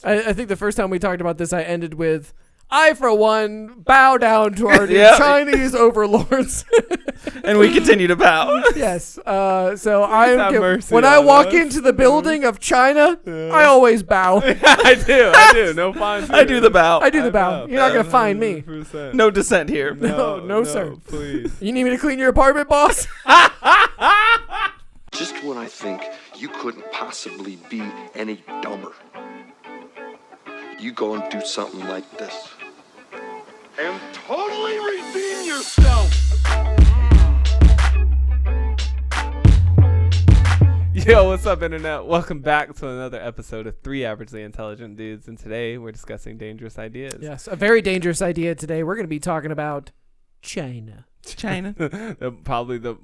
I think the first time we talked about this, I ended with, I, for one, bow down to our Chinese overlords. And we continue to bow. Yes. So when I on walk us. into the building of China, I always bow. I do. No fines. I do the bow. I do the bow. You're not going to find me. 100%. No dissent here. No, sir. Please. You need me to clean your apartment, boss? Just when I think you couldn't possibly be any dumber, you go and do something like this. And totally redeem yourself! Yo, what's up, Internet? Welcome back to another episode of 3 Averagely Intelligent Dudes, and today we're discussing dangerous ideas. Yes, a very dangerous idea today. We're going to be talking about China. Probably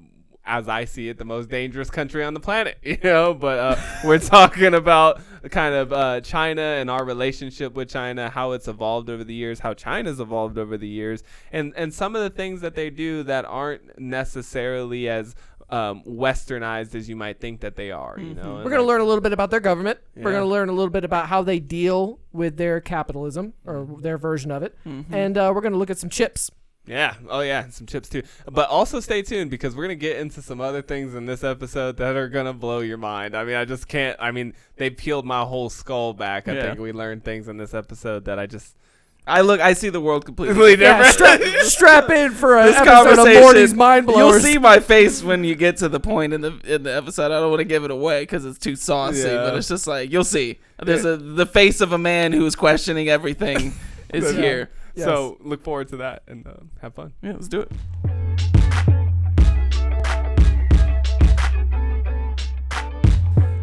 as I see it, the most dangerous country on the planet, but we're talking about kind of China and our relationship with China, how it's evolved over the years, how China's evolved over the years, and some of the things that they do that aren't necessarily as westernized as you might think that they are. We're going to learn a little bit about their government. Yeah. We're going to learn a little bit about how they deal with their capitalism or their version of it. And we're going to look at some chips. Yeah. Oh, yeah. Some chips, too. But also stay tuned because we're going to get into some other things in this episode that are going to blow your mind. I mean, I just can't. I mean, they peeled my whole skull back. I think we learned things in this episode that I see the world completely different. Yeah, strap in for this episode of Morty's Mind Blowers. You'll see my face when you get to the point in the episode. I don't want to give it away because it's too saucy, but it's just like, you'll see. There's the face of a man who is questioning everything is here. Yes. So look forward to that and have fun. Yeah, let's do it.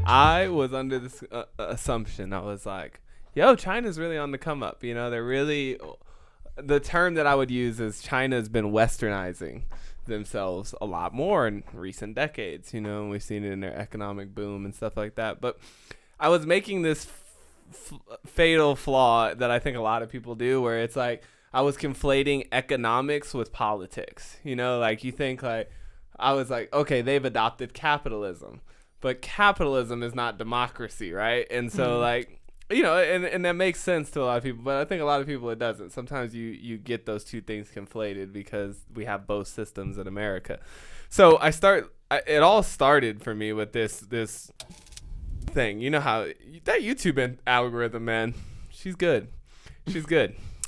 I was under this assumption. I was like, yo, China's really on the come up. They're really, the term that I would use is China's been westernizing themselves a lot more in recent decades, and we've seen it in their economic boom and stuff like that. But I was making this fatal flaw that I think a lot of people do, where it's like I was conflating economics with politics. Like you think like, I was like, okay, they've adopted capitalism, but capitalism is not democracy, right? And so like, and that makes sense to a lot of people, but I think a lot of people it doesn't. Sometimes you get those two things conflated because we have both systems in America. So it all started for me with this thing. You know how that YouTube algorithm, man, she's good.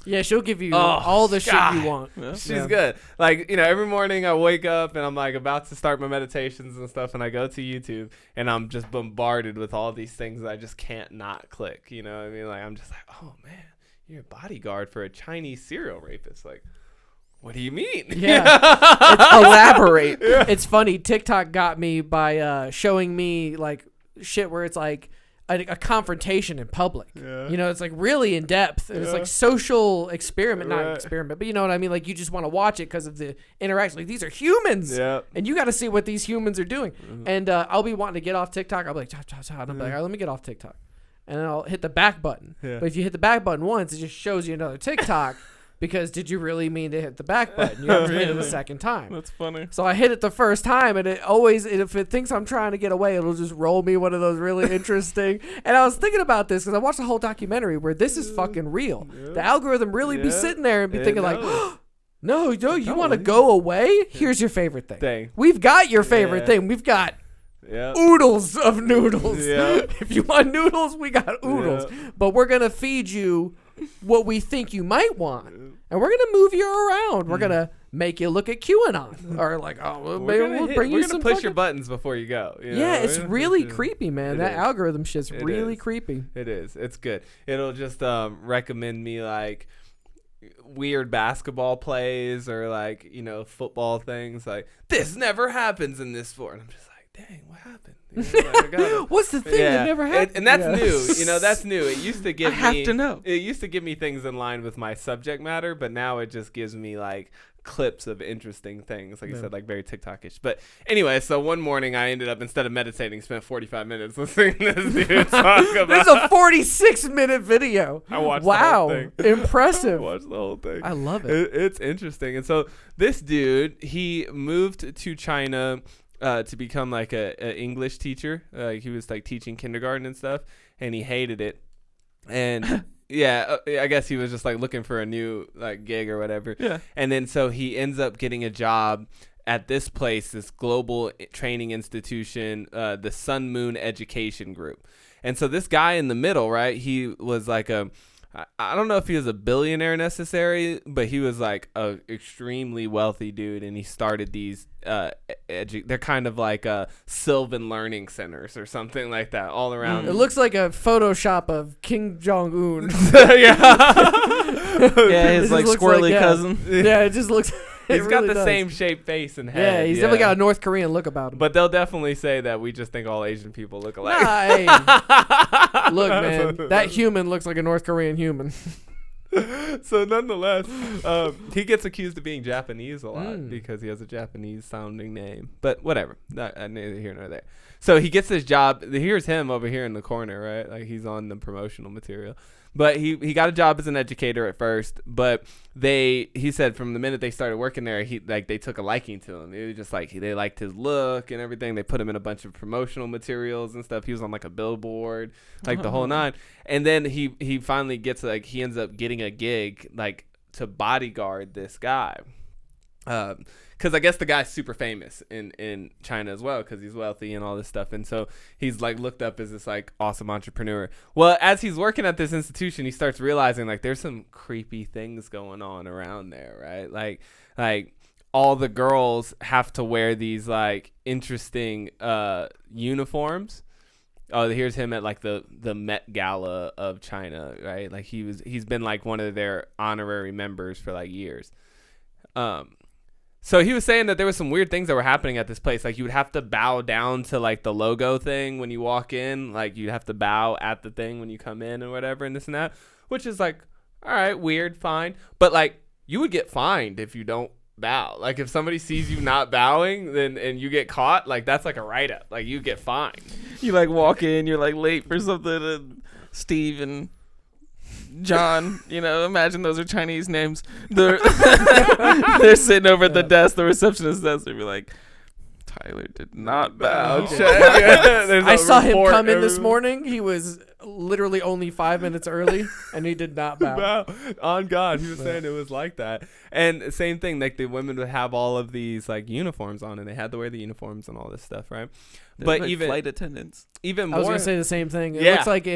Yeah, she'll give you all the shit you want. Yeah. She's good. Like, every morning I wake up and I'm like about to start my meditations and stuff, and I go to YouTube and I'm just bombarded with all these things that I just can't not click. You know what I mean? Like, I'm just like, oh man, you're a bodyguard for a Chinese serial rapist. Like, what do you mean? Yeah. Elaborate. Yeah. It's funny. TikTok got me by showing me like shit where it's like a confrontation in public. Yeah. It's like really in depth. It's like social experiment, not experiment, but you know what I mean? Like you just want to watch it because of the interaction. Like these are humans, and you got to see what these humans are doing. And I'll be wanting to get off TikTok. I'll be like, cha, cha, cha. And I'm like, all right, let me get off TikTok. And then I'll hit the back button. Yeah. But if you hit the back button once, it just shows you another TikTok. Because did you really mean to hit the back button? You have to hit it the second time. That's funny. So I hit it the first time, and if it thinks I'm trying to get away, it'll just roll me one of those really interesting. And I was thinking about this because I watched a whole documentary where this is fucking real. Yeah. The algorithm really be sitting there and be thinking like, no, you want to go away? Here's your favorite thing. We've got your favorite thing. We've got oodles of noodles. Yep. If you want noodles, we got oodles. Yep. But we're going to feed you what we think you might want. And we're going to move you around. We're going to make you look at QAnon. Or like, maybe we'll bring you some. We're going to push your buttons before you go. Yeah, it's really creepy, man. That algorithm shit's really creepy. It is. It's good. It'll just recommend me like weird basketball plays or like, football things. Like, this never happens in this sport. And I'm just like, dang, what happened? What's the thing that never happened? And that's new. That's new. It used to give I have to know. It used to give me things in line with my subject matter, but now it just gives me like clips of interesting things, like I said, like very TikTok-ish. But anyway, so one morning I ended up, instead of meditating, spent 45 minutes listening to this dude talk about. This is a 46-minute video. I watched the whole thing. Impressive. I watched the whole thing. I love it. It's interesting. And so this dude, he moved to China to become like a English teacher. He was like teaching kindergarten and stuff, and he hated it. And yeah, I guess he was just like looking for a new like gig or whatever. Yeah. And then so he ends up getting a job at this place, this global training institution, the Sun Moon Education Group. And so this guy in the middle, right, he was like I don't know if he was a billionaire necessarily, but he was like a extremely wealthy dude, and he started these they're kind of like Sylvan learning centers or something like that all around. It looks like a Photoshop of Kim Jong-un. Yeah, his like squirrely cousin. Yeah, it just looks. He's got really the does. same shape, face, and head. Yeah, he's definitely got a North Korean look about him. But they'll definitely say that we just think all Asian people look alike. Nah, hey. Look, man, that human looks like a North Korean human. So nonetheless, he gets accused of being Japanese a lot because he has a Japanese sounding name. But whatever, neither here nor there. So he gets this job. Here's him over here in the corner, right? Like he's on the promotional material. But he got a job as an educator at first. But he said from the minute they started working there, they took a liking to him. It was just like they liked his look and everything. They put him in a bunch of promotional materials and stuff. He was on like a billboard, like the whole nine. And then he finally gets he ends up getting a gig like to bodyguard this guy. Because I guess the guy's super famous in China as well because he's wealthy and all this stuff. And so he's like looked up as this like awesome entrepreneur. Well, as he's working at this institution, he starts realizing like there's some creepy things going on around there, right? Like all the girls have to wear these like interesting uniforms. Oh, here's him at like the Met Gala of China, right? Like he's been like one of their honorary members for like years. So he was saying that there was some weird things that were happening at this place. Like you would have to bow down to like the logo thing when you walk in. Like you'd have to bow at the thing when you come in or whatever and this and that, which is like, all right, weird, fine. But like you would get fined if you don't bow. Like if somebody sees you not bowing and you get caught, like that's like a write-up. Like you get fined. You like walk in, you're like late for something, and Steve and John, imagine those are Chinese names. They're sitting over at the desk, the receptionist desk. They'd be like, Tyler did not bow. I saw him come in this morning. He was literally only 5 minutes early, and he did not bow. On God, he was saying it was like that. And same thing, like the women would have all of these like uniforms on, and they had to wear the uniforms and all this stuff, right? But like even flight attendants, even more. I was gonna say the same thing. It looks like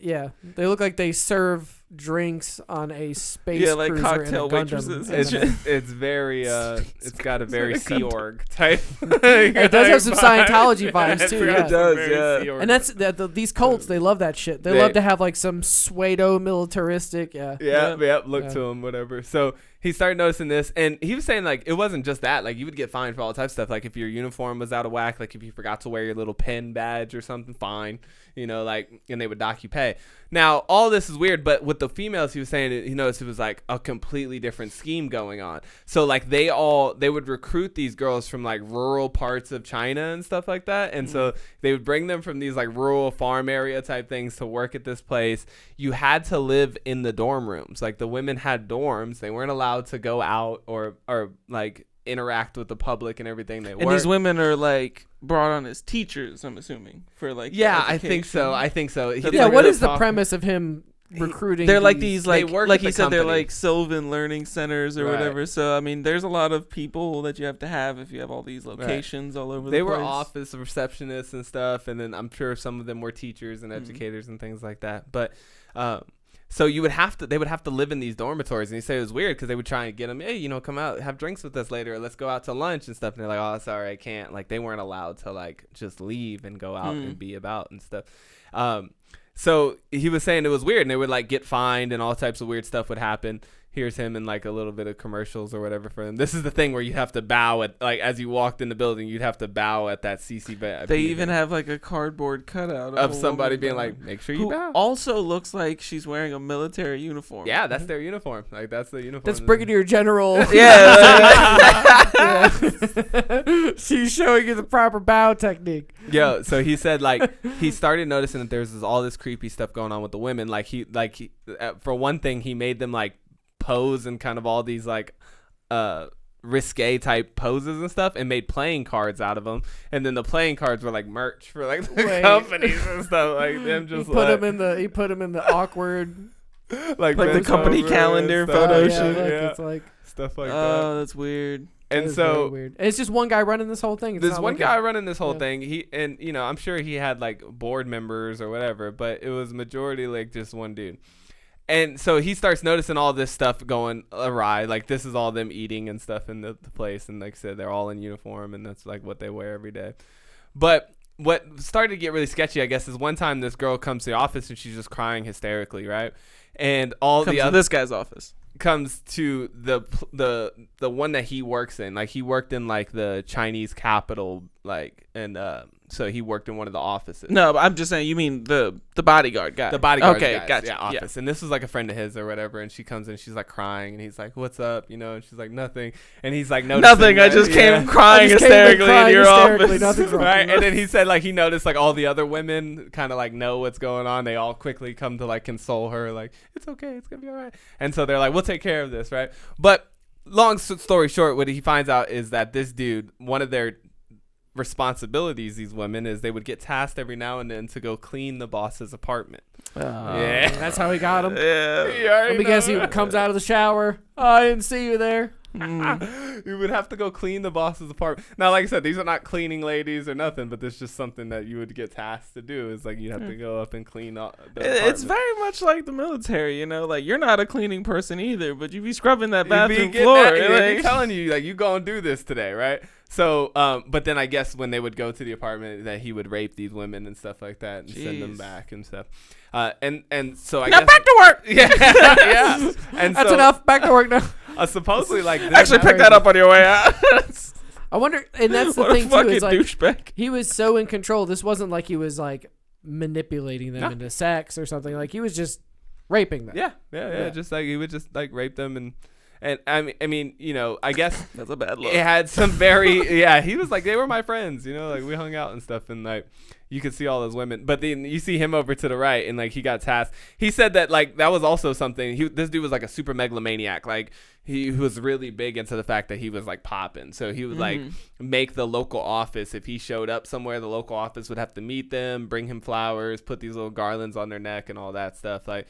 yeah, they look like they serve drinks on a space like cruiser cocktail in a waitresses. It's very it's got a very Sea Org type. It does have some Scientology vibes too. Yeah, it does. Yeah, and that's these cults. They love that shit. They love to have like some pseudo militaristic. Look to them, whatever. So he started noticing this, and he was saying like it wasn't just that. Like you would get fined for all types of stuff. Like if your uniform was out of whack, like if you forgot to wear your little pin badge or something, fine. Like, and they would dock you pay. Now all this is weird, but with the females, he was saying he noticed it was like a completely different scheme going on. So like they would recruit these girls from like rural parts of China and stuff like that, and so they would bring them from these like rural farm area type things to work at this place. You had to live in the dorm rooms. Like the women had dorms. They weren't allowed to go out or like interact with the public and everything. And these women are like brought on as teachers, I'm assuming, for like I think so. What is the premise of him recruiting? They're like these like he said, they're like Sylvan learning centers or whatever. So I mean, there's a lot of people that you have to have if you have all these locations all over the place. They were office receptionists and stuff, and then I'm sure some of them were teachers and educators and things like that. But so they would have to live in these dormitories, and he said it was weird because they would try and get them, hey, come out, have drinks with us later, or let's go out to lunch and stuff. And they're like, oh, sorry, I can't. Like they weren't allowed to like just leave and go out and be about and stuff. So he was saying it was weird, and they would like get fined, and all types of weird stuff would happen. Here's him in like a little bit of commercials or whatever for them. This is the thing where you have to bow at, like, as you walked in the building, you'd have to bow at that CC. They even have like a cardboard cutout of somebody being like, make sure you bow. Also looks like she's wearing a military uniform. Yeah, that's their uniform. Like that's the uniform. That's Brigadier General. Yeah. She's showing you the proper bow technique. Yo, so he said like he started noticing that there's all this creepy stuff going on with the women. Like he for one thing, he made them like pose and kind of all these like risque type poses and stuff, and made playing cards out of them. And then the playing cards were like merch for like the companies and stuff. Like them just he put him in the awkward like the company calendar photo shoot. It's like stuff like that. Oh, that's weird. And so weird. And it's just one guy running this whole thing. It's this not one like guy running this whole thing. I'm sure he had like board members or whatever, but it was majority like just one dude. And so he starts noticing all this stuff going awry. Like this is all them eating and stuff in the place. And like I said, they're all in uniform, and that's like what they wear every day. But what started to get really sketchy, I guess, is one time this girl comes to the office and she's just crying hysterically, right? And this guy's office comes to the one that he works in. Like he worked in like the Chinese capital, like, and so he worked in one of the offices. No, but I'm just saying, you mean the bodyguard guy. The bodyguard okay, guys, gotcha. yeah, office. Yeah. And this was like a friend of his or whatever, and she comes in, she's like crying, and he's like, "What's up?" You know, and she's like, "Nothing." And he's like, "Nothing. I just came crying hysterically in your office." Nothing's wrong. Right? And then he said like he noticed like all the other women kind of like know what's going on. They all quickly come to like console her, like, "It's okay, it's gonna be all right." And so they're like, "We'll take care of this," right? But long story short, what he finds out is that this dude, one of their responsibilities, these women, is they would get tasked every now and then to go clean the boss's apartment. Yeah, that's how he got him. Yeah. Let me guess, he comes out of the shower. Oh, I didn't see you there. You would have to go clean the boss's apartment. Now, like I said, these are not cleaning ladies or nothing, but it's just something that you would get tasked to do. Is like you have to go up and clean up. It's very much like the military, you know. Like you're not a cleaning person either, but you be scrubbing that bathroom floor. They're telling you like you go and do this today, right? So, but then I guess when they would go to the apartment, that he would rape these women and stuff like that and send them back and stuff. And so I guess back to work. Yeah, yeah. And that's so, enough. Back to work now. Supposedly, like this actually pick that up on your way out. I wonder, and that's the what thing a too. Is fucking like douchebag. he was so in control. This wasn't like he was like manipulating them into sex or something. Like he was just raping them. Yeah. Just like he would just like rape them and I mean, you know, I guess That's a bad look. it had some very he was like, they were my friends, you know, like we hung out and stuff, and like you could see all those women, but then you see him over to the right, and like he got tasked. He said that like that was also something. This dude was like a super megalomaniac. Like he was really big into the fact that he was like popping. So he would like make the local office, if he showed up somewhere, the local office would have to meet them, bring him flowers, put these little garlands on their neck and all that stuff. Like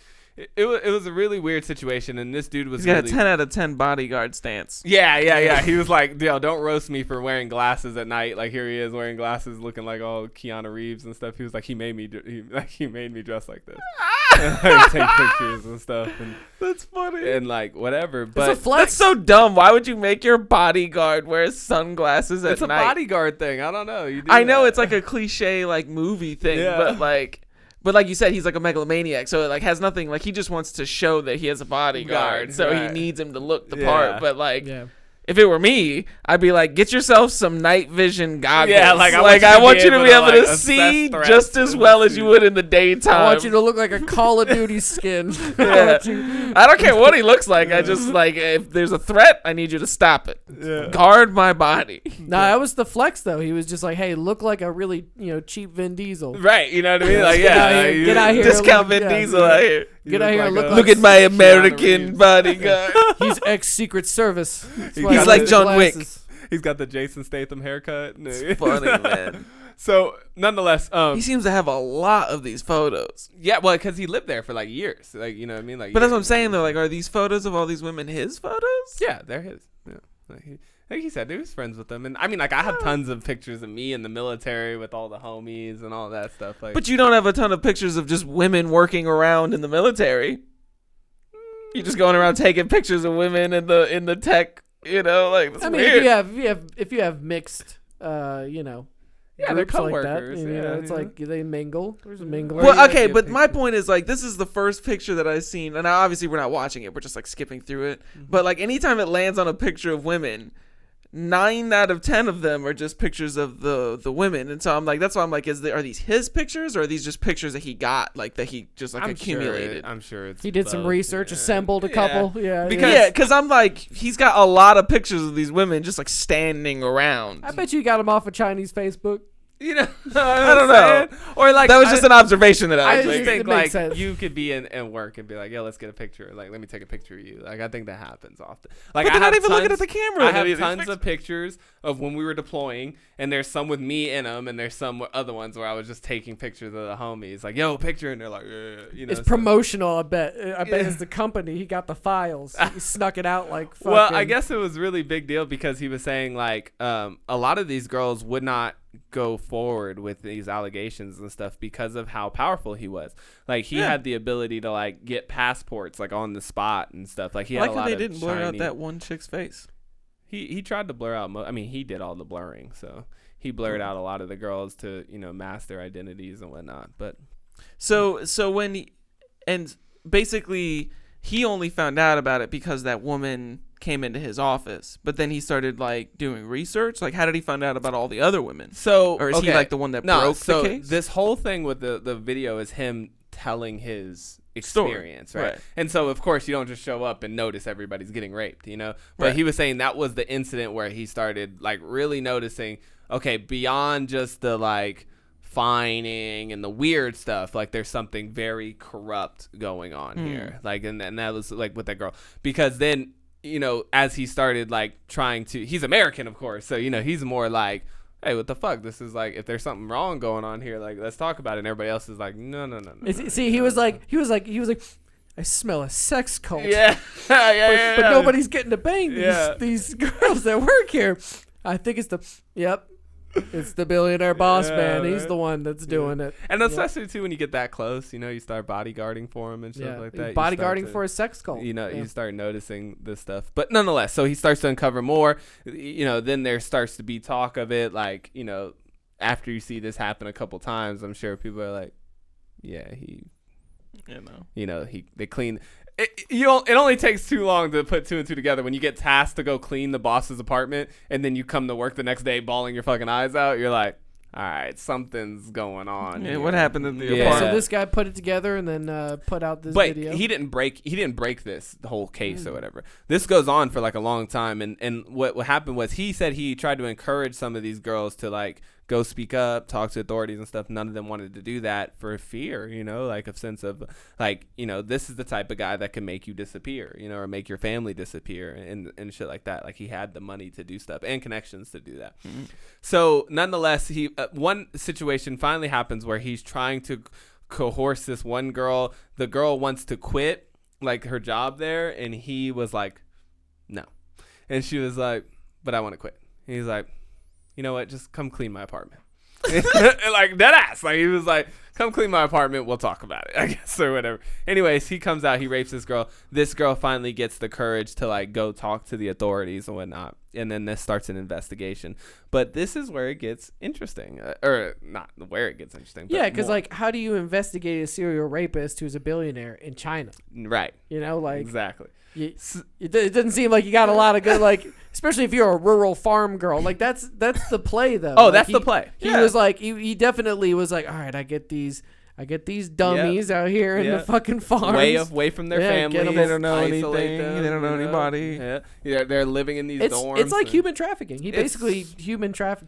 it was a really weird situation, and this dude was He's got really, a 10 out of 10 bodyguard stance. Yeah. He was like, "Yo, don't roast me for wearing glasses at night." Like here he is wearing glasses, looking like all Keanu Reeves and stuff. He was like, he made me dress like this, like, take pictures and stuff. And That's funny. and like whatever. But It's a flex. That's so dumb. Why would you make your bodyguard wear sunglasses at it's a night? bodyguard thing. I don't know. You do I know that. it's like a cliche like movie thing, Yeah. but like you said, he's like a megalomaniac, so it like has nothing. Like he just wants to show that he has a bodyguard, so he needs him to look the part. But like, if it were me, I'd be like, get yourself some night vision goggles. Yeah, like I want you to be able to like, see assess just as well as you would in the daytime. I want you to look like a Call of Duty skin. Yeah. I don't care what he looks like. I just like if there's a threat, I need you to stop it. Yeah. Guard my body. No, that was the flex though. He was just like, "Hey, look like a really cheap Vin Diesel." Right, you know what I mean? Like, Get out here. Discount look- Vin yeah. Diesel out here. Get out here and look Look like at my Keanu American Reeves. bodyguard. he's ex-Secret Service. That's why He's he like wears John Wick. glasses. He's got the Jason Statham haircut. It's funny, man. So, nonetheless, He seems to have a lot of these photos. yeah, well, because he lived there for like years, like you know what I mean, like. But that's what I'm years. saying though. Like, are these photos of all these women his photos? Yeah, they're his. Yeah, like he said, he was friends with them, and I mean, like I have tons of pictures of me in the military with all the homies and all that stuff. Like, But you don't have a ton of pictures of just women working around in the military. You're just going around taking pictures of women in the tech. You know, like that's I mean, weird. if you have mixed, they're groups like that, coworkers, it's like they mingle. There's a mingle. Well, okay, but my point is like this is the first picture that I've seen, and obviously we're not watching it; we're just like skipping through it. But like anytime it lands on a picture of women, 9 out of 10 of them are just pictures of the women, and so I'm like, that's why I'm like, are these his pictures or are these just pictures that he got, like that he just like accumulated? I'm sure it's. He did some both, research, yeah. assembled a couple. Yeah, Because I'm like, he's got a lot of pictures of these women just like standing around. I bet you got him off of Chinese Facebook. You know, I don't know. Or like That was just an observation that I was I making. just think it makes like sense. you could be in work and be like, yo, let's get a picture. Like, let me take a picture of you. Like, I think that happens often. Like, But I they're not have even looking tons- at the camera. I in have any of these tons pictures. of pictures of when we were deploying, and there's some with me in them, and there's some other ones where I was just taking pictures of the homies. Like, yo, picture, and they're like, you know. It's so- promotional, I bet. It's the company. He got the files. He snuck it out like fucking. Well, I guess it was really big deal because he was saying like a lot of these girls would not go forward with these allegations and stuff because of how powerful he was. Like he had the ability to like get passports like on the spot and stuff. Like he had Like a how lot they of didn't blur out shiny- that one chick's face. He tried to blur out. I mean, he did all the blurring, so he blurred out a lot of the girls to mask their identities and whatnot. But So when and basically he only found out about it because that woman came into his office, but then he started like doing research. Like, how did he find out about all the other women? so Or is he like the one that broke the case? This whole thing with the video is him telling his Story. experience, right? Right. And so of course you don't just show up and notice everybody's getting raped, But Right. he was saying that was the incident where he started like really noticing, okay, beyond just the like fining and the weird stuff, like there's something very corrupt going on here. Like and that was like with that girl. Because then, as he started like trying to, he's American, of course, so he's more like, hey, what the fuck? This is like, if there's something wrong going on here, like let's talk about it. And everybody else is like, no. See, he was like, I smell a sex cult. Yeah. yeah, But nobody's getting to bang Yeah. these girls that work here. I think it's it's the billionaire boss Yeah, man. He's right. the one that's doing it. And especially too when you get that close, you start bodyguarding for him and stuff like that. You start Bodyguarding to- for a sex cult. you start noticing this stuff. But nonetheless, so he starts to uncover more. Then there starts to be talk of it, like, after you see this happen a couple times, I'm sure people are like, yeah, they clean. It only takes too long to put two and two together when you get tasked to go clean the boss's apartment and then you come to work the next day bawling your fucking eyes out. You're like, all right, something's going on. Yeah, here. what happened at the Yeah. apartment? So this guy put it together and then put out this But video. he didn't break this the whole case or whatever. This goes on for like a long time, and what happened was he said he tried to encourage some of these girls to like go speak up, talk to authorities and stuff. None of them wanted to do that for fear, like a sense of like, this is the type of guy that can make you disappear, or make your family disappear and shit like that. Like he had the money to do stuff and connections to do that. Mm-hmm. So nonetheless, he one situation finally happens where he's trying to coerce this one girl. The girl wants to quit like her job there, and he was like, no. And she was like, but I want to quit. And he's like, you know what, just come clean my apartment. Like dead ass. Like he was like, come clean my apartment, we'll talk about it, I guess, or whatever. Anyways, he comes out, he rapes this girl. This girl finally gets the courage to like go talk to the authorities and whatnot, and then this starts an investigation. But this is where it gets interesting, or not where it gets interesting, but because more. like, how do you investigate a serial rapist who's a billionaire in China? Right, Like exactly. it doesn't seem like you got a lot of good, like, especially if you're a rural farm girl. Like that's the play though. Oh, Like, that's the play. He Yeah. was like, he definitely was like, all right, I get these dummies out here in the fucking farms. Way from their Yeah, families. get 'em- They don't know isolate anything. them, They don't know anybody. Yeah, they're living in these dorms. It's like and- human trafficking. He It's- basically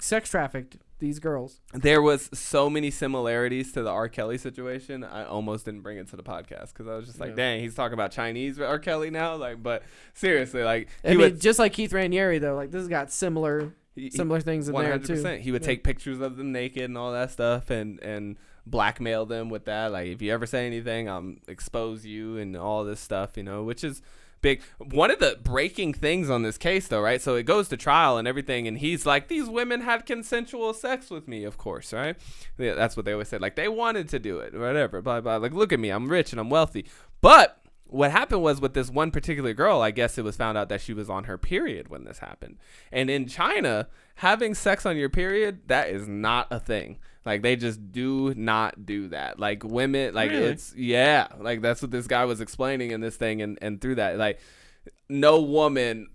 sex trafficked these girls. There was so many similarities to the R. Kelly situation. I almost didn't bring it to the podcast because I was just like, dang, he's talking about Chinese R. Kelly now. Like, but seriously, like, I mean, just like Keith Raniere though, like this has got similar things in there too. 100%. He would take pictures of them naked and all that stuff and blackmail them with that. Like, if you ever say anything, I'll expose you and all this stuff, which is big. One of the breaking things on this case, though, right? So it goes to trial and everything, and he's like, these women had consensual sex with me, of course, right? Yeah, that's what they always said. Like, they wanted to do it, whatever, blah, blah. Like, look at me. I'm rich and I'm wealthy. But what happened was with this one particular girl, I guess it was found out that she was on her period when this happened. And in China, having sex on your period, that is not a thing. Like, they just do not do that. Like, women, like, Really? like, that's what this guy was explaining in this thing. And through that, like, no woman,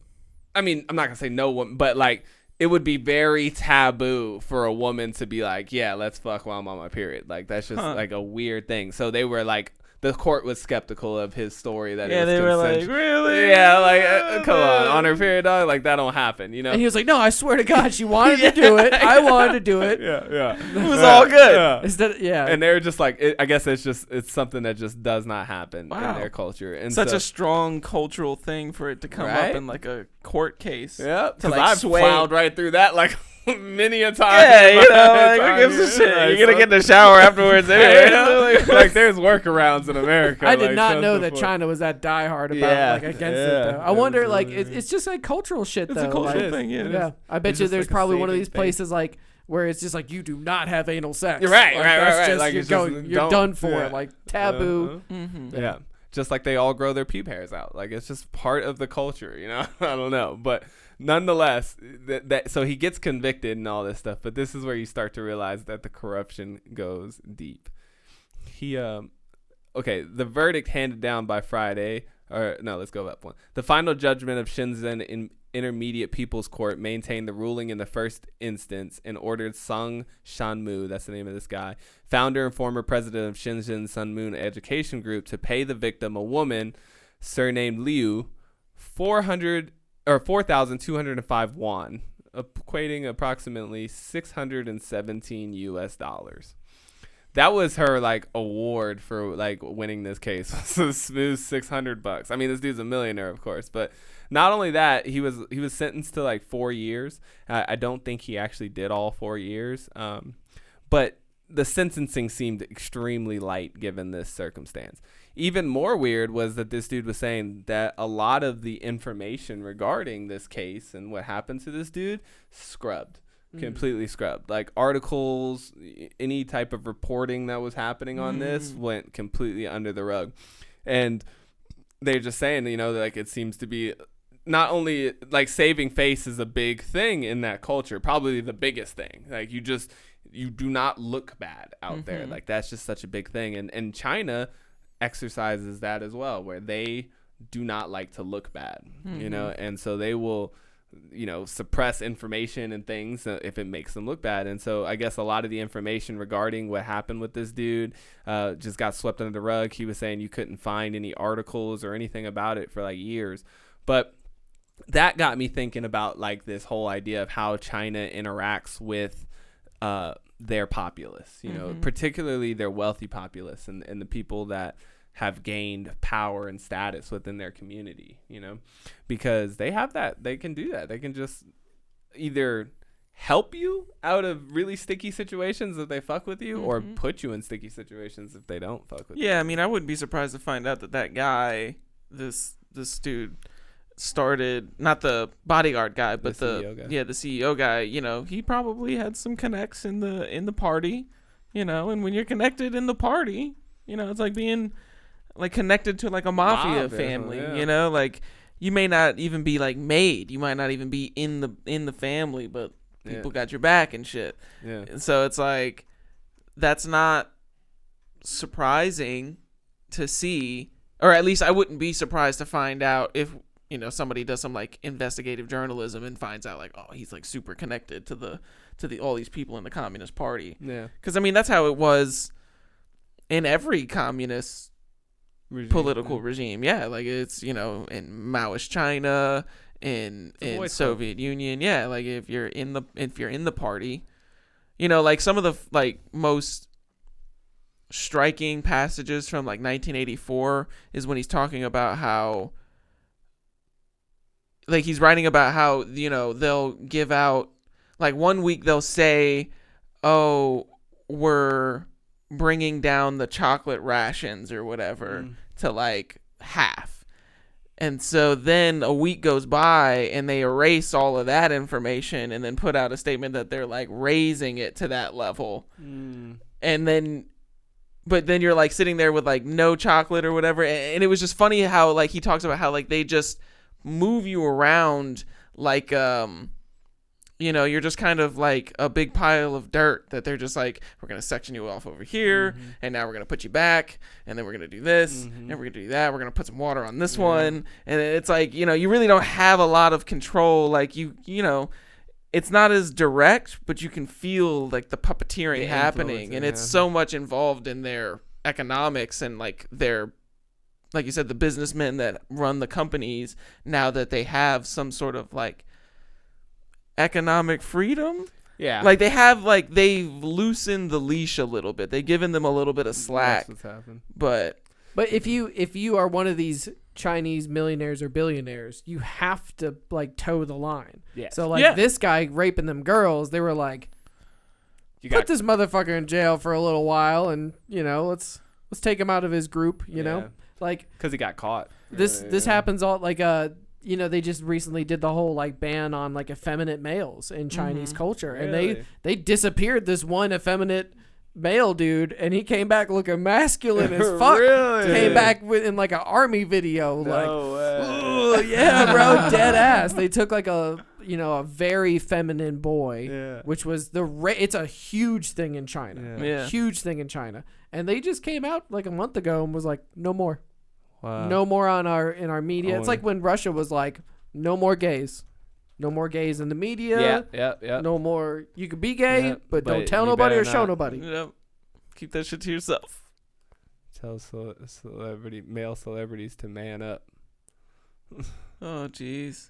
I mean, I'm not going to say no woman, but, like, it would be very taboo for a woman to be like, yeah, let's fuck while I'm on my period. Like, that's just, like, a weird thing. So they were, like, the court was skeptical of his story that Yeah, it was they were like, consensual. really? Yeah, like come on, honor period, dog. Like that don't happen, you know. And he was like, no, I swear to God, she wanted to do it. I wanted to do it. Yeah. It was all good. Yeah. Yeah. And they're just like, I guess it's something that just does not happen Wow. in their culture. And Such so, a strong cultural thing for it to come Right? up in like a court case. yeah, to because like I've sway. plowed right through that like many a time. Yeah, in you my know, like time who gives a here. shit? Like, You're gonna so- get in the shower afterwards anyway. like there's workarounds in America. I did like, not trust know the that fuck. China was that diehard about Yeah, like against it. yeah, Though. I wonder, like, absolutely. it's just like cultural shit It's though. a cultural like, thing, yeah. Yeah, I bet It's you just there's like a probably one of saving these thing. places like where it's just like you do not have anal sex. You're right, Like, right, that's right. just, Like, you're it's just going, you're don't- done for. yeah. Like taboo. Mm-hmm. Yeah. Just like they all grow their pube hairs out. Like it's just part of the culture, you know? I don't know. But nonetheless, so he gets convicted and all this stuff, but this is where you start to realize that the corruption goes deep. The verdict handed down by Friday, or no, let's go up one. The final judgment of Shenzhen Intermediate People's Court maintained the ruling in the first instance and ordered Sung Shanmu, that's the name of this guy, founder and former president of Shenzhen Sun Moon Education Group, to pay the victim, a woman surnamed Liu, 4,205 won, equating approximately $617 US. That was her like award for like winning this case. So smooth $600. I mean, this dude's a millionaire, of course, but not only that, he was sentenced to like 4 years. I don't think he actually did all 4 years, but the sentencing seemed extremely light given this circumstance. Even more weird was that this dude was saying that a lot of the information regarding this case and what happened to this dude scrubbed. Completely scrubbed. Like articles, any type of reporting that was happening on this went completely under the rug. And they're just saying, you know, like it seems to be not only like saving face is a big thing in that culture, probably the biggest thing. Like you do not look bad out there. Like that's just such a big thing. And China exercises that as well, where they do not like to look bad, you know, and so they will, you know, suppress information and things if it makes them look bad. And so I guess a lot of the information regarding what happened with this dude just got swept under the rug. He was saying you couldn't find any articles or anything about it for like years. But that got me thinking about like this whole idea of how China interacts with their populace, you know, particularly their wealthy populace and the people that have gained power and status within their community, you know, because they have that, they can do that. They can just either help you out of really sticky situations if they fuck with you or put you in sticky situations if they don't fuck with you. Yeah, I mean, I wouldn't be surprised to find out that guy, this dude, started, not the bodyguard guy, but The CEO guy. the CEO guy. You know, he probably had some connects in the party. You know, and when you're connected in the party, you know, it's like being like connected to like a mafia family. Yeah. You know, like you may not even be like made. You might not even be in the family, but people got your back and shit. Yeah. And so it's like that's not surprising to see, or at least I wouldn't be surprised to find out if, you know, somebody does some like investigative journalism and finds out like, oh, he's like super connected to all these people in the Communist Party. Yeah. Because I mean that's how it was in every communist political regime. Yeah, like it's, you know, in Maoist China, in Soviet Union. Yeah, like if you're in the party, you know, like some of the like most striking passages from like 1984 is when he's talking about how, like he's writing about how, you know, they'll give out, like 1 week they'll say, oh, we're bringing down the chocolate rations or whatever to like half. And so then a week goes by and they erase all of that information and then put out a statement that they're like raising it to that level. And then, but then you're like sitting there with like no chocolate or whatever. And it was just funny how like he talks about how like they just move you around like, you know, you're just kind of like a big pile of dirt that they're just like, we're going to section you off over here. And now we're going to put you back. And then we're going to do this. And we're going to do that. We're going to put some water on this one. And it's like, you know, you really don't have a lot of control. Like you know, it's not as direct, but you can feel like the puppeteering happening. And it's so much involved in their economics and like their, like you said, the businessmen that run the companies, now that they have some sort of like economic freedom. Yeah. Like they've loosened the leash a little bit. They've given them a little bit of slack. That's what's happened. But if you are one of these Chinese millionaires or billionaires, you have to like toe the line. Yeah. So like this guy raping them girls, they were like, put this motherfucker in jail for a little while, and let's take him out of his group. You know, like because he got caught. This happens all like they just recently did the whole like ban on like effeminate males in Chinese culture, and they disappeared this one effeminate male dude, and he came back looking masculine as fuck. Really? Came back in like an army video, No like, yeah, bro, dead ass. They took like a very feminine boy, which was it's a huge thing in China, huge thing in China, and they just came out like a month ago and was like, no more, no more in our media. It's like when Russia was like, no more gays. No more gays in the media. Yeah. No more. You can be gay, but don't tell nobody or show nobody. Keep that shit to yourself. Tell male celebrities to man up. Oh, jeez.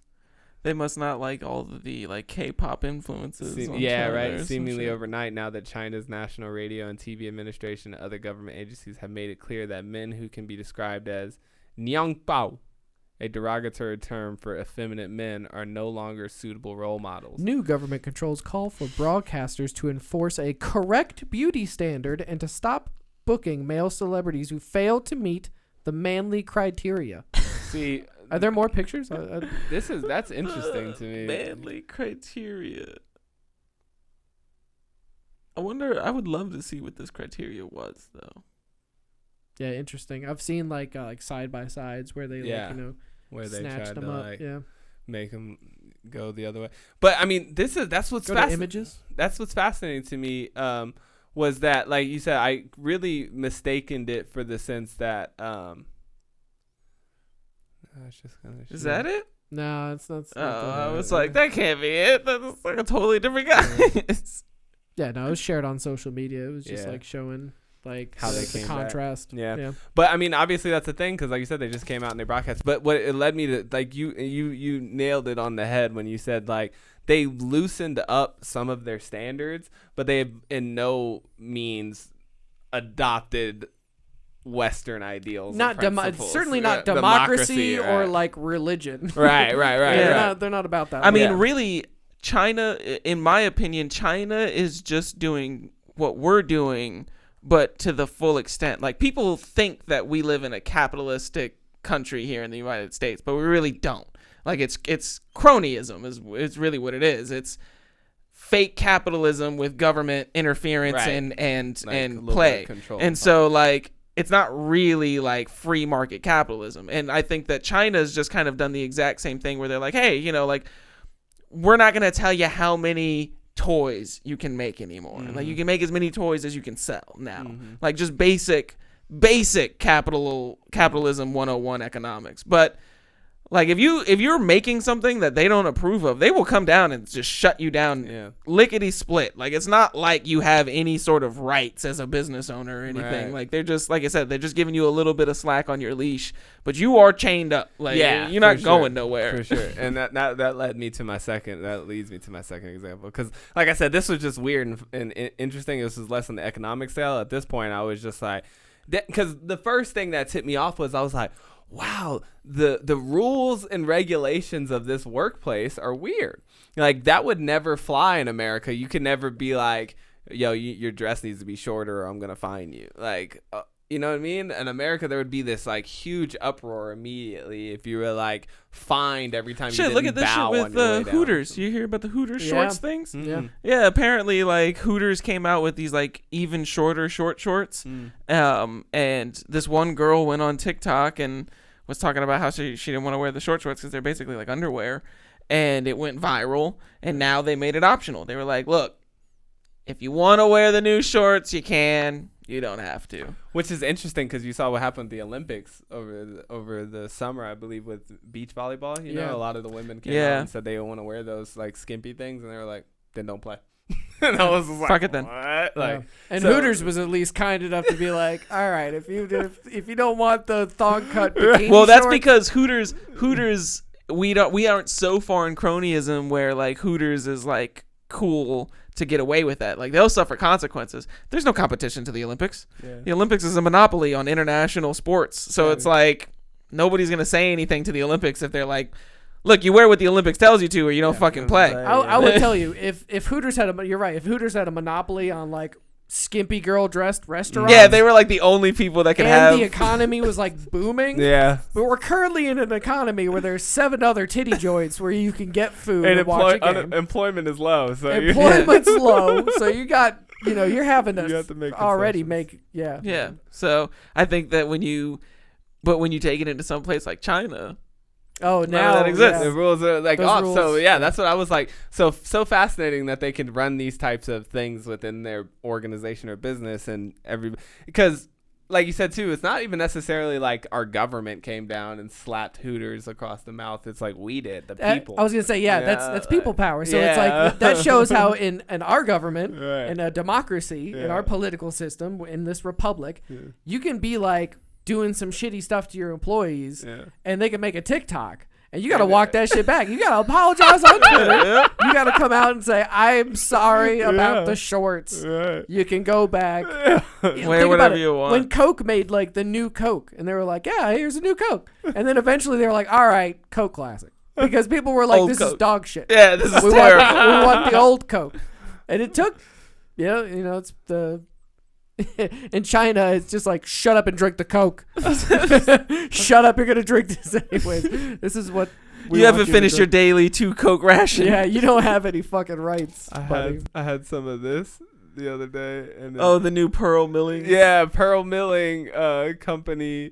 They must not like all of the like K-pop influences. Seemingly overnight, now that China's National Radio and TV Administration and other government agencies have made it clear that men who can be described as Niangbao, a derogatory term for effeminate men, are no longer suitable role models. New government controls call for broadcasters to enforce a correct beauty standard and to stop booking male celebrities who fail to meet the manly criteria. See, are there more pictures? That's interesting to me. Manly criteria. I would love to see what this criteria was, though. Yeah, interesting. I've seen like side by sides where they where they snatched tried them to up. Make them go the other way. But I mean, that's what's images. That's what's fascinating to me. Was that, like you said, I really mistakened it for the sense that is that it? No, it's not. I was like, that can't be it. That's like a totally different guy. Yeah, no, it was shared on social media. It was just like showing like how they the came contrast. Back. Yeah, but I mean, obviously that's the thing, because like you said, they just came out and they broadcast. But what it led me to, like, you nailed it on the head when you said like they loosened up some of their standards, but they in no means adopted Western ideals. Certainly not democracy or like religion. Right. They're not about that. I mean, really, China, in my opinion, China is just doing what we're doing, but to the full extent. Like, people think that we live in a capitalistic country here in the United States, but we really don't. Like, it's cronyism is really what it is. It's fake capitalism with government interference and play. And so, like, it's not really like free market capitalism. And I think that China's just kind of done the exact same thing where they're like, hey, like, we're not going to tell you how many toys you can make anymore. Mm-hmm. Like, you can make as many toys as you can sell now. Mm-hmm. Like, just basic capitalism 101 economics. But like, if you're making something that they don't approve of, they will come down and just shut you down lickety split. Like, it's not like you have any sort of rights as a business owner or anything. Right. Like, they're just, like I said, they're just giving you a little bit of slack on your leash, but you are chained up. Like, you're not going nowhere. For sure. And that leads me to my second example. Because, like I said, this was just weird and interesting. This was less on the economic scale. At this point, I was just like, because the first thing that tipped me off was I was like, wow, the rules and regulations of this workplace are weird. Like, that would never fly in America. You could never be like, yo, your dress needs to be shorter or I'm going to fine you. Like, you know what I mean? In America, there would be this like huge uproar immediately if you were like fined every time you didn't bow. Look at this shit with Hooters. You hear about the Hooters shorts things? Mm-hmm. Yeah. Apparently, like, Hooters came out with these like even shorter short shorts. And this one girl went on TikTok and was talking about how she didn't want to wear the short shorts because they're basically like underwear, and it went viral. And now they made it optional. They were like, look, if you want to wear the new shorts, you can. You don't have to. Which is interesting because you saw what happened at the Olympics over the summer, I believe, with beach volleyball. You know, a lot of the women came out and said they don't want to wear those like skimpy things, and they were like, then don't play. And I was like, Fuck it then. what? Like, And so- Hooters was at least kind enough to be like, all right, if you don't want the thong cut bikini Well, that's shorts, because Hooters we aren't so far in cronyism where like Hooters is like cool to get away with that. Like they'll suffer consequences. There's no competition to the Olympics. Yeah. The Olympics is a monopoly on international sports. So it's like nobody's gonna say anything to the Olympics if they're like, look, you wear what the Olympics tells you to, or you don't fucking play. I would tell you if Hooters had you're right. If Hooters had a monopoly on like skimpy girl dressed restaurants, Yeah, they were like the only people that could and have. the economy was like booming. Yeah. But we're currently in an economy where there's 7 other titty joints where you can get food And and watch a game. unemployment is low, so Employment's low, so you got you're having to, You have to make already concessions. make Yeah. So I think that when you take it into some place like China, Oh, now that exists. The rules are like Those off. rules. So yeah, that's what I was like. So fascinating that they can run these types of things within their organization or business, and because like you said too, it's not even necessarily like our government came down and slapped Hooters across the mouth. It's like we did, the people. I was gonna say, that's people power. So it's Yeah. like that shows how in our government, Right. in a democracy, in Yeah. our political system, in this republic, you can be like doing some shitty stuff to your employees, Yeah. and they can make a TikTok. And you got to walk that shit back. You got to apologize on Twitter. You got to come out and say, I'm sorry about the shorts. Right. You can go back. wear Think about whatever it. you want. When Coke made like the new Coke, and they were like, yeah, here's a new Coke. And then eventually they were like, all right, Coke Classic. Because people were like, Old this is Coke. dog shit. yeah, this is We terrible. we want the old Coke. And it took, it's the... In China, it's just like, shut up and drink the Coke. Shut up, you're going to drink this anyways. This is what we You want haven't to finished your drink. daily 2 Coke ration. Yeah, you don't have any fucking rights, buddy. I had some of this the other day, and then, Oh, the new pearl milling. yeah, Pearl Milling company.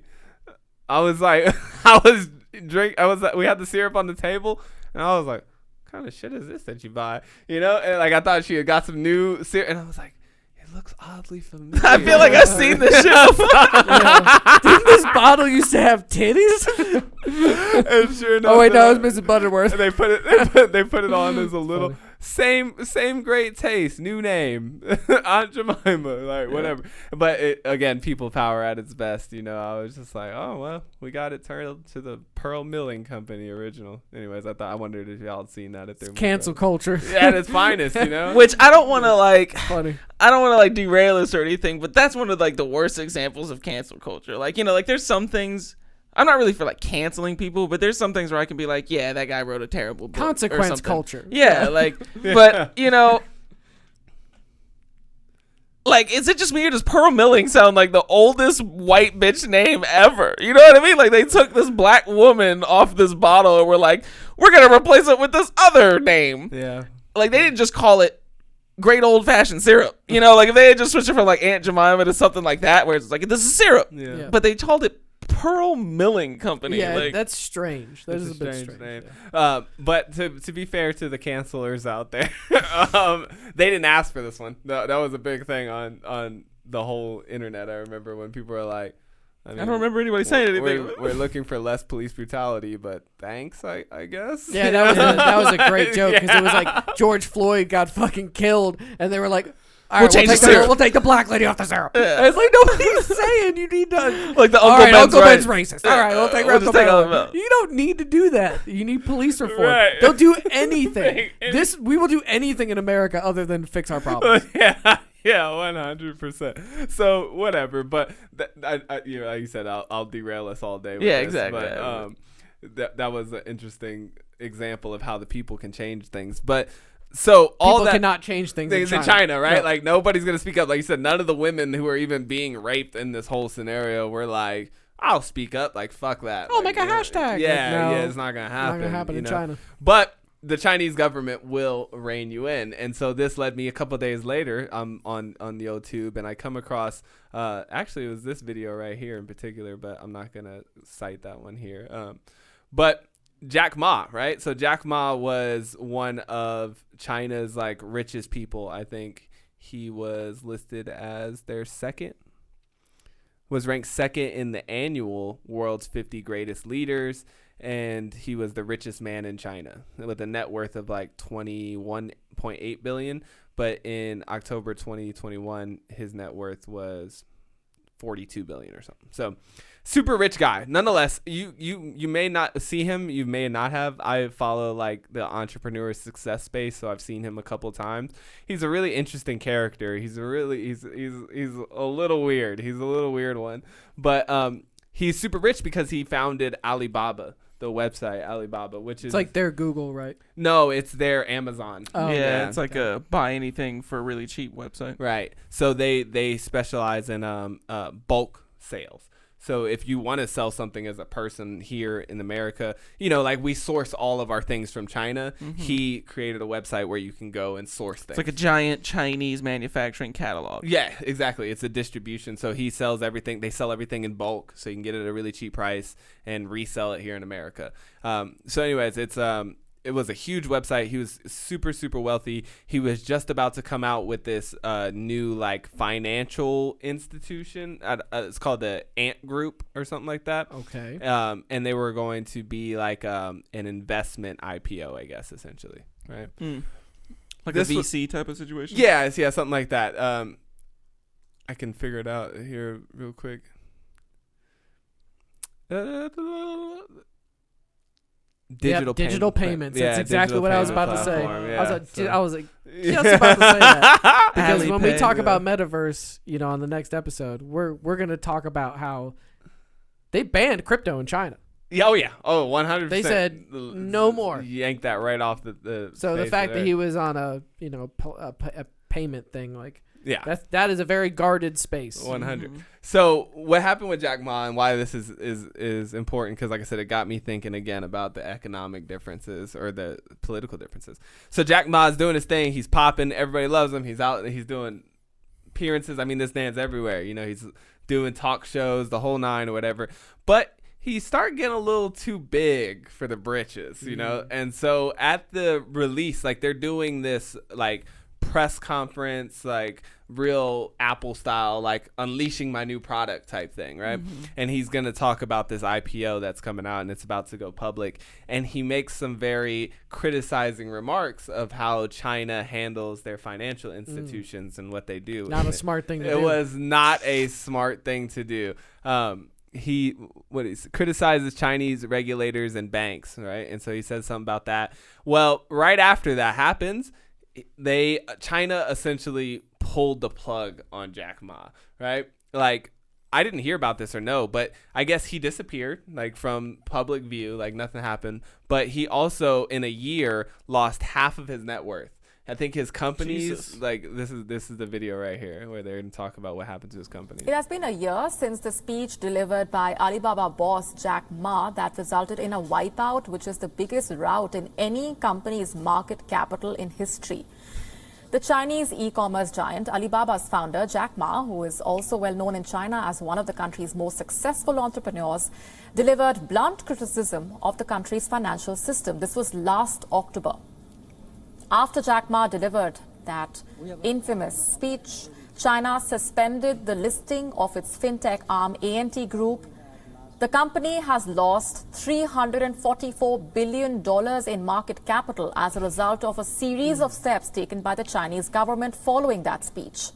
I was like, we had the syrup on the table, and I was like, what kind of shit is this that you buy? And like I thought she had got some new syrup, and I was like, it looks oddly familiar. I feel like I've seen this shit before. Yeah. Didn't this bottle used to have titties? And sure enough, Oh wait, no, it was Mrs. Butterworth. they put it on as a little same great taste, new name, Aunt Jemima, like whatever. But again, people power at its best. I was just like, oh well, we got it turned to the Pearl Milling Company original. Anyways, I wondered if y'all had seen that at their Cancel culture. Yeah, at its finest, Which I don't want to like. Funny. I don't want to like derail this or anything, but that's one of like the worst examples of cancel culture. Like like there's some things. I'm not really for like canceling people, but there's some things where I can be like, yeah, that guy wrote a terrible book. or Consequence something. culture. Yeah, like, but like, is it just me or does Pearl Milling sound like the oldest white bitch name ever? You know what I mean? Like, they took this black woman off this bottle and were like, we're going to replace it with this other name. Yeah. Like, they didn't just call it great old fashioned syrup. Like, if they had just switched it from like Aunt Jemima to something like that, where it's like, this is syrup. Yeah. But they called it Pearl Milling Company. Yeah, like, that's strange. That It's is a bit strange. name. Yeah. But to be fair to the cancelers out there, they didn't ask for this one. That was a big thing on the whole internet. I remember when people were like, I don't remember anybody saying anything. We're looking for less police brutality, but thanks, I guess. Yeah, that was a great joke because it was like George Floyd got fucking killed, and they were like, all right, change the syrup. we'll take the black lady off the syrup. Yeah. And it's like nobody's saying you need to. Like the All Uncle right, Ben's Uncle right. Ben's racist. All right, we'll take We'll Uncle just take Ben. Uncle Ben. You don't need to do that. You need police reform. Right. They'll do anything. We will do anything in America other than fix our problems. Yeah, 100%. So whatever, but like you said, I'll derail us all day. With Yeah, this, exactly. But that was an interesting example of how the people can change things. But so all People that cannot change things in China, right? No. Like nobody's gonna speak up. Like you said, none of the women who are even being raped in this whole scenario were like, "I'll speak up." Like fuck that. Oh, Like, make a hashtag. Yeah, Like, no, it's not gonna happen. Not gonna happen in China. But the Chinese government will rein you in, and so this led me a couple days later. I'm on the YouTube, and I come across. Actually, it was this video right here in particular, but I'm not gonna cite that one here. But Jack Ma, right? So Jack Ma was one of China's like richest people. I think he was listed as their was ranked second in the annual World's 50 Greatest Leaders, and he was the richest man in China with a net worth of like 21.8 billion. But in October 2021, his net worth was 42 billion or something. So super rich guy. Nonetheless, you may not see him, you may not have. I follow like the entrepreneur success space, so I've seen him a couple times. He's a really interesting character. He's a little weird. He's a little weird one. But he's super rich because he founded Alibaba, the website Alibaba, which is It's like their Google, right? no, it's their Amazon. Oh, yeah, it's like a buy anything for a really cheap website. Right. So they specialize in bulk sales. So if you want to sell something as a person here in America, you know, like we source all of our things from China. He created a website where you can go and source things. It's like a giant Chinese manufacturing catalog. Yeah, exactly. It's a distribution. So he sells everything. They sell everything in bulk, so you can get it at a really cheap price and resell it here in America. So anyways, it was a huge website. He was super, super wealthy. He was just about to come out with this new like financial institution. It's called the Ant Group or something like that. Okay. And they were going to be like an investment IPO, I guess, essentially. Right. Like This a VC type of situation. Yeah, something like that. I can figure it out here real quick. Digital payments. That's Yeah, exactly digital what I was payment about to say. platform, I was like, just about to say that because when we Alipay, talk yeah. about metaverse, you know, on the next episode, we're gonna talk about how they banned crypto in China. Oh yeah. Oh, 100%. They said no more. Yank that right off the. So the face fact there. that he was on a payment thing, like Yeah. that is a very guarded space. 100. So what happened with Jack Ma and why this is important, because like I said, it got me thinking again about the economic differences or the political differences. So Jack Ma is doing his thing. He's popping. Everybody loves him. He's out. He's doing appearances. I mean, this man's everywhere. You know, he's doing talk shows, the whole nine or whatever. But he started getting a little too big for the britches, you know? And so at the release, like they're doing this like press conference, like real Apple style, like unleashing my new product type thing, right? And he's going to talk about this IPO that's coming out and it's about to go public. And he makes some very criticizing remarks of how China handles their financial institutions and what they do. Not And a smart thing to it do. was not a smart thing to do. He criticizes Chinese regulators and banks, right? And so he says something about that. Well, right after that happens, China essentially pulled the plug on Jack Ma, right? Like, I didn't hear about this or no, but I guess he disappeared, like from public view, like nothing happened. But he also in a year lost half of his net worth. I think his companies, Jesus. like this is the video right here where they're going to talk about what happened to his company. It has been a year since the speech delivered by Alibaba boss Jack Ma that resulted in a wipeout, which is the biggest rout in any company's market capital in history. The Chinese e-commerce giant Alibaba's founder Jack Ma, who is also well known in China as one of the country's most successful entrepreneurs, delivered blunt criticism of the country's financial system. This was last October. After Jack Ma delivered that infamous speech, China suspended the listing of its fintech arm ANT Group. The company has lost $344 billion in market capital as a result of a series of steps taken by the Chinese government following that speech.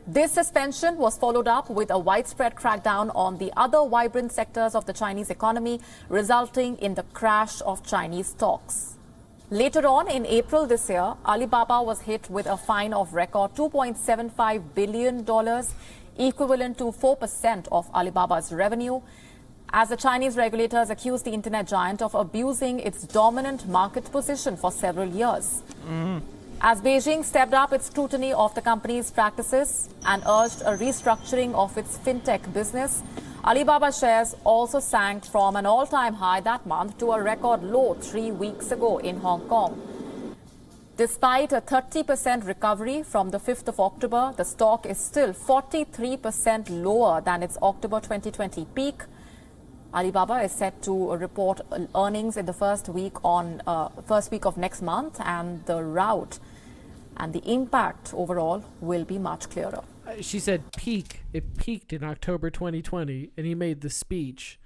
This suspension was followed up with a widespread crackdown on the other vibrant sectors of the Chinese economy, resulting in the crash of Chinese stocks. Later on, in April this year, Alibaba was hit with a fine of record $2.75 billion, equivalent to 4% of Alibaba's revenue, as the Chinese regulators accused the internet giant of abusing its dominant market position for several years. As Beijing stepped up its scrutiny of the company's practices and urged a restructuring of its fintech business, Alibaba shares also sank from an all-time high that month to a record low 3 weeks ago in Hong Kong. Despite a 30% recovery from the 5th of October, the stock is still 43% lower than its October 2020 peak. Alibaba is set to report earnings in the first week of next month, and the rout and the impact overall will be much clearer. She said peak. It peaked in October 2020, and he made the speech,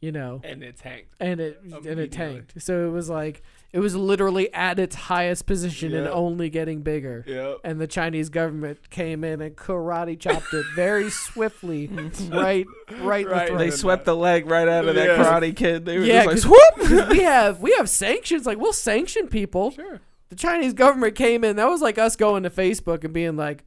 you know, And it tanked. and it tanked. So it was like It was literally at its highest position and Yep. only getting bigger. Yep. And the Chinese government came in and karate chopped it very swiftly, right in the Right. throat. They swept the leg right out of that Yeah. Karate Kid. They were Yeah, just 'cause- like, swoop. 'cause we have sanctions. Like, we'll sanction people. Sure. The Chinese government came in. That was like us going to Facebook and being like,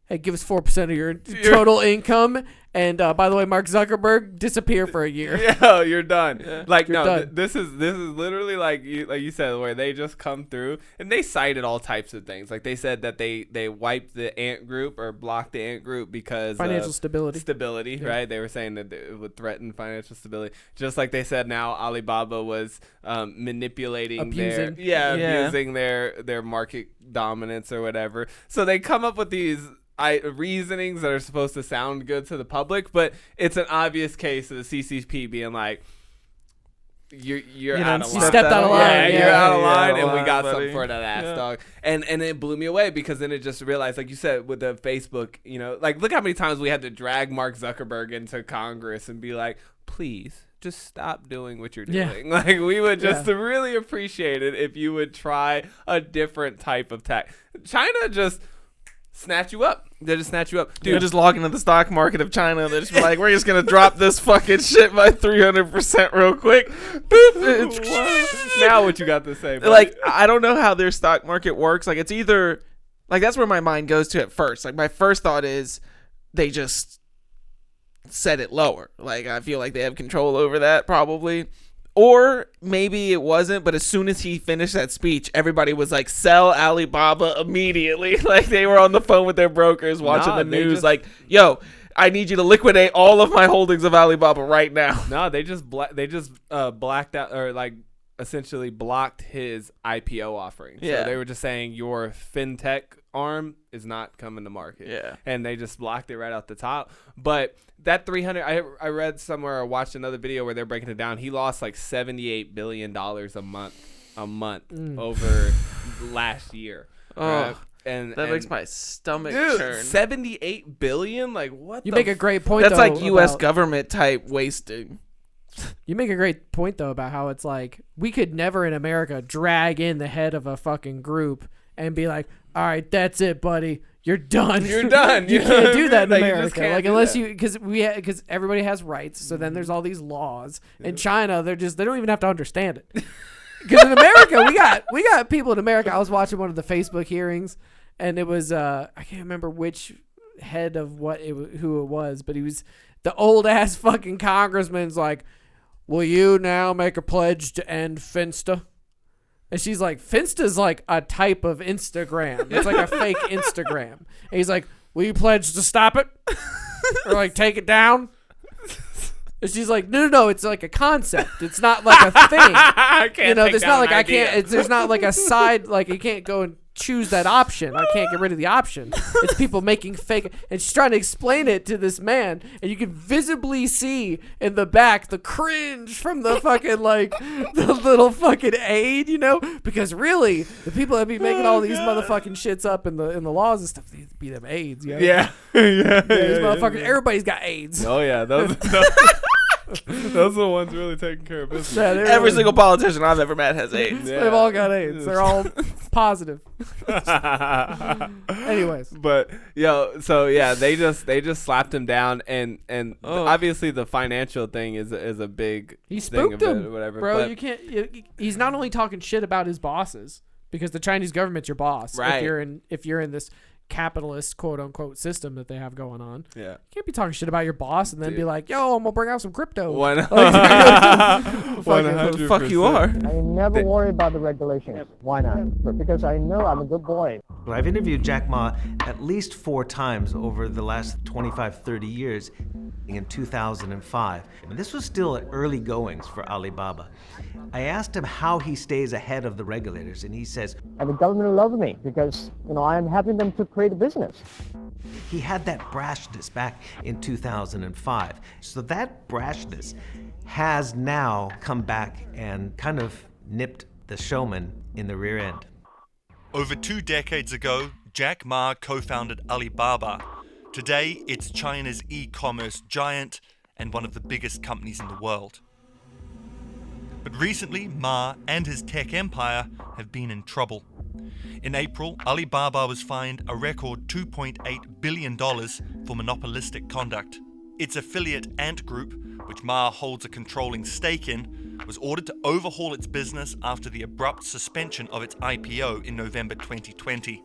hey, give us 4% of your total income. And by the way, Mark Zuckerberg, disappear for a year. Yeah, you're done. Yeah. Like You're no, done. this is literally like you said, where they just come through and they cited all types of things. Like they said that they wiped the Ant Group or blocked the Ant Group because Financial of stability. yeah. Right? They were saying that it would threaten financial stability. Just like they said now Alibaba was manipulating Abusing. abusing their market dominance or whatever. So they come up with these reasonings that are supposed to sound good to the public, but it's an obvious case of the CCP being like, you're out of you line. stepped out of line. Yeah, Yeah, you're out of yeah, line, out of and we line, got buddy. something for that ass, Yeah. dog. And it blew me away because then it just realized, like you said, with the Facebook, like look how many times we had to drag Mark Zuckerberg into Congress and be like, please, just stop doing what you're doing. Yeah. Like we would just really appreciate it if you would try a different type of tax. China just snatch you up. They just snatch you up. Dude, just log into the stock market of China. They're just be like, we're just going to drop this fucking shit by 300% real quick. Boop. Now what you got to say, buddy? Like, I don't know how their stock market works. Like, it's either, like, that's where my mind goes to at first. Like, my first thought is they just set it lower. Like, I feel like they have control over that probably. Or maybe it wasn't, but as soon as he finished that speech, everybody was like, sell Alibaba immediately. Like, they were on the phone with their brokers watching Nah, the they news just- like, yo, I need you to liquidate all of my holdings of Alibaba right now. No, they just blacked out, or like essentially blocked his IPO offering. Yeah. So they were just saying your fintech arm is not coming to market. Yeah. And they just blocked it right out the top. But that 300, I read somewhere or watched another video where they're breaking it down. He lost like $78 billion a month over last year. Oh, And that makes my stomach dude, churn. 78 billion? Like what? You the make a great point, That's though, like U.S. about- government type wasting. You make a great point, though, about how it's like we could never in America drag in the head of a fucking group and be like, all right, that's it, buddy. You're done. You're done. You You know what can't I do mean? that in Like, you just America. can't Like, do unless that. you, because everybody has rights. So then there's all these laws. In China, they don't even have to understand it. Because in America, we got people in America. I was watching one of the Facebook hearings, and it was I can't remember which head of who it was, but he was the old ass fucking congressman's like, will you now make a pledge to end Finsta? And she's like, Finsta's like a type of Instagram. It's like a fake Instagram. And he's like, will you pledge to stop it? Or like take it down? And she's like, no, it's like a concept. It's not like a thing. I can't take There's down not like an I idea. can't. There's not like a side. Like you can't go and choose that option. I can't get rid of the option. It's people making fake. And she's trying to explain it to this man, and you can visibly see in the back the cringe from the fucking like the little fucking aide, because really the people that be making all these motherfucking shits up in the laws and stuff, they be them aides, Yeah. These motherfuckers. Everybody's got AIDS. Oh yeah, those are the ones really taking care of business. Yeah, they're Every really- single politician I've ever met has AIDS. Yeah. They've all got AIDS. They're all positive. Anyways. But so yeah, they just slapped him down, and obviously the financial thing is a big He thing spooked of it him, or whatever. bro. But You can't. He's not only talking shit about his bosses because the Chinese government's your boss. Right. If you're in this capitalist quote unquote system that they have going on, yeah. you can't be talking shit about your boss and then be like, "Yo, I'm gonna bring out some crypto." One Who the fuck you are? I never worry about the regulations. Why not? Because I know I'm a good boy. Well, I've interviewed Jack Ma at least 4 times over the last 25, 30 years in 2005. And this was still at early goings for Alibaba. I asked him how he stays ahead of the regulators, and he says, And the government loves me because, I am helping them to create a business. he had that brashness back in 2005. So that brashness has now come back and kind of nipped the showman in the rear end. Over 2 decades ago, Jack Ma co-founded Alibaba. Today, it's China's e-commerce giant and one of the biggest companies in the world. But recently, Ma and his tech empire have been in trouble. In April, Alibaba was fined a record $2.8 billion for monopolistic conduct. Its affiliate Ant Group, which Ma holds a controlling stake in, was ordered to overhaul its business after the abrupt suspension of its IPO in November 2020.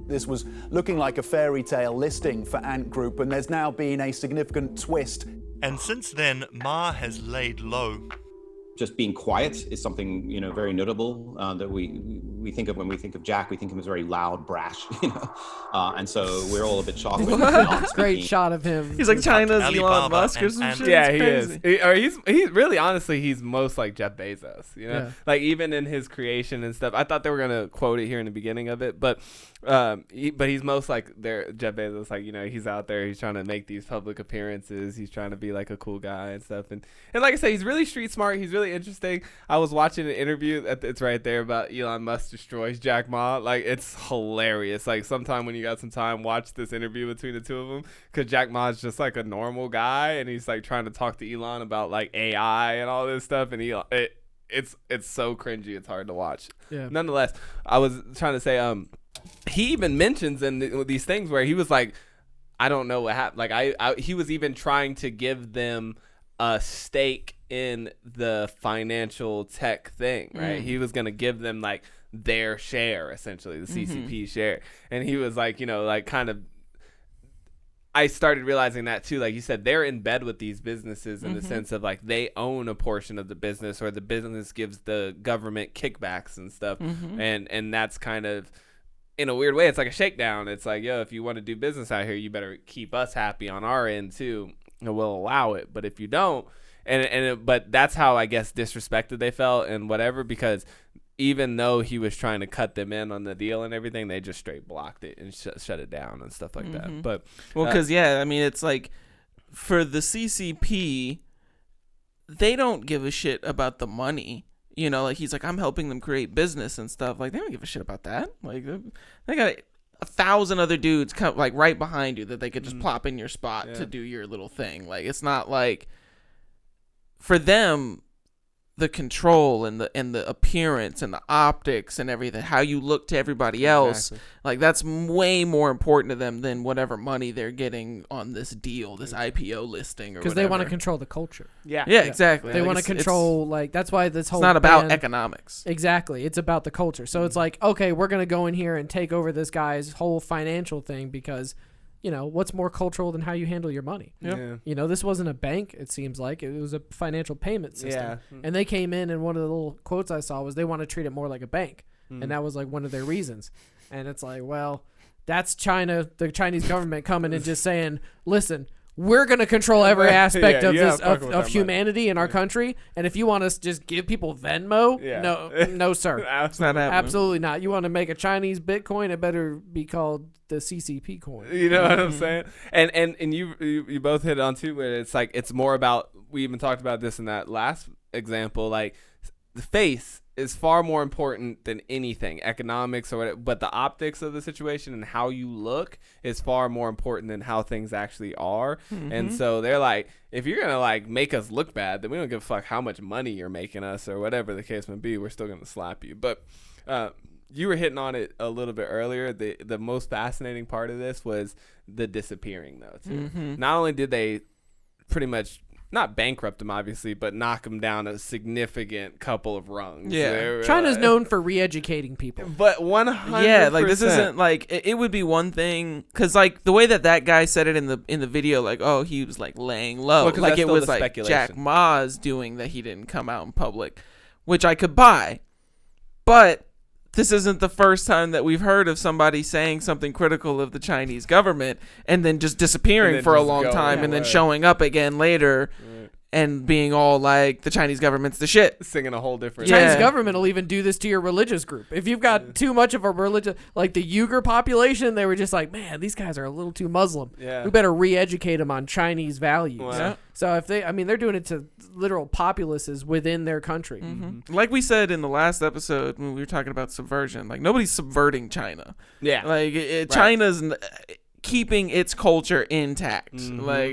This was looking like a fairy tale listing for Ant Group, and there's now been a significant twist. And since then, Ma has laid low. Just being quiet is something, very notable that we think of when we think of Jack. We think of him as very loud, brash, and so we're all a bit shocked. When he's not Great speaking. shot of him. He's like China's Alibaba Elon Musk or and some Ant- shit. Yeah, It's he crazy. is. He's really, honestly, he's most like Jeff Bezos. Yeah. Like even in his creation and stuff. I thought they were gonna quote it here in the beginning of it, but he's most like their Jeff Bezos. Like he's out there. He's trying to make these public appearances. He's trying to be like a cool guy and stuff. And like I said, he's really street smart. He's really interesting. I was watching an interview it's right there about Elon Musk destroys Jack Ma. Like it's hilarious. Like sometime when you got some time, watch this interview between the two of them, because Jack Ma is just like a normal guy and he's like trying to talk to Elon about like AI and all this stuff, and it's so cringy. It's hard to watch. Yeah. Nonetheless, I was trying to say he even mentions in these things where he was like, I don't know what happened. Like he was even trying to give them a stake in the financial tech thing, right? He was going to give them like their share, essentially, the CCP share. And he was like, kind of, I started realizing that too. Like you said, they're in bed with these businesses in the sense of like they own a portion of the business, or the business gives the government kickbacks and stuff. And that's kind of, in a weird way, it's like a shakedown. It's like, yo, if you want to do business out here, you better keep us happy on our end too, and we'll allow it. But if you don't, but that's how I guess disrespected they felt and whatever, because even though he was trying to cut them in on the deal and everything, they just straight blocked it and shut it down and stuff like that. But because it's like for the CCP, they don't give a shit about the money. Like he's like, I'm helping them create business and stuff. Like they don't give a shit about that. Like they got 1,000 other dudes come like right behind you that they could just plop in your spot to do your little thing. Like it's not like, for them, the control and the appearance and the optics and everything, how you look to everybody else, like that's way more important to them than whatever money they're getting on this deal, this IPO listing, or because they want to control the culture. Yeah, exactly. They want to control, like that's why this whole it's not about economics. Exactly, it's about the culture. So it's like, okay, we're gonna go in here and take over this guy's whole financial thing because, what's more cultural than how you handle your money? Yeah. This wasn't a bank, it seems like. It was a financial payment system. Yeah. And they came in, and one of the little quotes I saw was they want to treat it more like a bank. And that was like one of their reasons. And it's like, well, that's China, the Chinese government coming and just saying, listen, we're going to control every aspect of this of humanity in our country. And if you want us to just give people Venmo, no, sir. It's not happening. Absolutely not. You want to make a Chinese Bitcoin, it better be called the CCP coin. You know what I'm saying? And you both hit it on too, where it's like it's more about, we even talked about this in that last example, like the face is far more important than anything, economics or whatever, but the optics of the situation and how you look is far more important than how things actually are. And so they're like, if you're gonna like make us look bad, then we don't give a fuck how much money you're making us or whatever the case may be. We're still gonna slap you. But you were hitting on it a little bit earlier. The most fascinating part of this was the disappearing, though, too. Not only did they pretty much not bankrupt him, obviously, but knock him down a significant couple of rungs. Yeah. China's known for re-educating people. But 100%. Yeah, like this isn't like, it would be one thing, because like the way that guy said it in the video, like, oh, he was like laying low. Well, like it was like Jack Ma's doing that he didn't come out in public, which I could buy. But this isn't the first time that we've heard of somebody saying something critical of the Chinese government and then just disappearing for a long time and then showing up again later and being all like, the Chinese government's the shit. Singing a whole different... Chinese government will even do this to your religious group. If you've got too much of a religion, like the Uyghur population, they were just like, man, these guys are a little too Muslim. Yeah. We better re-educate them on Chinese values. Wow. So if they, they're doing it to literal populaces within their country. Like we said in the last episode when we were talking about subversion, like nobody's subverting China. Yeah. Like China's keeping its culture intact. Like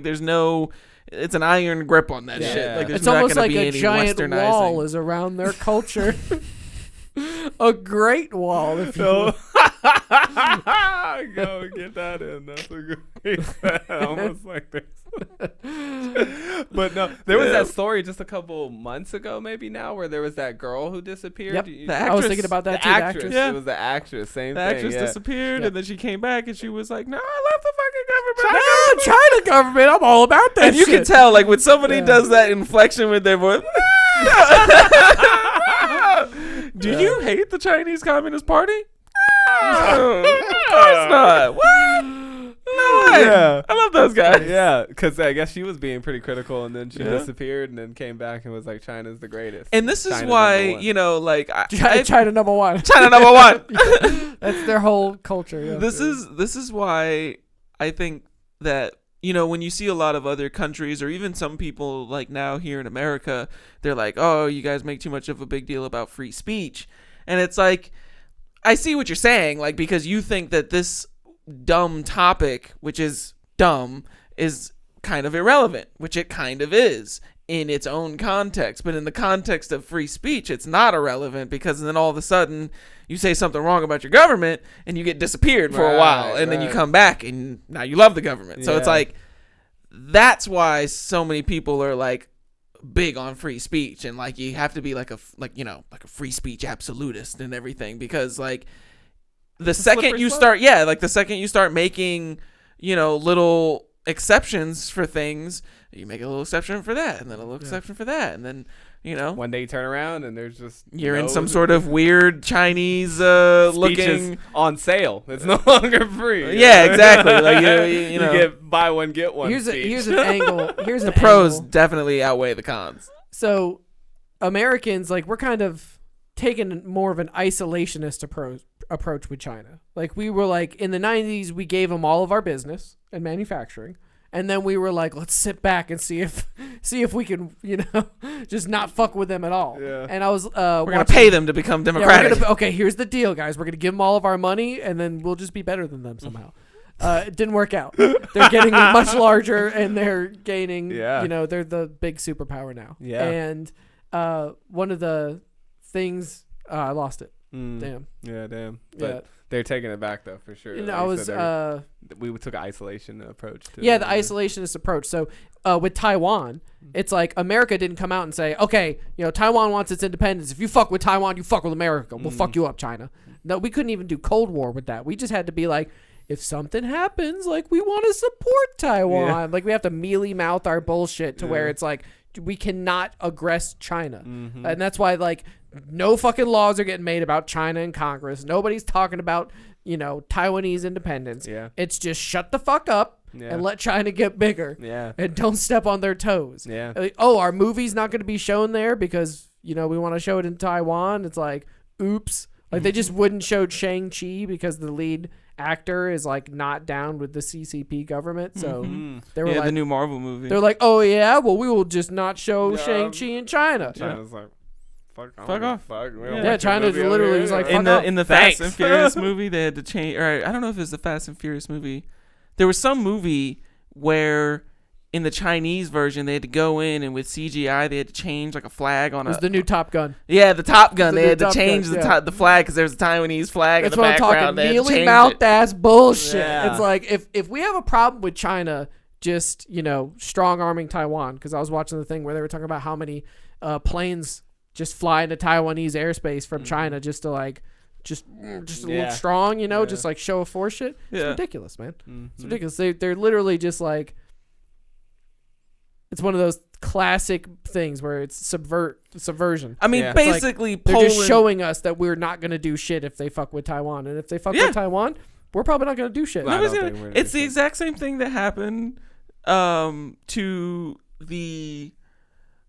there's no... it's an iron grip on that shit. Like, there's it's not almost gonna like be a any giant westernizing. wall is around their culture. A great wall, if you will. Go get that in. That's a great almost like this. But no, there was that story just a couple months ago, maybe now, where there was that girl who disappeared. Yep. The actress, I was thinking about that The too. actress. Yeah. It was the actress. Same The thing. actress yeah. disappeared, Yeah. and then she came back, and she was like, "No, I love the fucking government." No, China government. I'm all about that. And you shit. can tell, like, when somebody does that inflection with their voice. Do you hate the Chinese Communist Party? No, of course not. What? No way. Yeah. I love those guys. Yeah, because I guess she was being pretty critical, and then she disappeared, and then came back and was like, "China's the greatest." And this is China why, number one. you know, like, China number one. China number one. That's their whole culture. Yeah. This is why I think that, you know, when you see a lot of other countries, or even some people like now here in America, they're like, "Oh, you guys make too much of a big deal about free speech." And it's like, I see what you're saying, like, because you think that this dumb topic, which is dumb, is kind of irrelevant, which it kind of is in its own context. But in the context of free speech, it's not irrelevant, because then all of a sudden you say something wrong about your government and you get disappeared for a while, and then you come back and now you love the government. So it's like, that's why so many people are like big on free speech, and like, you have to be like a free speech absolutist and everything, because like the second you start making, you know, little exceptions for things, you make a little exception for that, and then a little exception for that, and then, you know, one day you turn around and there's just you're in some sort of weird Chinese looking on sale. It's no longer free. Yeah, exactly. Like you know, you get buy one get one. Here's an angle. Here's the an pros angle. definitely outweigh the cons. So Americans, like, we're kind of taking more of an isolationist approach with China. Like, we were like, in the 90s, we gave them all of our business and manufacturing. And then we were like, let's sit back and see if we can, you know, just not fuck with them at all. Yeah. And I was we're gonna pay them to become democratic. Okay, here's the deal, guys. We're gonna give them all of our money, and then we'll just be better than them somehow. It didn't work out. They're getting much larger, and they're gaining. Yeah. You know, they're the big superpower now. Yeah. And one of the things, I lost it. Damn. Yeah, damn. Yeah. But they're taking it back though, for sure. And Like I you was said, we took an isolation approach to Yeah, the isolationist approach. So with Taiwan, it's like America didn't come out and say, okay, you know, Taiwan wants its independence. If you fuck with Taiwan, you fuck with America. We'll fuck you up, China. No, we couldn't even do Cold War with that. We just had to be like, if something happens, like, we want to support Taiwan. Yeah. Like, we have to mealy mouth our bullshit to where it's like, we cannot aggress China. And that's why, like, no fucking laws are getting made about China in Congress. Nobody's talking about, you know, Taiwanese independence. Yeah. It's just shut the fuck up and let China get bigger. Yeah. And don't step on their toes. Yeah. Like, oh, our movie's not going to be shown there because, you know, we want to show it in Taiwan. It's like, oops. Like, they just wouldn't show Shang-Chi because the lead actor is like not down with the CCP government. So they were like, the new Marvel movie. they're like, oh yeah, well, we will just not show Shang-Chi in China. China's like, fuck off. Fuck. Yeah, China's literally was like, fuck off. in the Fast and Furious movie, they had to change. Or I don't know if it was the Fast and Furious movie. There was some movie where in the Chinese version they had to go in and with CGI they had to change like a flag on It was the new Top Gun. Yeah, the Top Gun. The They new had to Top change Gun, the flag because there's a Taiwanese flag That's in the what I'm background. talking. They had to Mealy change mouthed it. ass bullshit. Yeah. It's like if we have a problem with China, just, you know, strong arming Taiwan. Because I was watching the thing where they were talking about how many planes just fly into Taiwanese airspace from China just to like just look strong, you know, just like show a force shit. It's ridiculous, man. It's ridiculous. They're literally just like, it's one of those classic things where it's subversion. I mean, Yeah. basically, Like, they're Poland. just showing us that we're not going to do shit if they fuck with Taiwan. And if they fuck with Taiwan, we're probably not going to do shit. I don't think Nobody's we're gonna, gonna it's do the shit. exact same thing that happened to the,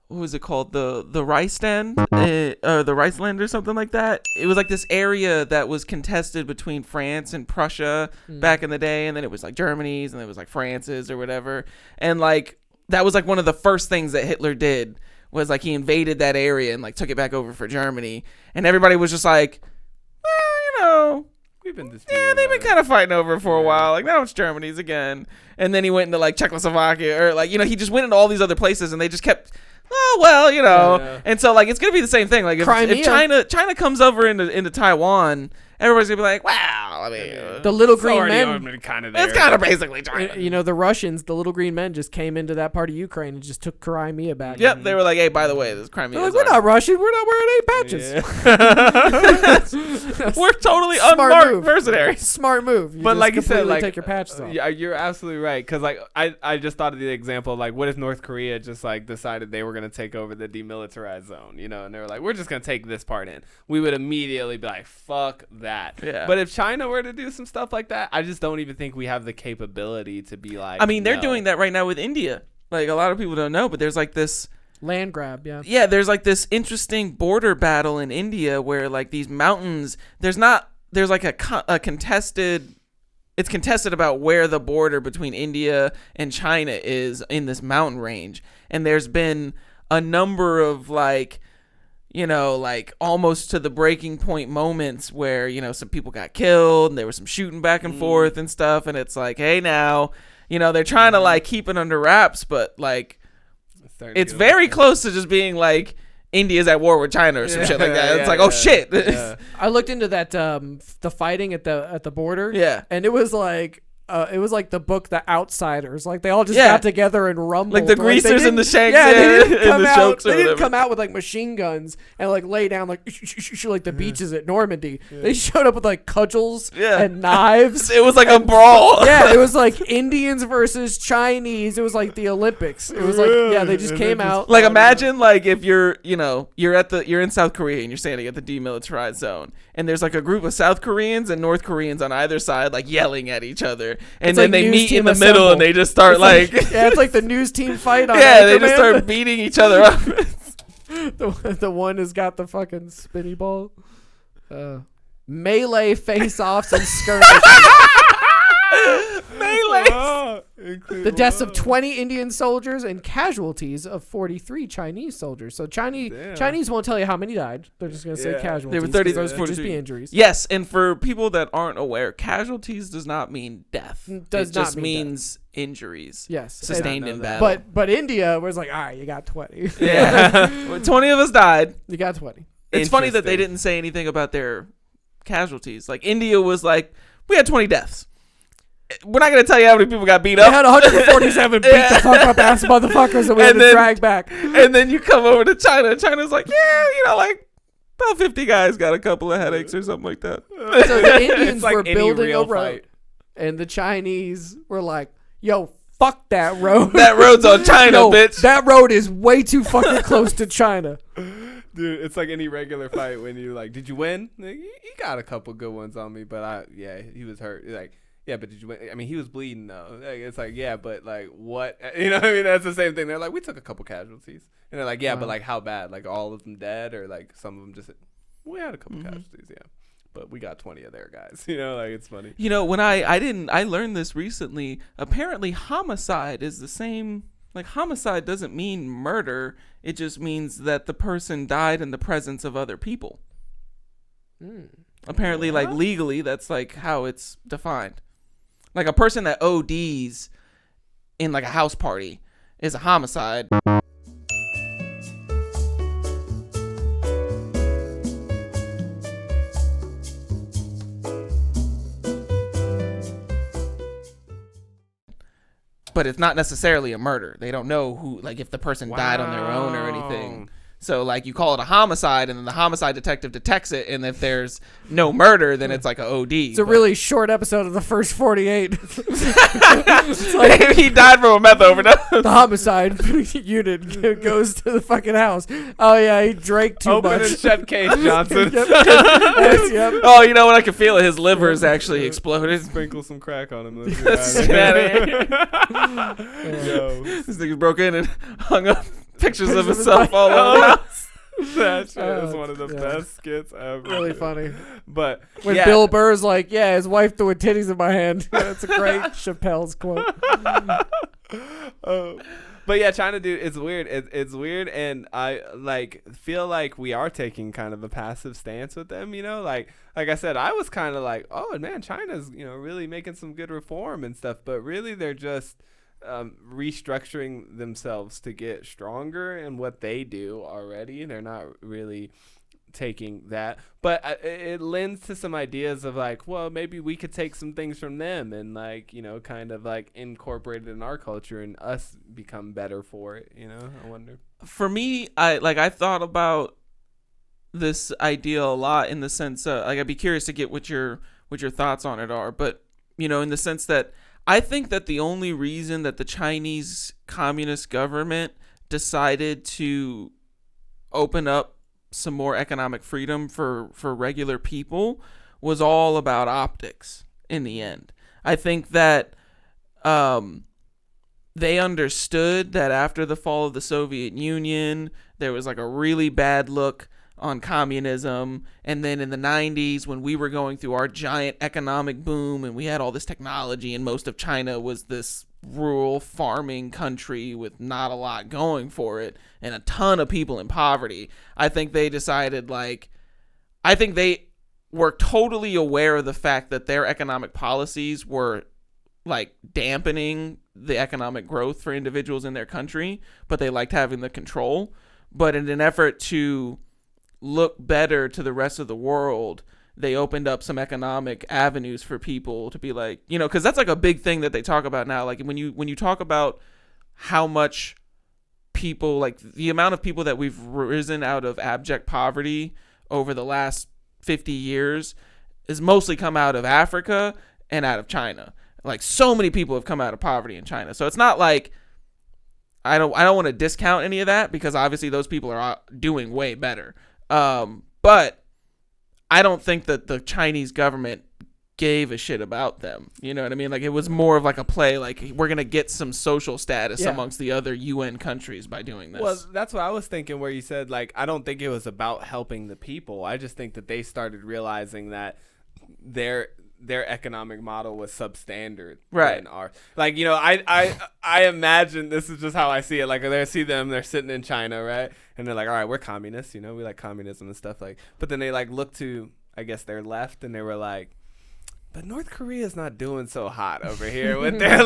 what was it called, the rice stand, or the rice land or something like that. It was like this area that was contested between France and Prussia back in the day, and then it was like Germany's, and it was like France's or whatever, and like that was like one of the first things that Hitler did, was like he invaded that area and like took it back over for Germany, and everybody was just like, well, you know, We've been disputing. Yeah, they've been kind of fighting over it for a while. Like, now it's Germany's again. And then he went into, like, Czechoslovakia. Or, like, you know, he just went into all these other places, and they just kept, oh, well, you know. Yeah. And so, like, it's going to be the same thing. Like, if China comes over into Taiwan, everybody's going to be like, wow, I mean. The little green men. It's kind of basically China. You know, the Russians, the little green men just came into that part of Ukraine and just took Crimea back. Yep, they were like, hey, by the way, this Crimea They're is like, we're not Russian. We're not wearing any patches. We're totally Smart unmarked move. mercenaries. Smart move. You But just like you said, completely like, take your patches off. Yeah, you're absolutely right. Because like I just thought of the example of, like, what if North Korea just like decided they were gonna take over the demilitarized zone, you know, and they were like, we're just gonna take this part in. We would immediately be like, fuck that. Yeah. But if China were to do some stuff like that, I just don't even think we have the capability to be like. I mean, they're no. doing that right now with India. Like, a lot of people don't know, but there's like this land grab. Yeah. Yeah, there's like this interesting border battle in India where, like, these mountains, there's like a contested. It's contested about where the border between India and China is in this mountain range. And there's been a number of, like, you know, like, almost to the breaking point moments where, you know, some people got killed and there was some shooting back and forth and stuff. And it's like, hey, now, you know, they're trying to, like, keep it under wraps, but, like, it's very close to just being like India's at war with China or some shit like that. It's like, oh shit. I looked into that the fighting at the border. Yeah. And it was like the book The Outsiders. Like, they all just got together and rumbled. Like the greasers and the shanks. Yeah, they didn't come the out. They didn't whatever. come out with like machine guns and like lay down like like the beaches at Normandy. They showed up with like cudgels and knives. It was like a brawl. Yeah, it was like Indians versus Chinese. It was like the Olympics. It was like, yeah, they just came out. Like, imagine, like, if you're in South Korea and you're standing at the demilitarized zone, and there's like a group of South Koreans and North Koreans on either side, like, yelling at each other, and It's then like they news meet team in the assemble. middle and they just start It's like yeah, it's like the news team fight on yeah, they Anchorman. just start beating each other up. The one has got the fucking spinny ball. Melee face-offs and skirmishes. Melee. The deaths of 20 Indian soldiers and casualties of 43 Chinese soldiers. So Chinese won't tell you how many died. They're just going to say casualties. They were 30. Those would just be injuries. Yes, and for people that aren't aware, casualties does not mean death. Does it not just mean means injuries. Yes, sustained in battle. But India was like, all right, you got 20. Yeah, 20 of us died. You got 20. It's funny that they didn't say anything about their casualties. Like, India was like, we had 20 deaths. We're not going to tell you how many people got beat up. They had 147 beat the fuck up ass motherfuckers that we had to drag back. And then you come over to China, and China's like, yeah, you know, like, about 50 guys got a couple of headaches or something like that. So the Indians like were any building real a road, fight. and the Chinese were like, yo, fuck that road. That road's on China, Yo, bitch. That road is way too fucking close to China. Dude, it's like any regular fight when you like, did you win? Like, he got a couple good ones on me, but he was hurt. Like, yeah, but did you win? I mean, he was bleeding though. Like, it's like, yeah, but like what? You know what I mean? That's the same thing. They're like, we took a couple casualties, and they're like, yeah, but like how bad? Like all of them dead, or like some of them just? We had a couple casualties, yeah, but we got 20 of their guys. You know, like it's funny. You know, when I learned this recently. Apparently, homicide is the same. Like, homicide doesn't mean murder. It just means that the person died in the presence of other people. Apparently, like, legally, that's like how it's defined. Like, a person that ODs in like a house party is a homicide. But it's not necessarily a murder. They don't know who, like, if the person died on their own or anything. So, like, you call it a homicide, and then the homicide detective detects it, and if there's no murder, then it's like a OD. It's a really short episode of the first 48. Like, he died from a meth overdose. The homicide unit goes to the fucking house. Oh, yeah, he drank too Open much. and shut case, Johnson. Yes, yep. Oh, you know what? I can feel it. His liver's actually exploded. Sprinkle some crack on him. This nigga broke in and hung up pictures of himself all over the house. That shit is one of the best skits ever. Really funny. But when Bill Burr's like, yeah, his wife threw titties in my hand. That's a great Chappelle's quote. But yeah, China, dude, it's weird. It's weird, and I feel like we are taking kind of a passive stance with them. Like I said, I was kind of like, oh man, China's really making some good reform and stuff, but really they're just restructuring themselves to get stronger in what they do already. They're not really taking that, but it lends to some ideas of like, well, maybe we could take some things from them and kind of like incorporate it in our culture and us become better for it. I wonder. For me, I thought about this idea a lot in the sense I'd be curious to get what your thoughts on it are, but in the sense that I think that the only reason that the Chinese Communist government decided to open up some more economic freedom for regular people was all about optics in the end. I think that they understood that after the fall of the Soviet Union, there was like a really bad look on communism, and then in the 90s when we were going through our giant economic boom and we had all this technology and most of China was this rural farming country with not a lot going for it and a ton of people in poverty, I think they decided I think they were totally aware of the fact that their economic policies were dampening the economic growth for individuals in their country, but they liked having the control. But in an effort to look better to the rest of the world, they opened up some economic avenues for people to be because that's a big thing that they talk about now. When you talk about how much people, the amount of people that we've risen out of abject poverty over the last 50 years is mostly come out of Africa and out of China. So many people have come out of poverty in China. So it's not I don't want to discount any of that, because obviously those people are doing way better. But I don't think that the Chinese government gave a shit about them. You know what I mean? It was more of a play, we're going to get some social status amongst the other UN countries by doing this. Well, that's what I was thinking, where you said, I don't think it was about helping the people. I just think that they started realizing that their economic model was substandard than ours. I imagine, this is just how I see it. They're sitting in China, right? And they're like, all right, we're communists, we like communism and stuff but then they look to, I guess, their left, and they were like, but North Korea's not doing so hot over here with their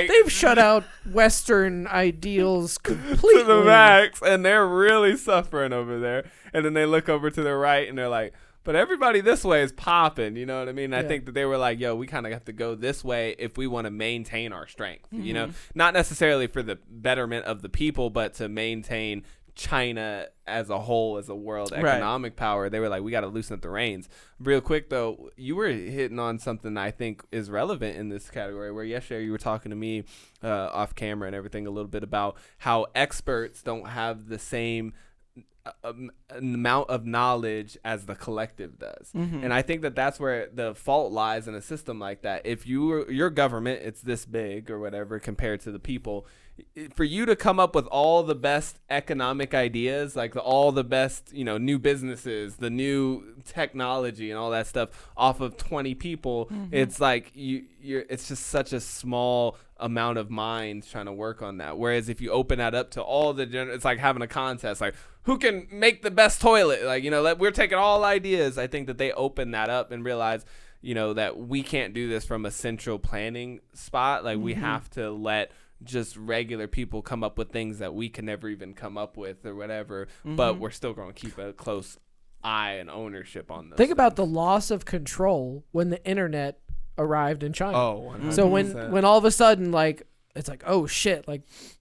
they've shut out Western ideals completely to the max, and they're really suffering over there. And then they look over to the right and they're like, but everybody this way is popping, you know what I mean? Yeah. I think that they were like, yo, we kind of have to go this way if we want to maintain our strength, not necessarily for the betterment of the people, but to maintain China as a whole, as a world economic power. They were like, we got to loosen up the reins. Real quick, though, you were hitting on something I think is relevant in this category, where yesterday you were talking to me off camera and everything a little bit about how experts don't have the same amount of knowledge as the collective does. And I think that that's where the fault lies in a system like that. If your government, it's this big or whatever compared to the people, for you to come up with all the best economic ideas, all the best, new businesses, the new technology and all that stuff off of 20 people, it's it's just such a small amount of minds trying to work on that. Whereas if you open that up to all the it's like having a contest, who can make the best toilet? We're taking all ideas. I think that they open that up and realize, that we can't do this from a central planning spot. We have to let just regular people come up with things that we can never even come up with or whatever, but we're still going to keep a close eye and ownership on those. Think about the loss of control when the internet arrived in China. Oh, 100%. So when all of a sudden, it's oh shit,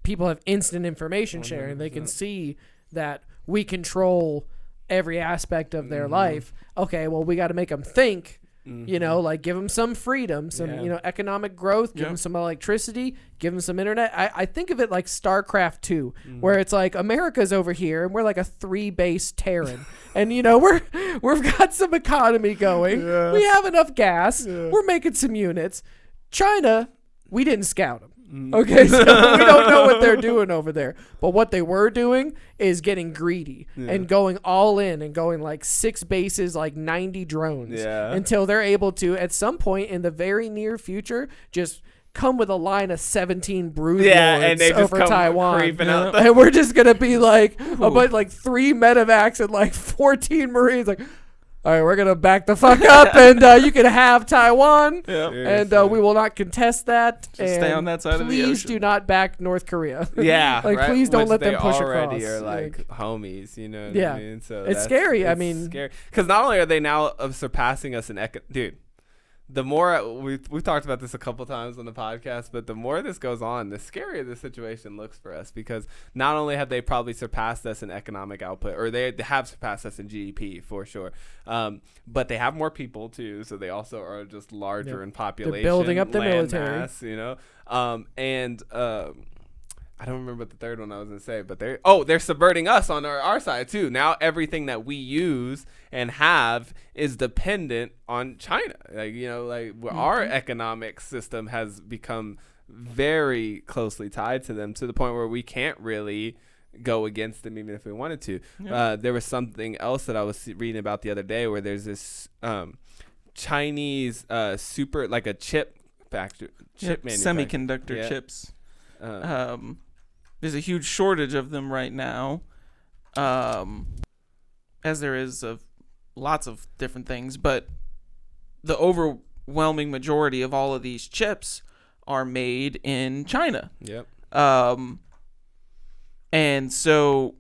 people have instant information sharing. 100%. They can see that we control every aspect of their life. Okay, well, we got to make them think. Give them some freedom, some economic growth, give them some electricity, give them some internet. I think of it like StarCraft 2, where it's America's over here and we're a 3-base Terran, and we've got some economy going. Yeah. We have enough gas. Yeah. We're making some units. China, we didn't scout them. Okay, so we don't know what they're doing over there. But what they were doing is getting greedy and going all in and going 6 bases, 90 drones until they're able to, at some point in the very near future, just come with a line of 17 brood Yeah, lords and they just over come Taiwan. creeping out. And we're just going to be like, but like 3 medevacs and like 14 Marines. Like, all right, we're going to back the fuck up and you can have Taiwan. Yeah. And we will not contest that. Just stay on that side of the Please ocean. do not back North Korea. Yeah, like right? please don't Which let them they push already across. are like homies, you know what Yeah. I mean? So It's scary. I mean, scary because not only are they now surpassing us in dude. The more we've talked about this a couple times on the podcast, but the more this goes on, the scarier the situation looks for us, because not only have they probably surpassed us in economic output, or they have surpassed us in GDP for sure, but they have more people too, so they also are just larger in population. They're building up the land military. mass, you know, I don't remember what the third one I was gonna say, but they're subverting us on our side too. Now everything that we use and have is dependent on China. Like, you know, like our economic system has become very closely tied to them, to the point where we can't really go against them even if we wanted to. Yeah. There was something else that I was reading about the other day, where there's this Chinese super, like a chip factory, semiconductor chips. There's a huge shortage of them right now, as there is of lots of different things. But the overwhelming majority of all of these chips are made in China. Yep. And so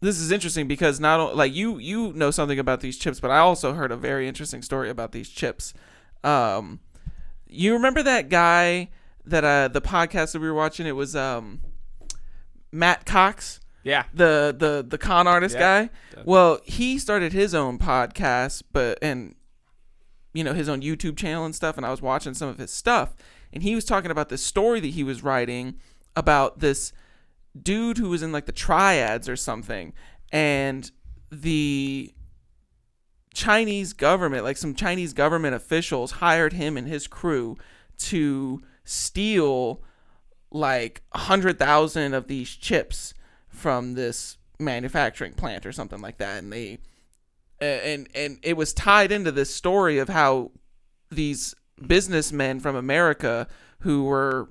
this is interesting because not only, like, you know something about these chips, but I also heard a very interesting story about these chips. You remember that guy that the podcast that we were watching? It was Matt Cox. Yeah. The con artist guy. Definitely. Well, he started his own podcast, and you know, his own YouTube channel and stuff, and I was watching some of his stuff, and he was talking about this story that he was writing about this dude who was in like the triads or something, and the Chinese government, like some Chinese government officials, hired him and his crew to steal like 100,000 of these chips from this manufacturing plant or something like that, and they and it was tied into this story of how these businessmen from America who were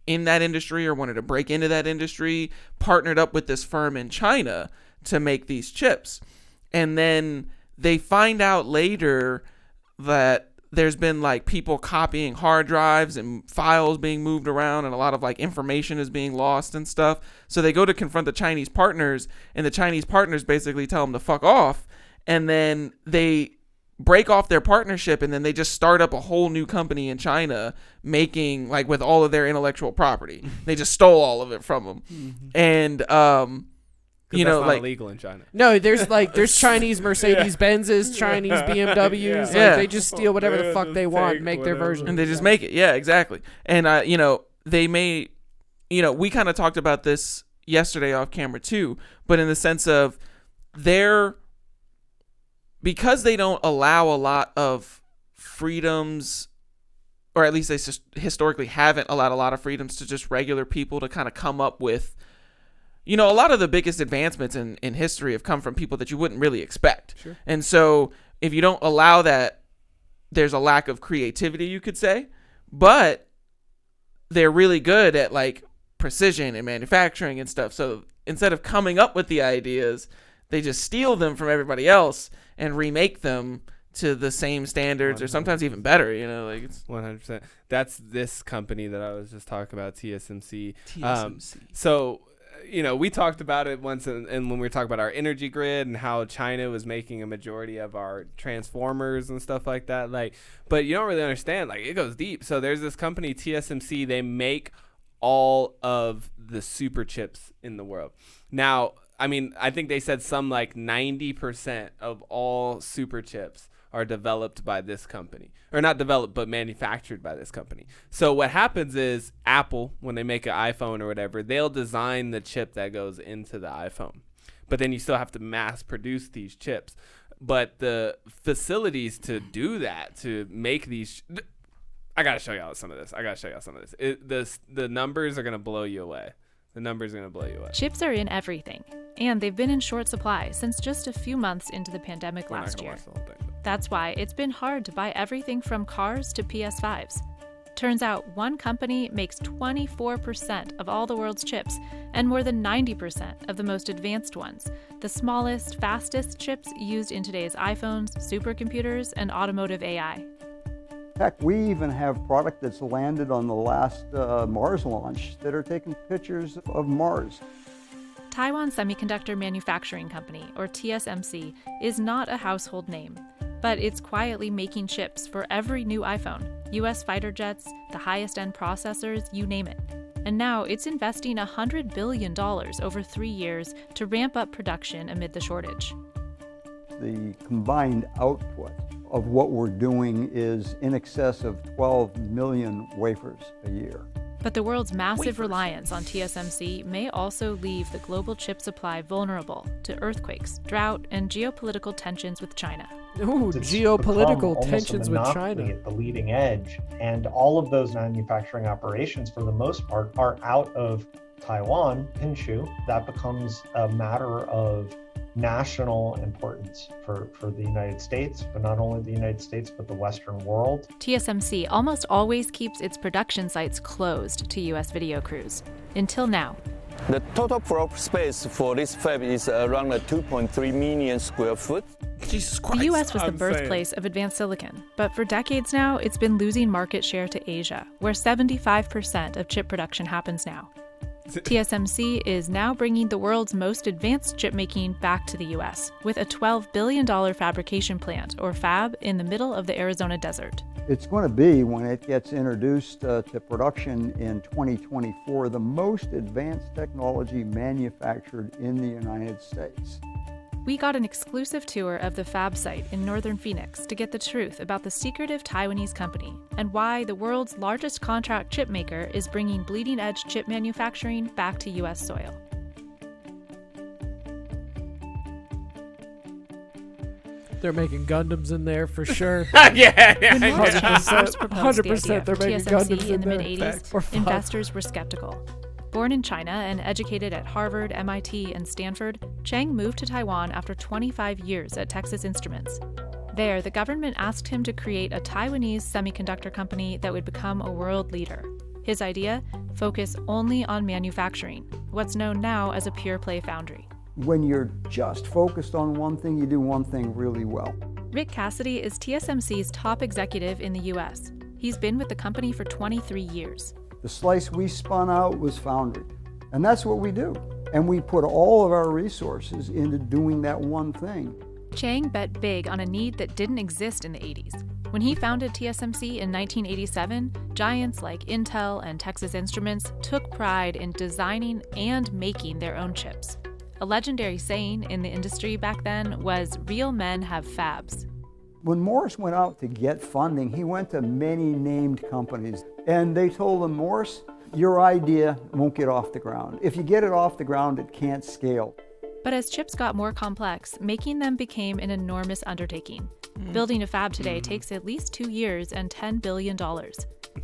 in that industry or wanted to break into that industry partnered up with this firm in China to make these chips. And then they find out later that there's been like people copying hard drives and files being moved around, and a lot of like information is being lost and stuff. So they go to confront the Chinese partners, and the Chinese partners basically tell them to fuck off. And then they break off their partnership, and then they just start up a whole new company in China making, like, with all of their intellectual property. They just stole all of it from them. And you know, that's not like, illegal in China. No, there's Chinese Mercedes Benzes, Chinese BMWs. Like, they just steal whatever the fuck they want and make their version. And they just make it. Yeah, exactly. And you know, they may, you know, we kind of talked about this yesterday off camera too, but in the sense of because they don't allow a lot of freedoms, or at least they historically haven't allowed a lot of freedoms to just regular people to kind of come up with, you know, a lot of the biggest advancements in history have come from people that you wouldn't really expect. Sure. And so if you don't allow that, there's a lack of creativity, you could say, but they're really good at like precision and manufacturing and stuff. So instead of coming up with the ideas, they just steal them from everybody else and remake them to the same standards 100%. Or sometimes even better, you know, like it's 100%. That's this company that I was just talking about, TSMC. TSMC. So, you know, we talked about it once, and when we were talking about our energy grid and how China was making a majority of our transformers and stuff like that. Like, but you don't really understand. Like, it goes deep. So there's this company, TSMC. They make all of the super chips in the world. Now, I mean, I think they said some like 90% of all super chips are developed by this company, or not developed, but manufactured by this company. So what happens is Apple, when they make an iPhone or whatever, they'll design the chip that goes into the iPhone, but then you still have to mass produce these chips. But the facilities to do that, to make these, I got to show y'all some of this. The numbers are going to blow you away. Chips are in everything, and they've been in short supply since just a few months into the pandemic last year. That's why it's been hard to buy everything from cars to PS5s. Turns out one company makes 24% of all the world's chips and more than 90% of the most advanced ones, the smallest, fastest chips used in today's iPhones, supercomputers, and automotive AI. Heck, we even have product that's landed on the last Mars launch that are taking pictures of Mars. Taiwan Semiconductor Manufacturing Company, or TSMC, is not a household name, but it's quietly making chips for every new iPhone, US fighter jets, the highest-end processors, you name it. And now it's investing $100 billion over 3 years to ramp up production amid the shortage. The combined output of what we're doing is in excess of 12 million wafers a year. But the world's massive reliance on TSMC may also leave the global chip supply vulnerable to earthquakes, drought, and geopolitical tensions with China. Ooh, It's geopolitical become tensions almost with a monopoly China. at the leading edge, and all of those manufacturing operations, for the most part, are out of Taiwan, Hsinchu. That becomes a matter of national importance for the United States, but not only the United States, but the Western world. TSMC almost always keeps its production sites closed to US video crews. Until now. The total floor space for this fab is around 2.3 million square foot. Jesus Christ. The US was the birthplace of advanced silicon, but for decades now, it's been losing market share to Asia, where 75% of chip production happens now. TSMC is now bringing the world's most advanced chip making back to the US, with a $12 billion fabrication plant, or fab, in the middle of the Arizona desert. It's going to be, when it gets introduced to production in 2024, the most advanced technology manufactured in the United States. We got an exclusive tour of the fab site in northern Phoenix to get the truth about the secretive Taiwanese company and why the world's largest contract chip maker is bringing bleeding-edge chip manufacturing back to U.S. soil. They're making Gundams in there for sure. Yeah. When Wall Street first 100% proposed the idea they're for making TSMC Gundams in in the there. mid-80s, investors were skeptical. Born in China and educated at Harvard, MIT, and Stanford, Chang moved to Taiwan after 25 years at Texas Instruments. There, the government asked him to create a Taiwanese semiconductor company that would become a world leader. His idea? Focus only on manufacturing, what's known now as a pure-play foundry. When you're just focused on one thing, you do one thing really well. Rick Cassidy is TSMC's top executive in the U.S. He's been with the company for 23 years. The slice we spun out was foundry, and that's what we do. And we put all of our resources into doing that one thing. Chang bet big on a need that didn't exist in the 80s. When he founded TSMC in 1987, giants like Intel and Texas Instruments took pride in designing and making their own chips. A legendary saying in the industry back then was, "Real men have fabs." When Morris went out to get funding, he went to many named companies, and they told him, Morris, your idea won't get off the ground. If you get it off the ground, it can't scale. But as chips got more complex, making them became an enormous undertaking. Building a fab today takes at least 2 years and $10 billion.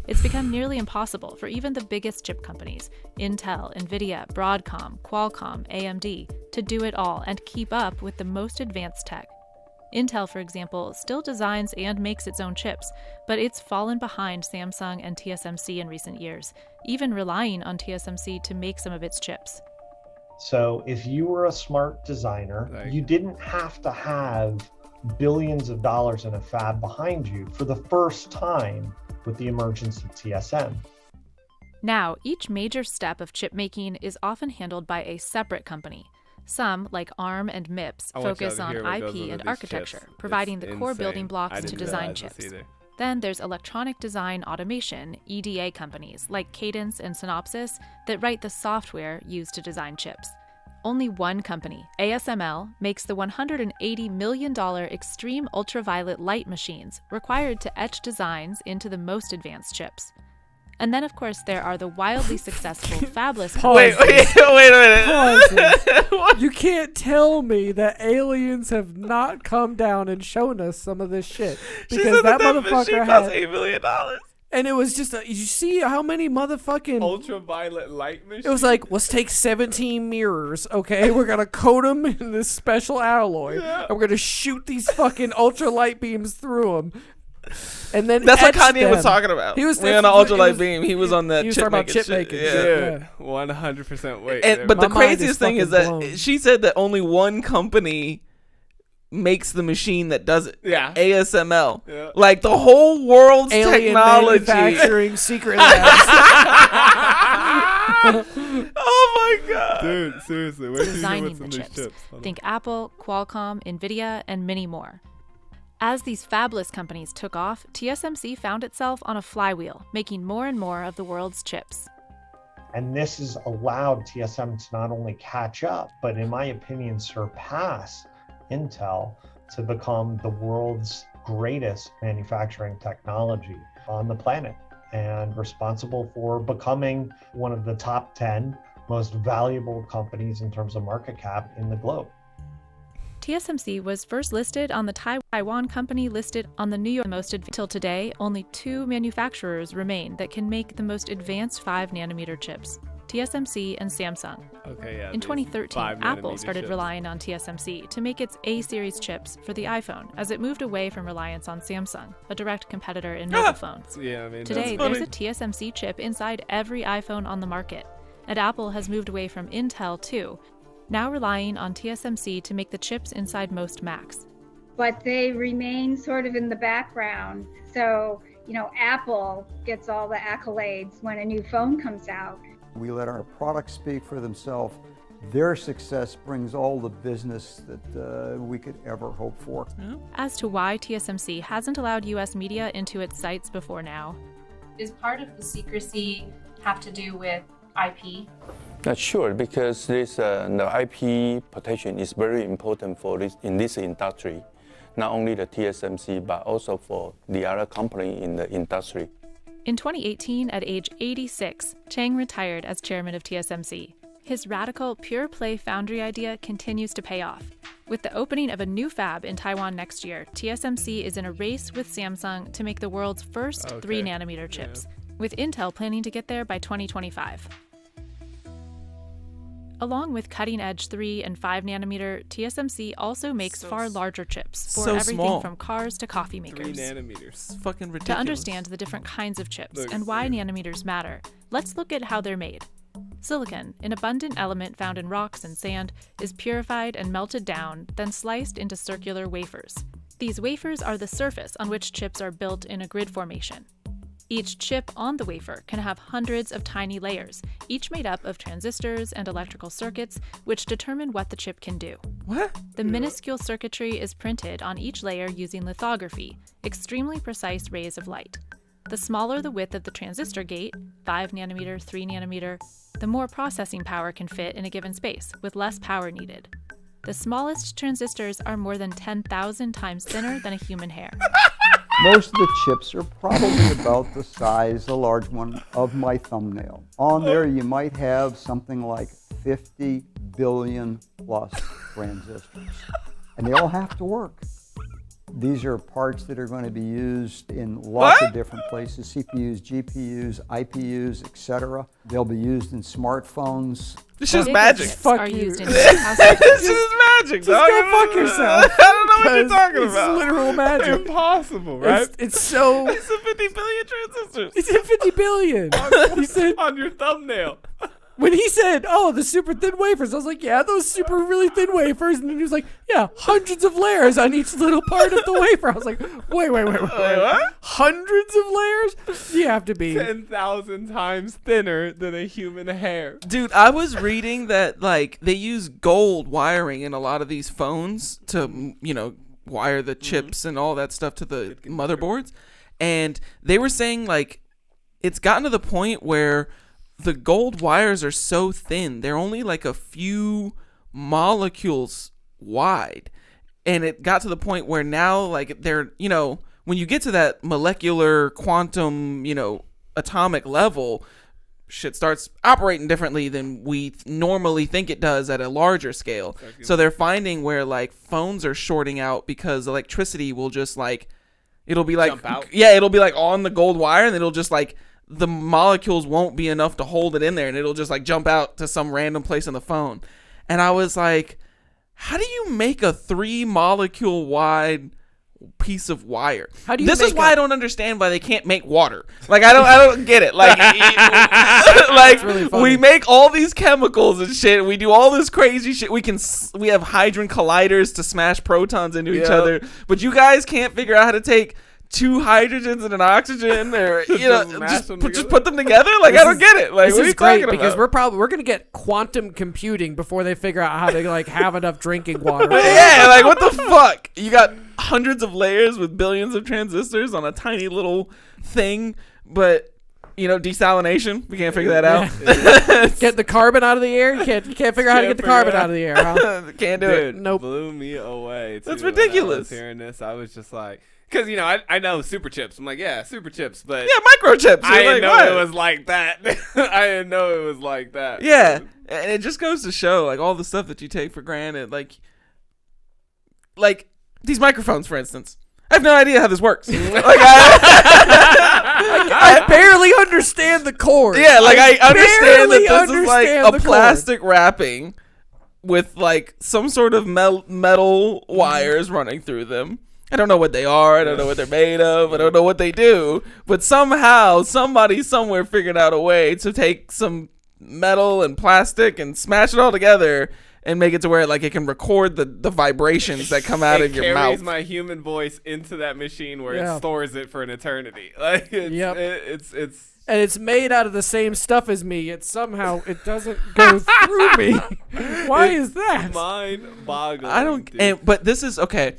It's become nearly impossible for even the biggest chip companies, Intel, Nvidia, Broadcom, Qualcomm, AMD, to do it all and keep up with the most advanced tech. Intel, for example, still designs and makes its own chips, but it's fallen behind Samsung and TSMC in recent years, even relying on TSMC to make some of its chips. So if you were a smart designer, you didn't have to have billions of dollars in a fab behind you for the first time with the emergence of TSM. Now, each major step of chip making is often handled by a separate company. Some, like ARM and MIPS, focus on IP and architecture, providing the core building blocks to design chips. Then there's electronic design automation, EDA companies like Cadence and Synopsys that write the software used to design chips. Only one company, ASML, makes the $180 million extreme ultraviolet light machines required to etch designs into the most advanced chips. And then, of course, there are the wildly successful fabless... Wait a minute. You can't tell me that aliens have not come down and shown us some of this shit. Because that motherfucker had $8 million. And it was just, you see how many motherfucking... ultraviolet light machine? It was like, let's take 17 mirrors, okay? We're going to coat them in this special alloy. And we're going to shoot these fucking ultra light beams through them. and then that's what etched Kanye was them. talking about. He was on the ultralight beam. He was on that. He was chip talking about making chip making. shit. Yeah, 100%. Wait, But the My mind craziest is thing is fucking that blown. she said that only one company makes the machine that does it. Yeah. ASML. Yeah. Like the whole world's Alien technology. manufacturing secret labs. Oh my god, dude, seriously, where do you know Designing what's the in these chips. chips? Hold on. Think Apple, Qualcomm, Nvidia, and many more. As these fabless companies took off, TSMC found itself on a flywheel, making more and more of the world's chips. And this has allowed TSM to not only catch up, but in my opinion, surpass Intel to become the world's greatest manufacturing technology on the planet and responsible for becoming one of the top 10 most valuable companies in terms of market cap in the globe. TSMC was first listed on the Taiwan company listed on the New York most till today. Only 2 manufacturers remain that can make the most advanced 5nm chips: TSMC and Samsung. Okay, yeah. In 2013, 5nm Apple started chips. relying on TSMC to make its A-series chips for the iPhone as it moved away from reliance on Samsung, a direct competitor in mobile phones. Yeah, I mean, Today, that's there's a funny. TSMC chip inside every iPhone on the market, and Apple has moved away from Intel too, now relying on TSMC to make the chips inside most Macs. But they remain sort of in the background. So, Apple gets all the accolades when a new phone comes out. We let our products speak for themselves. Their success brings all the business that we could ever hope for. As to why TSMC hasn't allowed US media into its sites before now. Is part of the secrecy have to do with IP? Sure, because the IP protection is very important for in this industry, not only the TSMC, but also for the other company in the industry. In 2018, at age 86, Chang retired as chairman of TSMC. His radical, pure-play foundry idea continues to pay off. With the opening of a new fab in Taiwan next year, TSMC is in a race with Samsung to make the world's first 3nm chips, with Intel planning to get there by 2025. Along with cutting-edge 3 and 5nm, TSMC also makes far larger chips for everything small. from cars to coffee makers. 3 nanometers. It's fucking ridiculous. To understand the different kinds of chips Look, and why nanometers matter, let's look at how they're made. Silicon, an abundant element found in rocks and sand, is purified and melted down, then sliced into circular wafers. These wafers are the surface on which chips are built in a grid formation. Each chip on the wafer can have hundreds of tiny layers, each made up of transistors and electrical circuits, which determine what the chip can do. What? The minuscule circuitry is printed on each layer using lithography, extremely precise rays of light. The smaller the width of the transistor gate, 5nm, 3nm, the more processing power can fit in a given space, with less power needed. The smallest transistors are more than 10,000 times thinner than a human hair. Most of the chips are probably about the size, a large one, of my thumbnail. On there you might have something like 50 billion plus transistors. And they all have to work. These are parts that are going to be used in lots of different places: CPUs, GPUs, IPUs, etc. They'll be used in smartphones. This is magic. Fuck you. This is magic, Just dog. go fuck yourself. I don't know what you're talking It's about. literal magic. Impossible, right? It's so. It's a 50 billion transistors. He said 50 billion. He said on your thumbnail. when he said, "Oh, the super thin wafers," I was like, "Yeah, those super really thin wafers." And then he was like, "Yeah, hundreds of layers on each little part of the wafer." I was like, "Wait, what? Hundreds of layers? You have to be 10,000 times thinner than a human hair." Dude, I was reading that like they use gold wiring in a lot of these phones to, wire the chips and all that stuff to the motherboards. And they were saying like it's gotten to the point where the gold wires are so thin, they're only like a few molecules wide. And it got to the point where now like they're, when you get to that molecular quantum, atomic level, shit starts operating differently than we normally think it does at a larger scale. So they're finding where like phones are shorting out because electricity will just like, it'll be like, jump out. Yeah, it'll be like on the gold wire and it'll just like, the molecules won't be enough to hold it in there and it'll just like jump out to some random place on the phone. And I was like, how do you make a 3 molecule wide piece of wire. How do you this is make why I don't understand why they can't make water. Like I don't get it. Like like really funny. we make all these chemicals and shit. We do all this crazy shit. We have hadron colliders to smash protons into each other. But you guys can't figure out how to take 2 hydrogens and an oxygen, or just put them together. Like I don't get it. Like this what are is you great talking because about? we're gonna get quantum computing before they figure out how to like have enough drinking water. Yeah, like what the fuck? You got hundreds of layers with billions of transistors on a tiny little thing, but desalination. We can't figure that out. Get the carbon out of the air. You can't figure out how to get the carbon out of the air. Huh? Can't do it. Nope. Blew me away. That's too, ridiculous. When I was hearing this, I was just like, because I know super chips. I'm like, yeah, super chips, but microchips. I didn't know what? it was like that. I didn't know it was like that. Yeah, and it just goes to show like all the stuff that you take for granted, like these microphones, for instance. I have no idea how this works. Like I barely understand the cord. Yeah, like I understand that this is like a the plastic wrapping with like some sort of metal wires running through them. I don't know what they are. I don't know what they're made of. I don't know what they do. But somehow, somebody somewhere figured out a way to take some metal and plastic and smash it all together and make it to where like it can record the vibrations that come out of your mouth. It carries my human voice into that machine where it stores it for an eternity. Like it's and it's made out of the same stuff as me. It doesn't go through me. Why is that? Mind-boggling. But this is okay.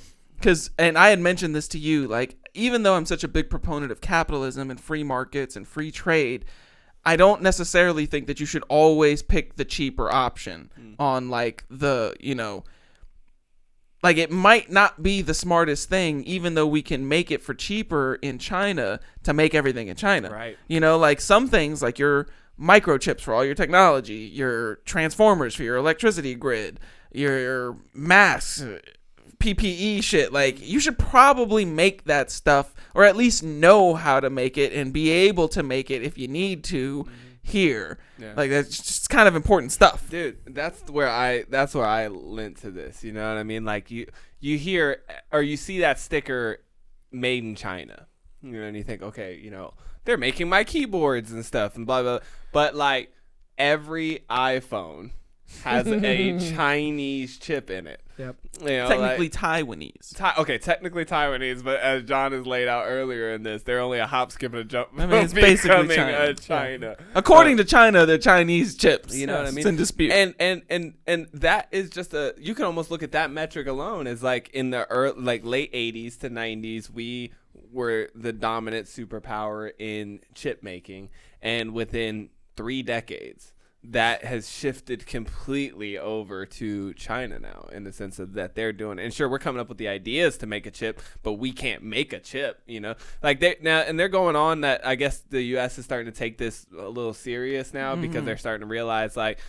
And I had mentioned this to you, like, even though I'm such a big proponent of capitalism and free markets and free trade, I don't necessarily think that you should always pick the cheaper option on, like, like, it might not be the smartest thing, even though we can make it for cheaper in China to make everything in China. Right. Like, some things, like your microchips for all your technology, your transformers for your electricity grid, your masks, PPE shit, like you should probably make that stuff, or at least know how to make it and be able to make it if you need to here. Like that's just kind of important stuff, dude. That's where I lent to this, you know what I mean? Like you hear or you see that sticker made in China, and you think, okay, they're making my keyboards and stuff and blah blah, but like every iPhone has a Chinese chip in it. Yep. Technically Taiwanese. Okay, technically Taiwanese, but as John has laid out earlier in this, they're only a hop, skip, and a jump. I mean, it's basically China. According to China, they're Chinese chips. You know what I mean? It's in dispute. And that is just you can almost look at that metric alone as like in the late 80s to 90s, we were the dominant superpower in chip making, and within 3 decades, that has shifted completely over to China now, in the sense of that they're doing it. And sure, we're coming up with the ideas to make a chip, but we can't make a chip, like they're going on that. I guess the US is starting to take this a little serious now because they're starting to realize, like,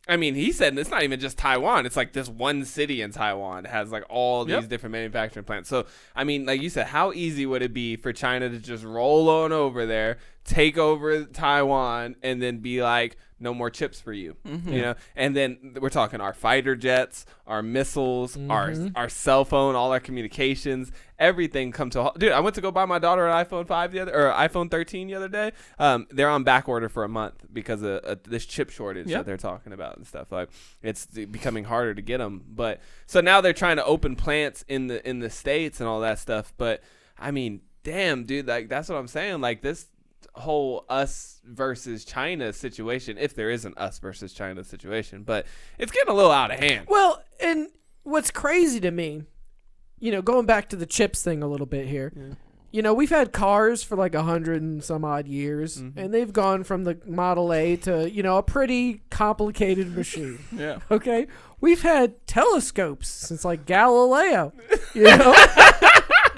I mean, he said it's not even just Taiwan. It's like this one city in Taiwan has like all these different manufacturing plants. So, I mean, like you said, how easy would it be for China to just roll on over there, take over Taiwan, and then be like, no more chips for you, And then we're talking our fighter jets, our missiles, our cell phone, all our communications, everything come to dude. I went to go buy my daughter an iPhone 5 iPhone 13 the other day. They're on back order for a month because of this chip shortage that they're talking about and stuff. Like it's becoming harder to get them. But so now they're trying to open plants in the States and all that stuff. But I mean, damn, dude, like that's what I'm saying. Like this whole us versus China situation, if there is an us versus China situation, but it's getting a little out of hand. Well, and what's crazy to me, going back to the chips thing a little bit here, we've had cars for like 100 and some odd years, and they've gone from the Model A to, a pretty complicated machine. Yeah. Okay? We've had telescopes since like Galileo,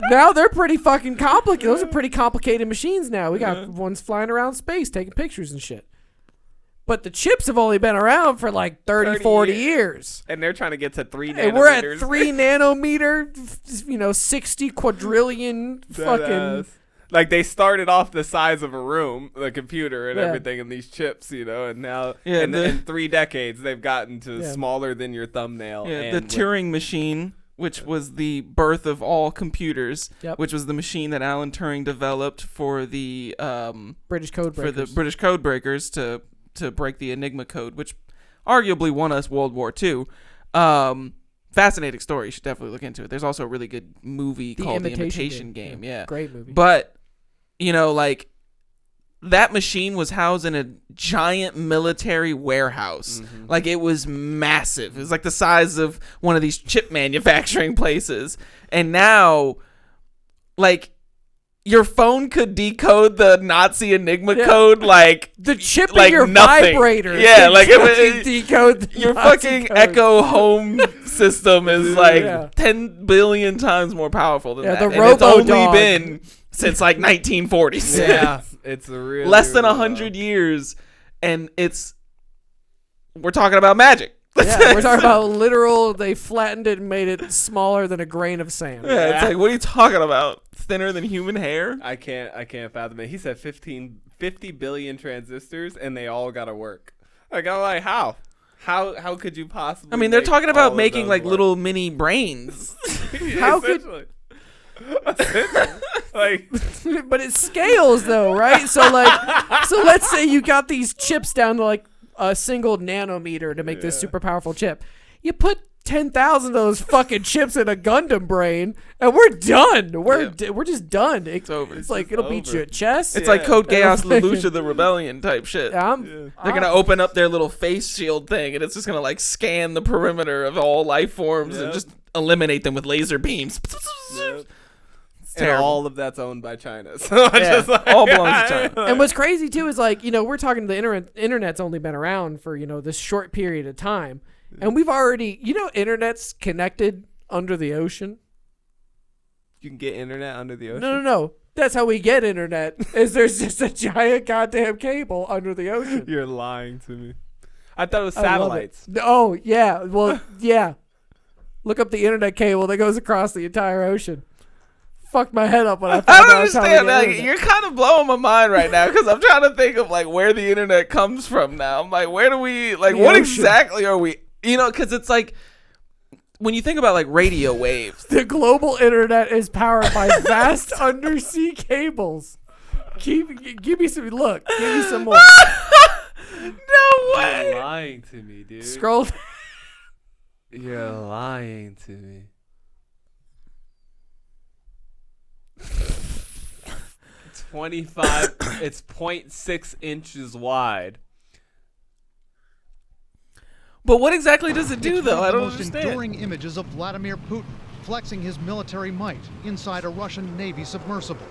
Now they're pretty fucking complicated. Those are pretty complicated machines now. We got ones flying around space taking pictures and shit. But the chips have only been around for like 30 40 years. And they're trying to get to 3 nanometers. And we're at 3 nanometer, 60 quadrillion fucking... Like they started off the size of a room, the computer and everything, and these chips, and now in 3 decades they've gotten to smaller than your thumbnail. Yeah, the Turing machine which was the birth of all computers, Yep. which was the machine that Alan Turing developed for the British code breakers. for the British code breakers to break the Enigma code, which arguably won us World War II. Fascinating story. You should definitely look into it. There's also a really good movie called The Imitation Game. Yeah. Great movie. But, like, that machine was housed in a giant military warehouse. Mm-hmm. Like, it was massive. It was like the size of one of these chip manufacturing places. And now, like, your phone could decode the Nazi Enigma code like the chip like in your nothing. vibrator. Yeah, like it decode the your Nazi fucking code. Echo Home system is like 10 billion times more powerful than that. The and it's only Robo-Dog. been since like 1940s. Yeah, it's really less than 100 years, and we're talking about magic. Yeah, we're talking about literal. They flattened it and made it smaller than a grain of sand. Yeah, it's like, what are you talking about? Thinner than human hair? I can't fathom it. He said 50 billion transistors, and they all gotta work. Like, I'm like, how could you possibly? I mean, they're talking about all making of those like work? little mini brains. How could? Like, but it scales though, right? So let's say you got these chips down to like a single nanometer to make this super powerful chip. You put 10,000 of those fucking chips in a Gundam brain, and we're done. We're just done. It's over. It's like it'll beat your chest. It's like Code Geass, Lelouch the Rebellion type shit. Yeah, They're gonna open up their little face shield thing, and it's just gonna like scan the perimeter of all life forms and just eliminate them with laser beams. And all of that's owned by China. So just like, all belongs to China. And what's crazy too is like, we're talking the internet's only been around for, this short period of time. And we've already, internet's connected under the ocean. You can get internet under the ocean? No. That's how we get internet, is there's just a giant goddamn cable under the ocean. You're lying to me. I thought it was I love satellites. it. Oh, yeah. Well, yeah. Look up the internet cable that goes across the entire ocean. Fucked my head up when I I found don't out how we understand. get Like, internet. you're kind of blowing my mind right now because I'm trying to think of like where the internet comes from now. I'm like, where do we like? The What ocean. exactly are we? Because it's like when you think about like radio waves. The global internet is powered by vast undersea cables. Give me some look. Give me some more. No way. You're lying to me, dude. Scroll. You're lying to me. It's 0.6 inches wide. But what exactly does it do, It's though? one I of the don't most understand. enduring images of Vladimir Putin flexing his military might inside a Russian Navy submersible.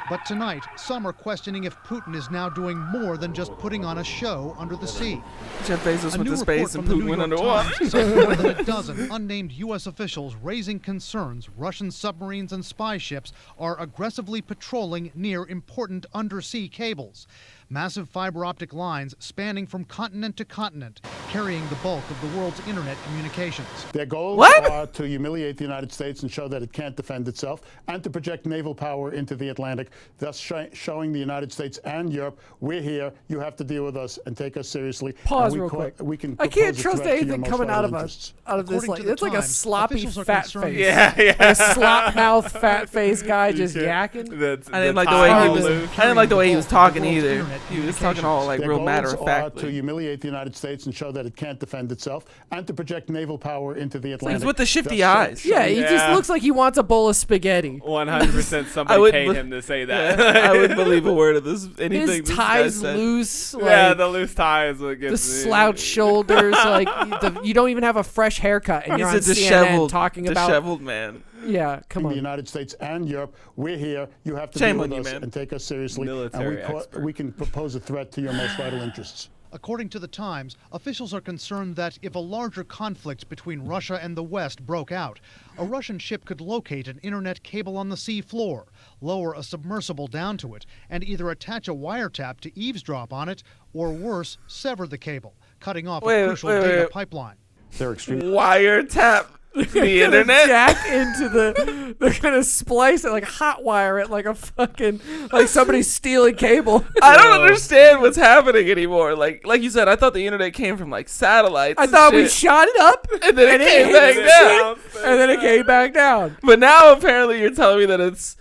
But tonight, some are questioning if Putin is now doing more than just putting on a show under the sea. Jeff Bezos A went new to report space and from the Putin New went York underwater. Times says more than a dozen unnamed U.S. officials raising concerns Russian submarines and spy ships are aggressively patrolling near important undersea cables. Massive fiber optic lines spanning from continent to continent, carrying the bulk of the world's internet communications. Their goals are to humiliate the United States and show that it can't defend itself, and to project naval power into the Atlantic, thus showing the United States and Europe, we're here, you have to deal with us and take us seriously. Pause And real quick. We can I can't propose a trust threat to your anything most coming out vital of interests. out of this. According Like to the it's like a Times, sloppy officials are fat concerned- face. Yeah. Like a slop mouth fat face guy just yakking. I didn't like the way he was. I didn't like the way he was talking either. He was talking all like Their real goals matter of are fact. to humiliate the United States and show that it can't defend itself, and to project naval power into the Atlantic. He's with the shifty thus eyes. Yeah, he just Yeah. looks like he wants a bowl of spaghetti. 100% I somebody would paid be- him to say that. I wouldn't believe a word of this. Anything His this guy ties said. loose. Like, Yeah, the loose tie is what the gets me. slouched shoulders. Like you don't even have a fresh haircut, and you're on He's a CNN disheveled, talking about. disheveled man. Yeah, come the on. United States and Europe, we're here. You have to Shame deal on with you, us man. and take us seriously. Military and expert. we can propose a threat to your most vital interests. According to the Times, officials are concerned that if a larger conflict between Russia and the West broke out, a Russian ship could locate an internet cable on the sea floor, lower a submersible down to it, and either attach a wiretap to eavesdrop on it, or worse, sever the cable, cutting off a crucial data pipeline. They're extremely Wiretap the internet. Jack into they're gonna splice it, like hot wire it, like a fucking, like somebody's stealing cable. I don't understand what's happening anymore. Like you said, I thought the internet came from like satellites. I thought we shot it up, and then it came back down, and then it came back down. But now apparently you're telling me that it's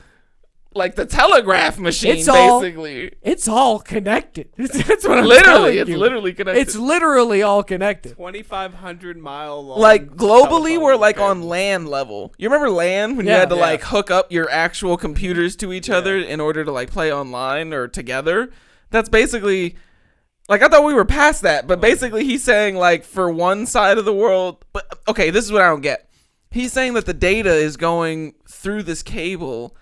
like the telegraph machine, basically. It's all connected. That's what I'm literally, telling it's you. literally connected. It's literally all connected. 2,500 mile long. Like globally, we're like on LAN level. You remember LAN when you had to like hook up your actual computers to each other in order to like play online or together? That's basically, like, I thought we were past that, but basically he's saying like for one side of the world. But okay, this is what I don't get. He's saying that the data is going through this cable.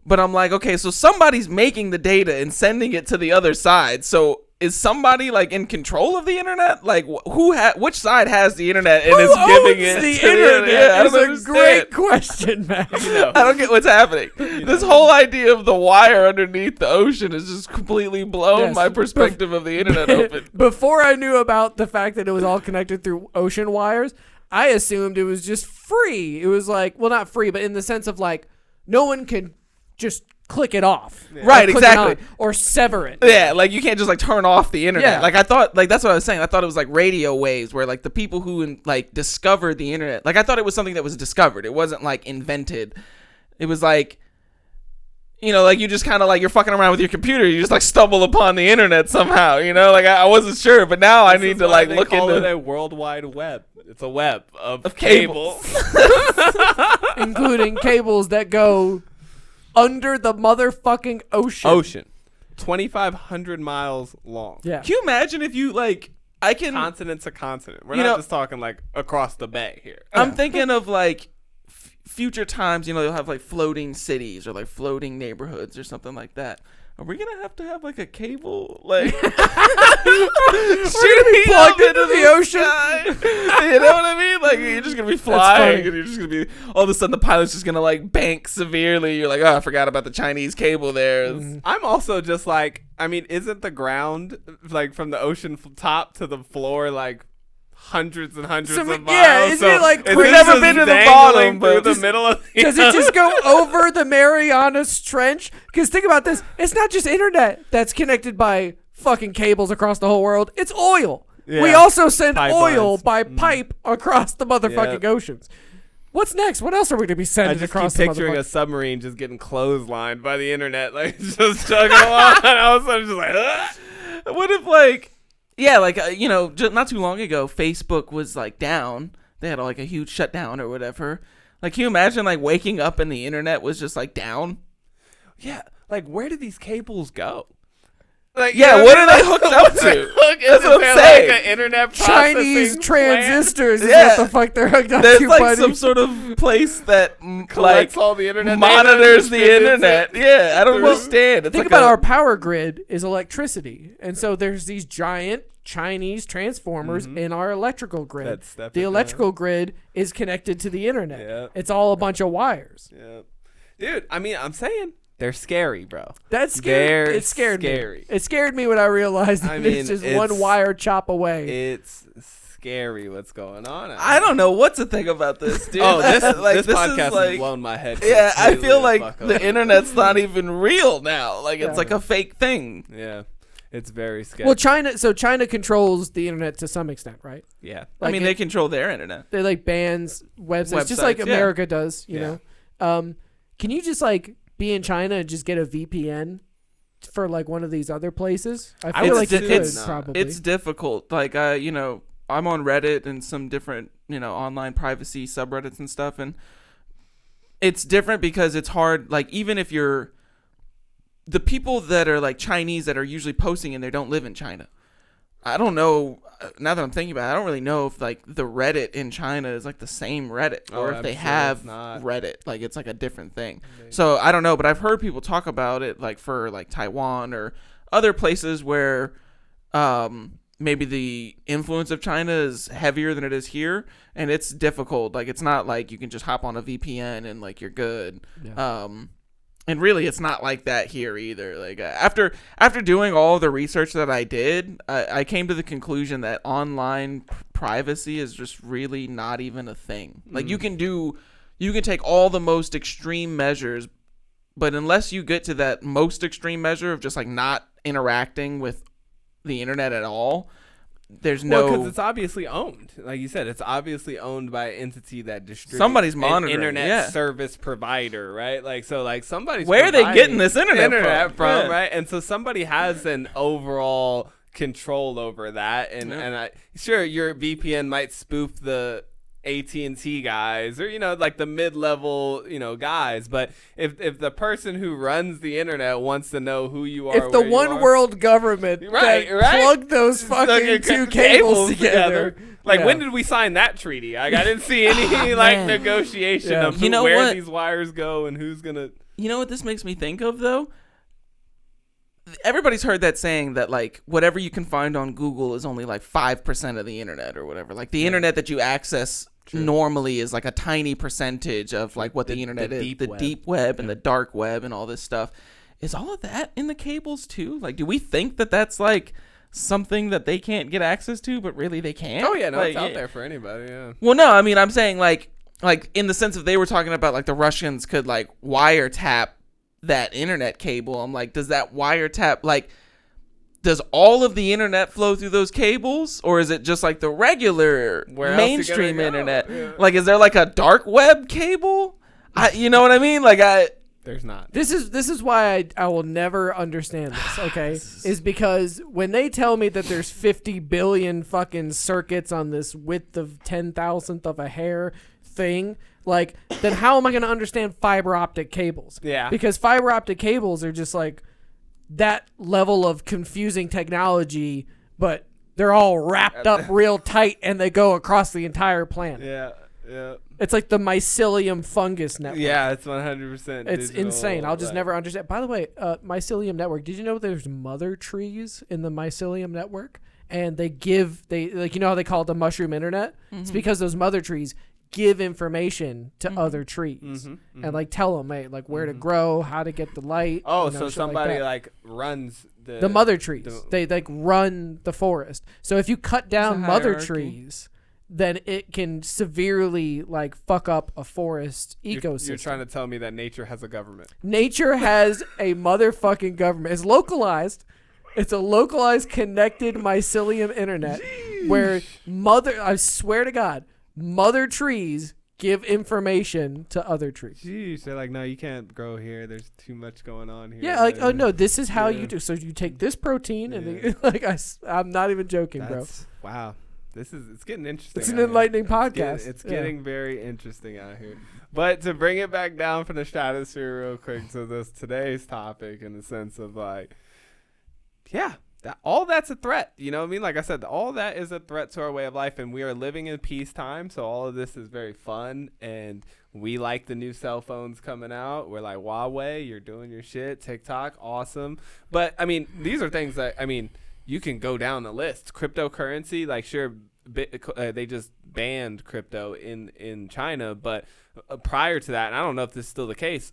But I'm like, okay, so somebody's making the data and sending it to the other side. So is somebody like in control of the internet? Like which side has the internet and is giving it the to internet? the internet? Is a great question, man. I don't get what's happening. This whole idea of the wire underneath the ocean has just completely blown my perspective of the internet open. Before I knew about the fact that it was all connected through ocean wires, I assumed it was just free. It was like, well, not free, but in the sense of like no one can just click it off. Yeah. Right, exactly. Or sever it. Yeah, like you can't just like turn off the internet. Yeah. Like I thought, like that's what I was saying. I thought it was like radio waves where like the people who like discovered the internet, like I thought it was something that was discovered. It wasn't like invented. It was like, you know, like you just kind of like you're fucking around with your computer. You just like stumble upon the internet somehow, you know? Like I wasn't sure, but now I need to like look into it a World Wide Web. It's a web of cables. Including cables that go under the motherfucking ocean. 2,500 miles long. Yeah. Can you imagine if you like continent to continent? We're not just talking like across the bay here. I'm thinking of like future times, you know, you'll have like floating cities or like floating neighborhoods or something like that. Are we gonna have to have like a cable, like We're gonna be plugged into the ocean? You know what I mean? Like you're just gonna be flying, and you're just gonna be all of a sudden the pilot's just gonna like bank severely. You're like, oh, I forgot about the Chinese cable there. I'm also just like, I mean, isn't the ground like from the ocean top to the floor like hundreds and hundreds of miles? Yeah, isn't it like We've never been to the bottom, but the middle of the does it just go over the Marianas Trench? Because think about this, it's not just internet that's connected by fucking cables across the whole world. It's oil. Yeah. We also send Pipelines. oil by pipe across the motherfucking oceans. What's next? What else are we gonna be sending I just across keep the picturing motherfucking? a submarine just getting clotheslined by the internet, like just chugging along, and all of a sudden just like, What if like, yeah, like you know, not too long ago, Facebook was like down. They had like a huge shutdown or whatever. Like, can you imagine like waking up and the internet was just like down? Yeah, like where did these cables go? Like, yeah, what are they hooked up to? That's what I'm saying. Like an internet Chinese transistors is Yeah. what the fuck they're hooked up There's to, like buddy. some sort of place that collects like all the internet monitors data, the internet. Yeah, I don't understand. It's Think like about our power grid is electricity, and so there's these giant Chinese transformers in our electrical grid. The electrical grid is connected to the internet. Yeah. It's all a bunch of wires. Yeah, dude. I mean, I'm saying they're scary, bro. That's scary. It scared me. It scared me when I realized that it's just one wire chop away. It's scary what's going on. I don't know what to think about this, dude. Oh, this like, podcast is like, has blown my head. Yeah, I feel completely like the fuck the up. internet's not even real now. Like it's Yeah. like a fake thing. Yeah, it's very scary. Well, China controls the internet to some extent, right? Yeah. I mean, they control their internet. They like bans websites just like Websites, America does. You Yeah. know, can you just like be in China and just get a VPN for like one of these other places? I feel like you could probably. It's difficult. Like you know, I'm on Reddit and some different, you know, online privacy subreddits and stuff, and it's different because it's hard. Like even if you're the people that are like Chinese that are usually posting in there don't live in China. I don't know. Now that I'm thinking about it, I don't really know if like the Reddit in China is like the same Reddit or if they have Reddit. Like it's like a different thing. Maybe. So I don't know, but I've heard people talk about it like for like Taiwan or other places where maybe the influence of China is heavier than it is here, and it's difficult. Like it's not like you can just hop on a VPN and like you're good. Yeah. And really, it's not like that here either. Like after doing all the research that I did, I came to the conclusion that online privacy is just really not even a thing. Like you can take all the most extreme measures, but unless you get to that most extreme measure of just like not interacting with the internet at all, there's no. Because it's obviously owned, like you said, it's obviously owned by an entity that distributes. Somebody's monitoring, internet service provider, right? Like so, like somebody's. Where are they getting this internet from? Yeah. Right? And so somebody has an overall control over that, and sure, your VPN might spoof the AT&T guys, or like the mid-level guys, but if the person who runs the internet wants to know who you are, if the one world government plugged those fucking two cables together. Like when did we sign that treaty? I didn't see any negotiation of where these wires go and who's gonna. You know what this makes me think of though? Everybody's heard that saying that like whatever you can find on Google is only like 5% of the internet or whatever. Like the internet that you access normally is like a tiny percentage of like what the internet is. The deep web and the dark web and all this stuff. Is all of that in the cables too? Like, do we think that that's like something that they can't get access to, but really they can? Oh yeah, no, like, it's out there for anybody. Yeah. Well, no, I mean I'm saying like in the sense of they were talking about like the Russians could like wiretap that internet cable. I'm like, does that wiretap, like, does all of the internet flow through those cables, or is it just like the regular mainstream internet? Yeah. Like, is there like a dark web cable? You know what I mean? Like, there's not. This is why I will never understand this. Okay, is because when they tell me that there's 50 billion fucking circuits on this width of 10,000th of a hair thing. Like, then how am I going to understand fiber optic cables? Yeah. Because fiber optic cables are just like that level of confusing technology, but they're all wrapped up real tight and they go across the entire planet. Yeah, yeah. It's like the mycelium fungus network. Yeah, it's 100%. It's insane. I'll just never understand. By the way, mycelium network, did you know there's mother trees in the mycelium network? And they like, you know how they call it the mushroom internet? Mm-hmm. It's because those mother trees give information to other trees and like tell them, hey, like where to grow, how to get the light. Oh, so somebody like runs the mother trees. They like run the forest. So if you cut down mother trees, then it can severely like fuck up a forest ecosystem. You're trying to tell me that nature has a government. Nature has a motherfucking government. It's localized. It's a localized connected mycelium internet where I swear to God, mother trees give information to other trees. Jeez, they're like, no, you can't grow here. There's too much going on here. Yeah, like, oh no, this is how you do. So you take this protein and like I'm not even joking, bro. Wow, it's getting interesting. It's an enlightening podcast. It's getting very interesting out here. But to bring it back down from the stratosphere real quick to today's topic, in the sense of like, yeah. All that's a threat, you know what I mean? Like I said, all that is a threat to our way of life, and we are living in peacetime, so all of this is very fun, and we like the new cell phones coming out. We're like, Huawei, you're doing your shit. TikTok, awesome. But, I mean, these are things that, I mean, you can go down the list. Cryptocurrency, like, sure, they just banned crypto in China, but prior to that, and I don't know if this is still the case,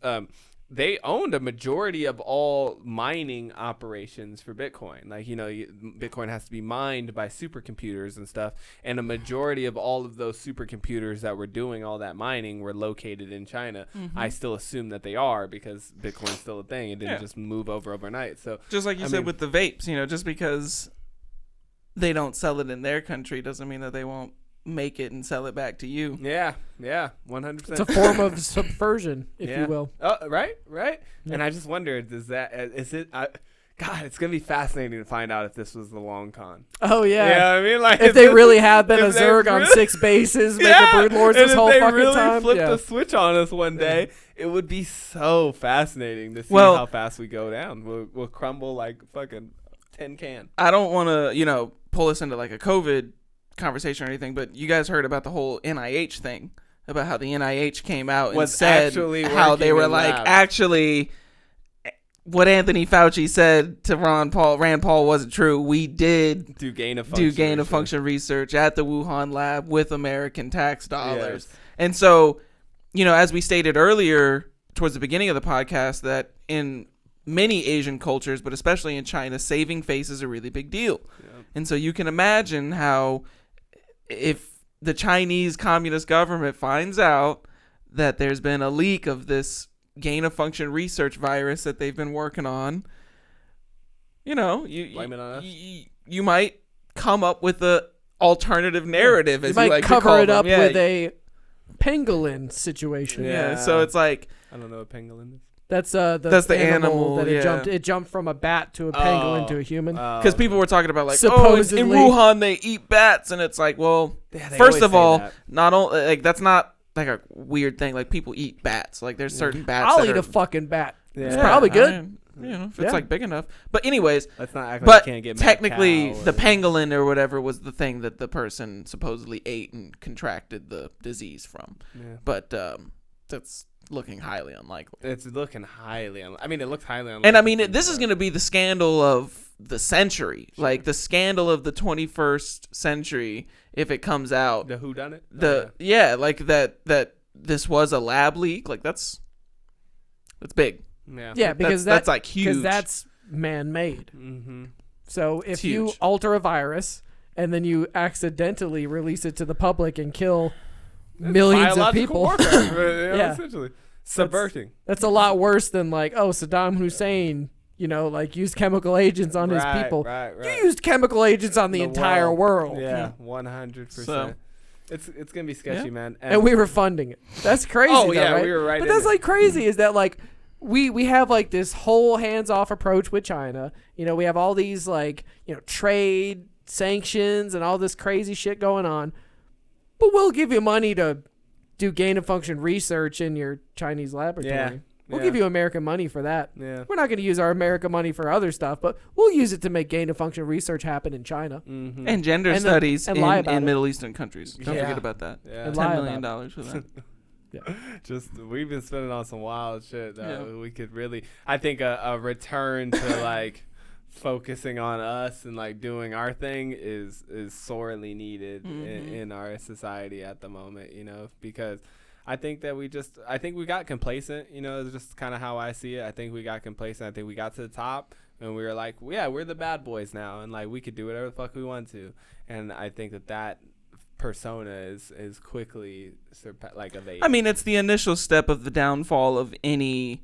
they owned a majority of all mining operations for Bitcoin. Like, you know, Bitcoin has to be mined by supercomputers and stuff. And a majority of all of those supercomputers that were doing all that mining were located in China. Mm-hmm. I still assume that they are, because Bitcoin's still a thing. It didn't just move over overnight. So just like you said with the vapes, you know, just because they don't sell it in their country doesn't mean that they won't make it and sell it back to you. Yeah, 100%. It's a form of subversion, if you will. Oh, right. Yeah. And I just wondered, God, it's gonna be fascinating to find out if this was the long con. Oh yeah, yeah. I mean, like if they really have been a Zerg on 6 bases, making brood lords this whole fucking really time. Flipped the switch on us one day. It would be so fascinating to see how fast we go down. We'll crumble like fucking tin can. I don't want to, pull us into like a COVID conversation or anything, but you guys heard about the whole NIH thing, about how the NIH came out and said how they were like, actually, what Anthony Fauci said to Rand Paul wasn't true. We did do gain of function research at the Wuhan lab with American tax dollars. Yes. And so, as we stated earlier, towards the beginning of the podcast that in many Asian cultures, but especially in China, saving face is a really big deal. Yeah. And so you can imagine how if the Chinese Communist government finds out that there's been a leak of this gain-of-function research virus that they've been working on, you know, blame it on us. You might come up with a alternative narrative, as you like to call them. Cover it up with a pangolin situation. Yeah. So it's like, I don't know what pangolin is. That's the animal that it jumped from a bat to a pangolin to a human. Because people were talking about like, supposedly, in Wuhan they eat bats, and it's like, well, first of all, not only like that's not like a weird thing. Like people eat bats. Like there's certain bats. I'll eat a fucking bat. Yeah. It's probably good. If it's like big enough. But anyways, let's not act like you can't get technically the pangolin or whatever was the thing that the person supposedly ate and contracted the disease from. Yeah. But that's looking highly unlikely. It's looking highly unlikely. I mean, it looks highly unlikely. And I mean, this is going to be the scandal of the century. Sure. Like the scandal of the 21st century if it comes out. The whodunit? Like that this was a lab leak. Like that's big. Yeah, because that's like huge. Because that's man-made. Mm-hmm. So if you alter a virus and then you accidentally release it to the public and kill millions of people, warfare, essentially subverting. That's a lot worse than like, Saddam Hussein, like used chemical agents on his people. Right. You used chemical agents on the entire world. Yeah, 100%. So, it's gonna be sketchy, man. And we were funding it. That's crazy. Right? We were right. But that's like crazy. Is that like we have like this whole hands-off approach with China. We have all these like trade sanctions and all this crazy shit going on. But we'll give you money to do gain-of-function research in your Chinese laboratory. Yeah. We'll give you American money for that. Yeah. We're not going to use our American money for other stuff, but we'll use it to make gain-of-function research happen in China. Mm-hmm. And gender studies in Middle Eastern countries. Don't forget about that. Yeah. $10 million for that. We've been spending on some wild shit that we could really, I think a return to like focusing on us and like doing our thing is sorely needed in our society at the moment, because I think that we got complacent, is just kind of how I see it. I think we got complacent. I think we got to the top and we were like, we're the bad boys now. And like, we could do whatever the fuck we want to. And I think that persona is quickly evaded. I mean, it's the initial step of the downfall of any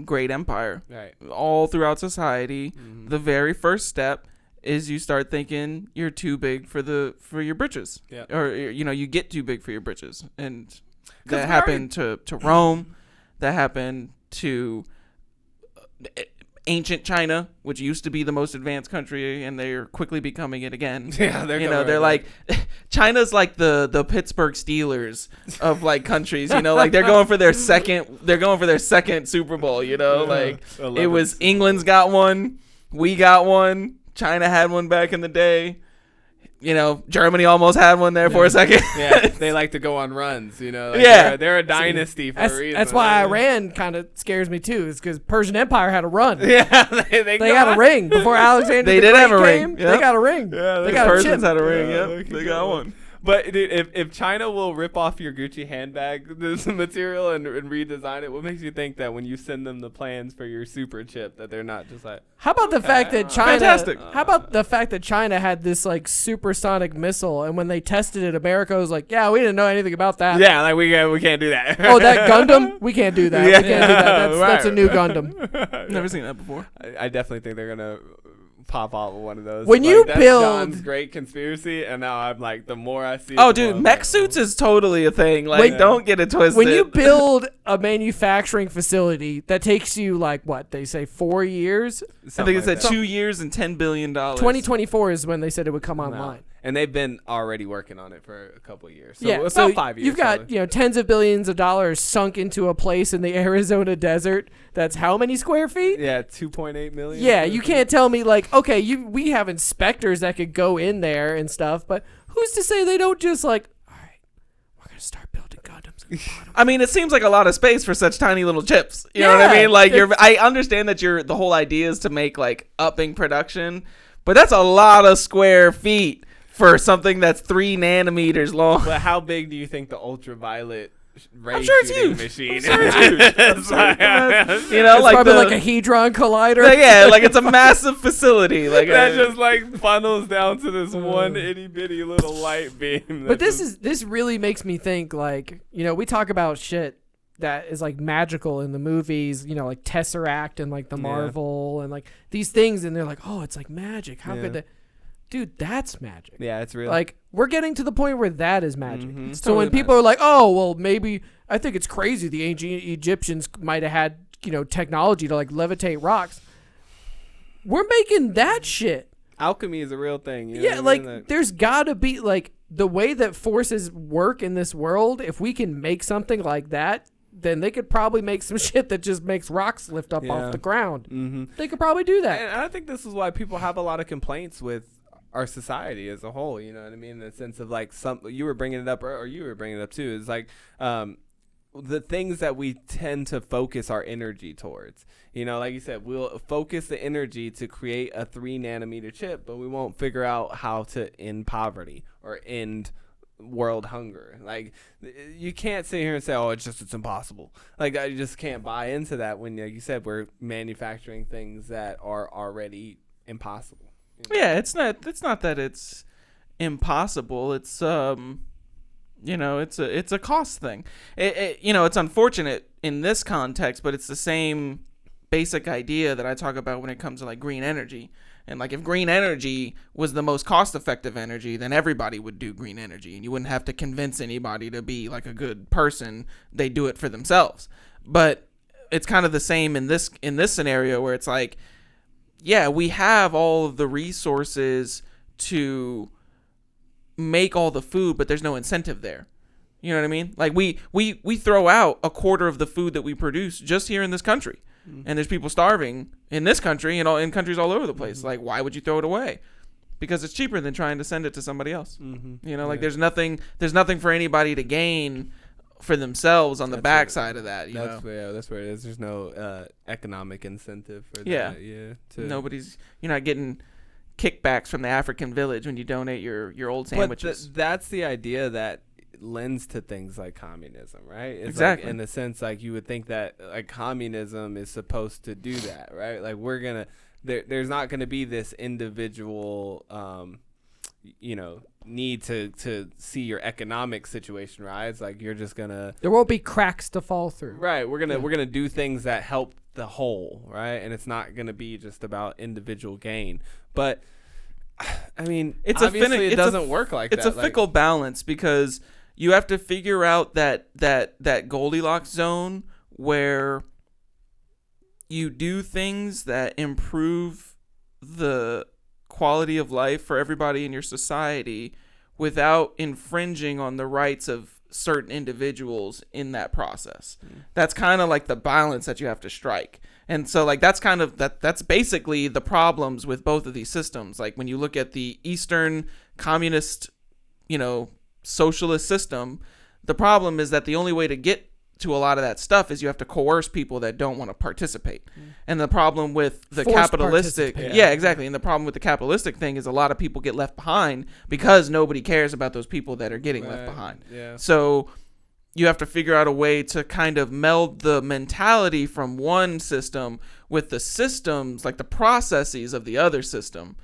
great empire. Right. All throughout society, the very first step is you start thinking you're too big for your britches. Yeah. Or you get too big for your britches. And that happened to Rome. That happened to ancient China, which used to be the most advanced country, and they're quickly becoming it again. Yeah, they're like China's like the Pittsburgh Steelers of like countries. Like they're going for their second Super Bowl. It was England's got one, we got one, China had one back in the day. Germany almost had one there for a second. Yeah, they like to go on runs, they're a dynasty for a reason. That's why Iran kind of scares me too, is because Persian Empire had a run. Yeah, they got a ring before Alexander they the did Great have a came. ring. Yep. They got a ring. Yeah, they got Persians a had a ring. Yep, they got one. But dude, if China will rip off your Gucci handbag, this material, and redesign it, what makes you think that when you send them the plans for your super chip, that they're not just like? How about the fact that China? Fantastic. How about the fact that China had this like supersonic missile, and when they tested it, America was like, "Yeah, we didn't know anything about that." Yeah, like we can't do that. Oh, that Gundam? We can't do that. Yeah. We can't do that. That's a new Gundam. Never seen that before. I definitely think they're gonna pop off one of those. When you that's build John's great conspiracy, and now I'm like, the more I see. Oh, dude, mech suits is totally a thing. Like, don't get it twisted. When you build a manufacturing facility that takes you like what they say 4 years. I think it said 2 years and $10 billion. 2024 is when they said it would come online. And they've been already working on it for a couple of years. So yeah, about so 5 years. You've got tens of billions of dollars sunk into a place in the Arizona desert. That's how many square feet? Yeah, 2.8 million. Yeah, you can't tell me like, okay, we have inspectors that could go in there and stuff, but who's to say they don't just like, all right, we're gonna start building Gundams. I mean, it seems like a lot of space for such tiny little chips. You know what I mean? Like, I understand that the whole idea is to make like upping production, but that's a lot of square feet for something that's 3 nanometers long. But how big do you think the ultraviolet ray sure it's shooting huge. machine. I'm sure it's huge. It's like- You know, It's like probably like a Hadron Collider. Like, yeah, like it's a massive facility. Like that just like funnels down to this one itty bitty little light beam. But this really makes me think, like, you know, we talk about shit that is like magical in the movies, you know, like Tesseract and like the Marvel and like these things, and they're like, oh, it's like magic. How could that? Dude, that's magic. Yeah, it's real. Like, we're getting to the point where that is magic. It's So when totally people are like, oh, well, maybe, I think it's crazy the ancient Egyptians might have had, you know, technology to like levitate rocks. We're making that shit. Alchemy is a real thing. You know Yeah, what I mean? like, there's gotta be, like, the way that forces work in this world, if we can make something like that, then they could probably make some shit that just makes rocks lift up off the ground. Mm-hmm. They could probably do that. And I think this is why people have a lot of complaints with our society as a whole. You know what I mean? In the sense of like you were bringing it up, or you were bringing it up too. It's like the things that we tend to focus our energy towards. You know, like you said, we'll focus the energy to create a 3 nanometer chip, but we won't figure out how to end poverty or end world hunger. Like, you can't sit here and say, oh, it's impossible. Like, I just can't buy into that when, like you said, we're manufacturing things that are already impossible. You know? Yeah, it's not that it's impossible. It's you know, it's a cost thing. You know, it's unfortunate in this context, but it's the same basic idea that I talk about when it comes to like green energy. And like, if green energy was the most cost-effective energy, then everybody would do green energy, and you wouldn't have to convince anybody to be like a good person. They do it for themselves. But it's kind of the same in this scenario where it's like, yeah, we have all of the resources to make all the food, but there's no incentive there. You know what I mean? Like, we throw out a quarter of the food that we produce just here in this country. And there's people starving in this country and in countries all over the place. Like, why would you throw it away? Because it's cheaper than trying to send it to somebody else. You know, like, there's nothing for anybody to gain for themselves on the backside of that. That's where it is. There's no economic incentive for that. Yeah. You're not getting kickbacks from the African village when you donate your old sandwiches. But that's the idea that lends to things like communism, right? It's exactly. Like, in the sense, like, you would think that like communism is supposed to do that, right? Like, there's not gonna be this individual you know, need to see your economic situation rise. Like, you're just gonna, there won't be cracks to fall through. Right. We're gonna do things that help the whole, right? And it's not gonna be just about individual gain. But I mean, it doesn't work like that. It's a fickle balance, because you have to figure out that Goldilocks zone where you do things that improve the quality of life for everybody in your society without infringing on the rights of certain individuals in that process. That's kind of like the balance that you have to strike. And so, like, that's basically the problems with both of these systems. Like, when you look at the Eastern communist, you know, socialist system, the problem is that the only way to get to a lot of that stuff is you have to coerce people that don't want to participate. And the problem with the capitalistic, exactly. And the problem with the capitalistic thing is a lot of people get left behind because nobody cares about those people that are getting left behind. Yeah. So you have to figure out a way to kind of meld the mentality from one system with the systems, like the processes of the other system.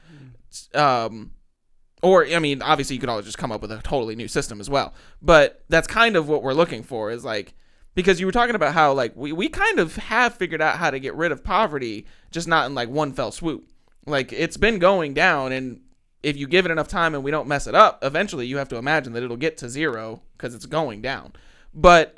Or, I mean, obviously you could always just come up with a totally new system as well. But that's kind of what we're looking for, is like, because you were talking about how, like, we kind of have figured out how to get rid of poverty, just not in like one fell swoop. Like, it's been going down, and if you give it enough time and we don't mess it up, eventually you have to imagine that it'll get to zero because it's going down. But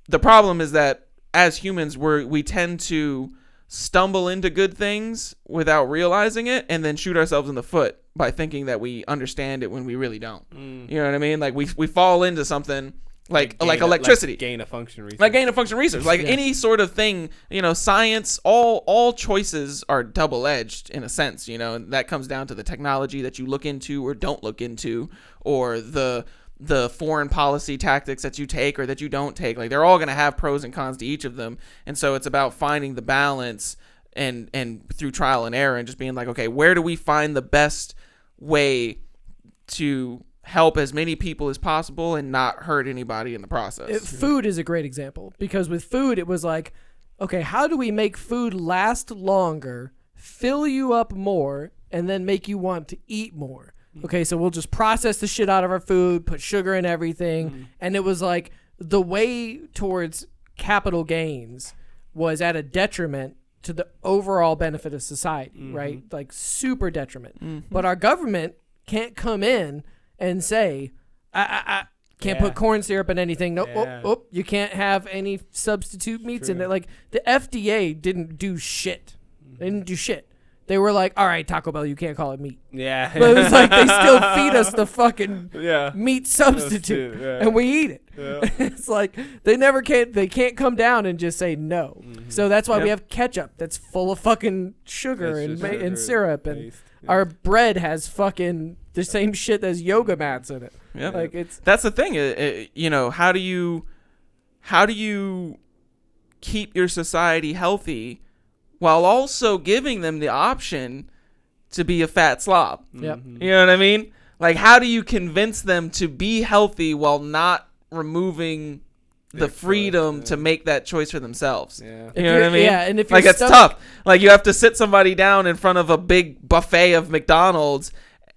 the problem is that as humans, we tend to stumble into good things without realizing it, and then shoot ourselves in the foot by thinking that we understand it when we really don't. You know what I mean? Like, we fall into something like electricity, like gain of function research. Like any sort of thing, you know, science, all choices are double-edged in a sense, you know, and that comes down to the technology that you look into or don't look into, or the foreign policy tactics that you take or that you don't take. Like, they're all going to have pros and cons to each of them. And so it's about finding the balance and through trial and error, and just being like, okay, where do we find the best way to help as many people as possible and not hurt anybody in the process. Food is a great example, because with food, it was like, okay, how do we make food last longer, fill you up more, and then make you want to eat more? Okay, so we'll just process the shit out of our food, put sugar in everything. And it was like the way towards capital gains was at a detriment to the overall benefit of society, right? Like super detriment. But our government can't come in and say, I can't put corn syrup in anything. Nope. You can't have any substitute meats in it. Like the FDA didn't do shit. They didn't do shit. They were like, all right, Taco Bell, you can't call it meat. Yeah. But it was like they still feed us the fucking meat substitute, and we eat it. Yeah. It's like they can't come down and just say no. So that's why we have ketchup that's full of fucking sugar and syrup, and our bread has fucking the same shit as yoga mats in it. Yep. Like that's the thing. You know, how do you keep your society healthy while also giving them the option to be a fat slob? Yep. You know what I mean? Like, how do you convince them to be healthy while not removing the freedom to make that choice for themselves? Yeah. You know what I mean? Yeah, and if like, it's tough. Like, you have to sit somebody down in front of a big buffet of McDonald's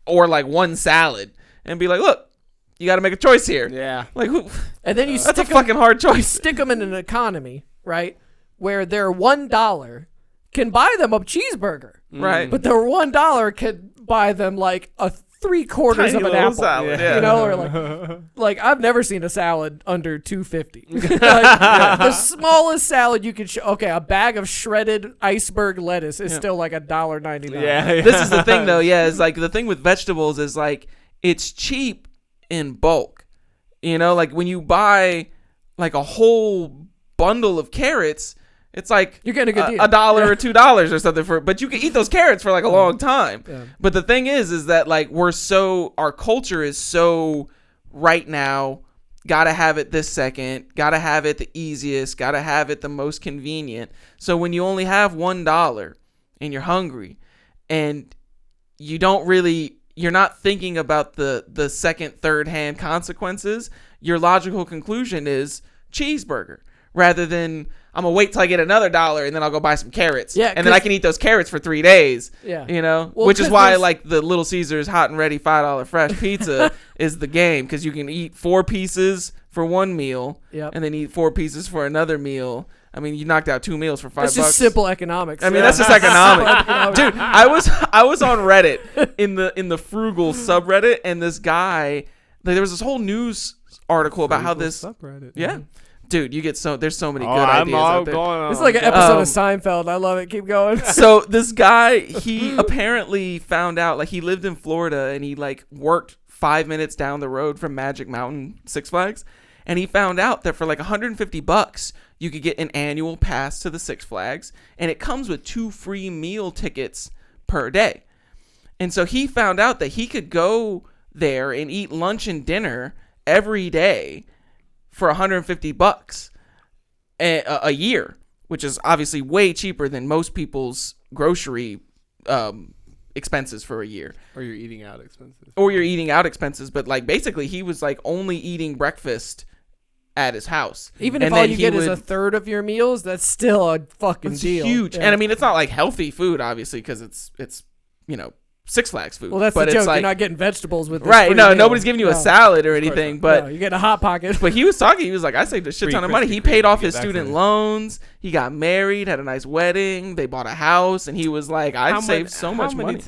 or like one salad and be like, look, you got to make a choice here. Yeah. Like, who? And then that's a fucking hard choice. You stick them in an economy, right, where their $1 can buy them a cheeseburger, right? But their $1 can buy them like a 3/4 Tiny of an little apple, salad, you know, or like I've never seen a salad under $2.50. The smallest salad you could okay, a bag of shredded iceberg lettuce is still like $1.99. Yeah. This is the thing, though. Yeah, it's like the thing with vegetables is like it's cheap in bulk. You know, like when you buy like a whole bundle of carrots, it's like you're getting a good deal. $1 or $2 or something for, but you can eat those carrots for like a long time. Yeah. But the thing is that like our culture is so right now, gotta have it this second, gotta have it the easiest, gotta have it the most convenient. So when you only have $1 and you're hungry and you're not thinking about the second, third hand consequences, your logical conclusion is cheeseburger rather than I'm going to wait till I get another $1 and then I'll go buy some carrots. Yeah, and then I can eat those carrots for 3 days. Yeah. You know, Well, which is why like the Little Caesars hot and ready $5 fresh pizza is the game, because you can eat 4 pieces for one meal and then eat 4 pieces for another meal. I mean, you knocked out 2 meals for $5. That's just simple economics. I mean, that's just economic. Dude, I was on Reddit in the frugal subreddit, and this guy, like, there was this whole news article about how this subreddit. Yeah. Dude, there's so many good ideas out there. It's like an episode of Seinfeld. I love it. Keep going. So this guy, he apparently found out, like, he lived in Florida and he like worked 5 minutes down the road from Magic Mountain Six Flags, and he found out that for like $150 you could get an annual pass to the Six Flags, and it comes with 2 free meal tickets per day. And so he found out that he could go there and eat lunch and dinner every day for $150 a year, which is obviously way cheaper than most people's grocery expenses for a year. Or your eating out expenses. But like basically he was like only eating breakfast at his house. Even if all you get is a third of your meals, that's still a fucking deal. Huge. Yeah. And I mean, it's not like healthy food, obviously, because it's you know, Six Flags food. Well, that's but the it's joke. like, You're not getting vegetables with this right. free No, meal. nobody's giving you a salad or anything. But you're getting a Hot Pocket. But he was talking. He was like, I saved a shit ton of money. He paid off his student vaccinated. loans. He got married, had a nice wedding. They bought a house, and he was like, I saved so much money.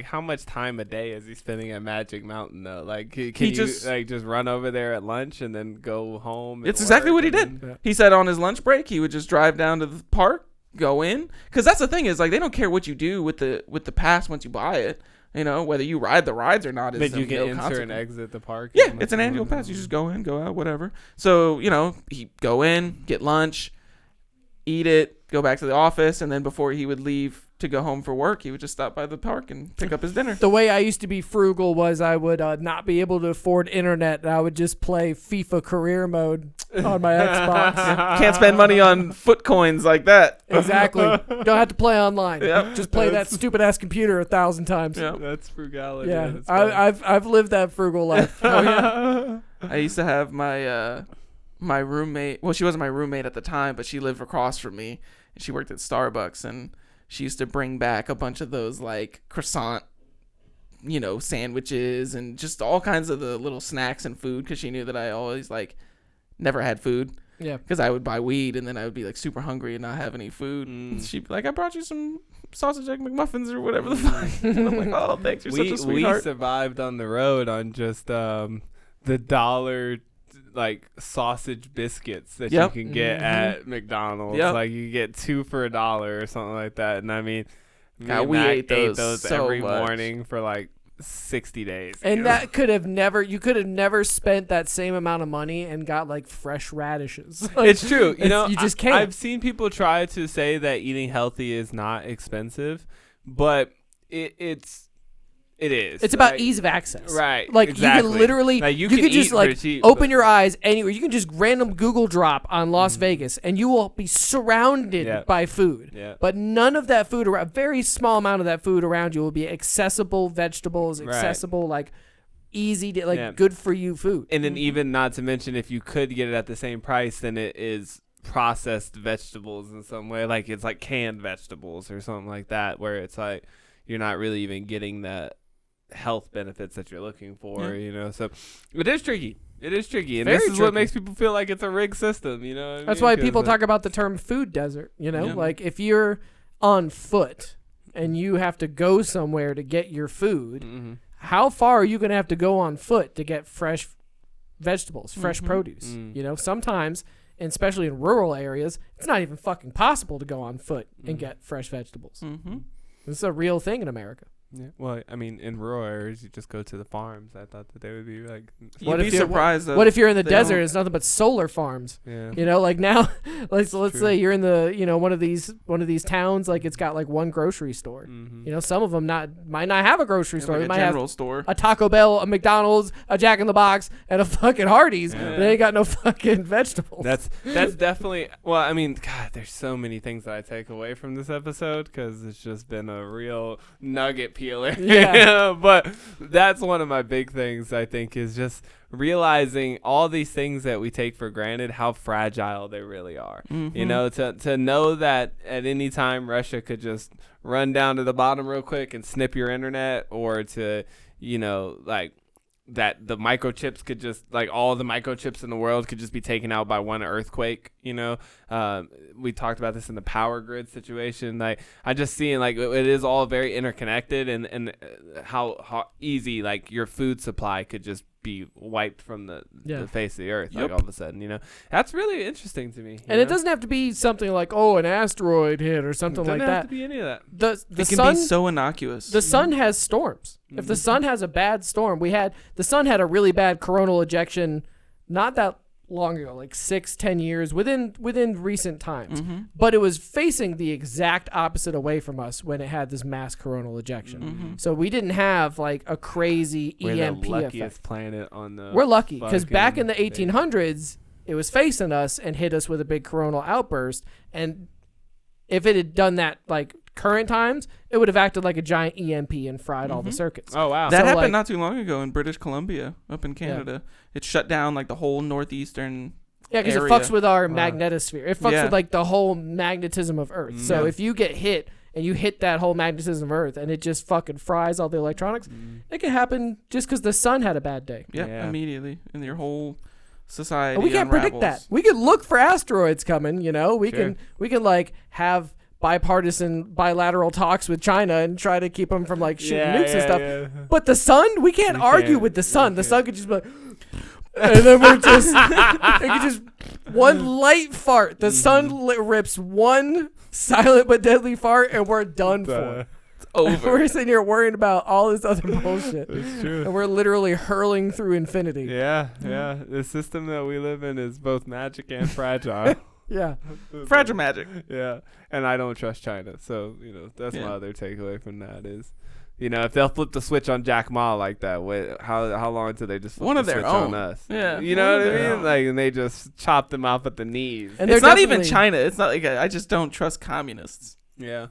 How much time a day is he spending at Magic Mountain though? Like, can He you just- just run over there at lunch and then go home? and It's exactly work what he and did. then- He said on his lunch break, he would just drive down to the park, go in, because that's the thing is like they don't care what you do with the pass once you buy it. You know, whether you ride the rides or not is That you of can no enter and consequence. exit the park. Yeah, it's an annual pass. You just go in, go out, whatever. So, you know, he'd go in, get lunch, eat it, go back to the office, and then before he would leave to go home for work, he would just stop by the park and pick up his dinner. The way I used to be frugal was I would not be able to afford internet, and I would just play FIFA career mode on my Xbox. Can't spend money on foot coins like that. Exactly. Don't have to play online. Yep. Just play that stupid ass computer 1,000 times. Yep. That's frugality. Yeah, That's I've lived that frugal life. Oh, yeah. I used to have my my roommate. Well, she wasn't my roommate at the time, but she lived across from me, and she worked at Starbucks, and she used to bring back a bunch of those like croissant, sandwiches and just all kinds of the little snacks and food, because she knew that I always like never had food. Yeah. Because I would buy weed and then I would be like super hungry and not have any food. And she'd be like, I brought you some sausage egg McMuffins or whatever the fuck. And I'm like, oh, thanks. You're such a sweetheart. We survived on the road on just the $1 like sausage biscuits that you can get at McDonald's. Like you get 2 for $1 or something like that. And I mean, we ate those so every much. morning for like 60 days. And that you could have never spent that same amount of money and got like fresh radishes. Like, it's true. You just can't. I've seen people try to say that eating healthy is not expensive, but it is. It's about ease of access. Right. Like exactly. you can literally, like, you can just like cheap, open your eyes anywhere. You can just random Google drop on Las Vegas and you will be surrounded by food. Yeah. But none of that food, a very small amount of that food around you will be accessible vegetables, accessible, like easy, to, good for you food. And then even not to mention, if you could get it at the same price, then it is processed vegetables in some way. Like it's like canned vegetables or something like that, where it's like you're not really even getting that health benefits that you're looking for, so it is tricky. And this is what makes people feel like it's a rigged system, That's why people talk about the term food desert, like if you're on foot and you have to go somewhere to get your food, how far are you going to have to go on foot to get fresh vegetables, fresh produce? Sometimes, and especially in rural areas, it's not even fucking possible to go on foot and get fresh vegetables. This is a real thing in America. Yeah. Well, I mean, in rural areas, you just go to the farms. I thought that they would be like. You'd be surprised. What if you're in the desert? It's nothing but solar farms. Yeah. Like now, let's say you're in the one of these towns. Like it's got like one grocery store. Some of them might not have a grocery store. Like they might general have store. A Taco Bell, a McDonald's, a Jack in the Box, and a fucking Hardee's. But they ain't got no fucking vegetables. That's definitely. Well, I mean, God, there's so many things that I take away from this episode because it's just been a real nugget peeler. But that's one of my big things, I think, is just realizing all these things that we take for granted, how fragile they really are. To know that at any time Russia could just run down to the bottom real quick and snip your internet, or to like that the microchips could just, like, all the microchips in the world could just be taken out by one earthquake. We talked about this in the power grid situation. Like, I just seeing like it is all very interconnected, and how easy like your food supply could just be wiped from the face of the earth, like all of a sudden. That's really interesting to me. And it doesn't have to be something like, an asteroid hit or something like that. It doesn't have to be any of that. The it can sun, be so innocuous. The sun has storms. If the sun has a bad storm, the sun had a really bad coronal ejection not that long ago, like 6-10 years within recent times, but it was facing the exact opposite away from us when it had this mass coronal ejection. So we didn't have like a crazy EMP the luckiest effect. Planet on the We're lucky because back in the 1800s it was facing us and hit us with a big coronal outburst, and if it had done that like current times, it would have acted like a giant EMP and fried all the circuits. Oh wow, that happened not too long ago in British Columbia, up in Canada. It shut down like the whole northeastern because it fucks with our magnetosphere. It fucks with like the whole magnetism of Earth. So if you get hit and you hit that whole magnetism of Earth and it just fucking fries all the electronics, it can happen just because the sun had a bad day. Immediately, and your whole society And we can't predict that. We can look for asteroids coming. We can like have bilateral talks with China and try to keep them from like shooting nukes and stuff. But the sun, we can't argue with the sun. The sun could just be like, and then we're just, it could just one light fart. The sun rips one silent but deadly fart, and we're done for. It's over. We're sitting here worrying about all this other bullshit. It's true. And we're literally hurling through infinity. Yeah. The system that we live in is both magic and fragile. Yeah. Fragile magic. Yeah. And I don't trust China. So, that's my other takeaway from that is, if they'll flip the switch on Jack Ma like that, how long until they just flip One of the their switch own. on us? Yeah. You know One what of I their mean? own. Like, and they just chop them off at the knees. And it's not even China. It's not like I just don't trust communists. Yeah.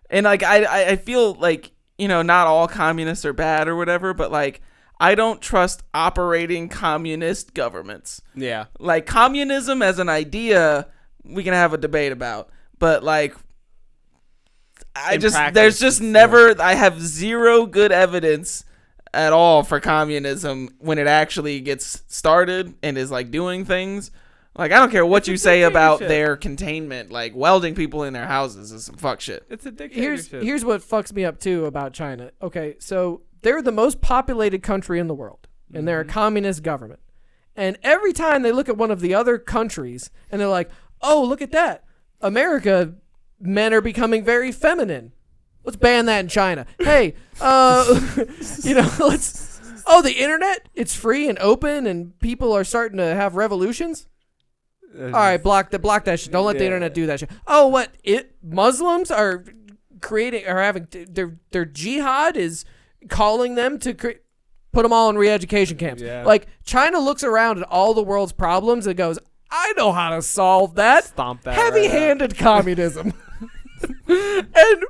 And like I feel like, not all communists are bad or whatever, but like I don't trust operating communist governments. Yeah. Like communism as an idea, we can have a debate about, but like I have zero good evidence at all for communism when it actually gets started and is like doing things. Like, I don't care what you say about their containment. Like, welding people in their houses is some fuck shit. It's a dictatorship. Here's what fucks me up too about China. Okay, so they're the most populated country in the world, and they're a communist government. And every time they look at one of the other countries, and they're like, "Oh, look at that! America, men are becoming very feminine. Let's ban that in China. Hey, let's. Oh, the internet, it's free and open, and people are starting to have revolutions." All right, block that shit. Don't let the internet do that shit. Oh, what? Muslims are having their jihad is calling them to put them all in re-education camps. Yeah. Like, China looks around at all the world's problems and goes, I know how to solve that. Stomp that. Heavy-handed communism. And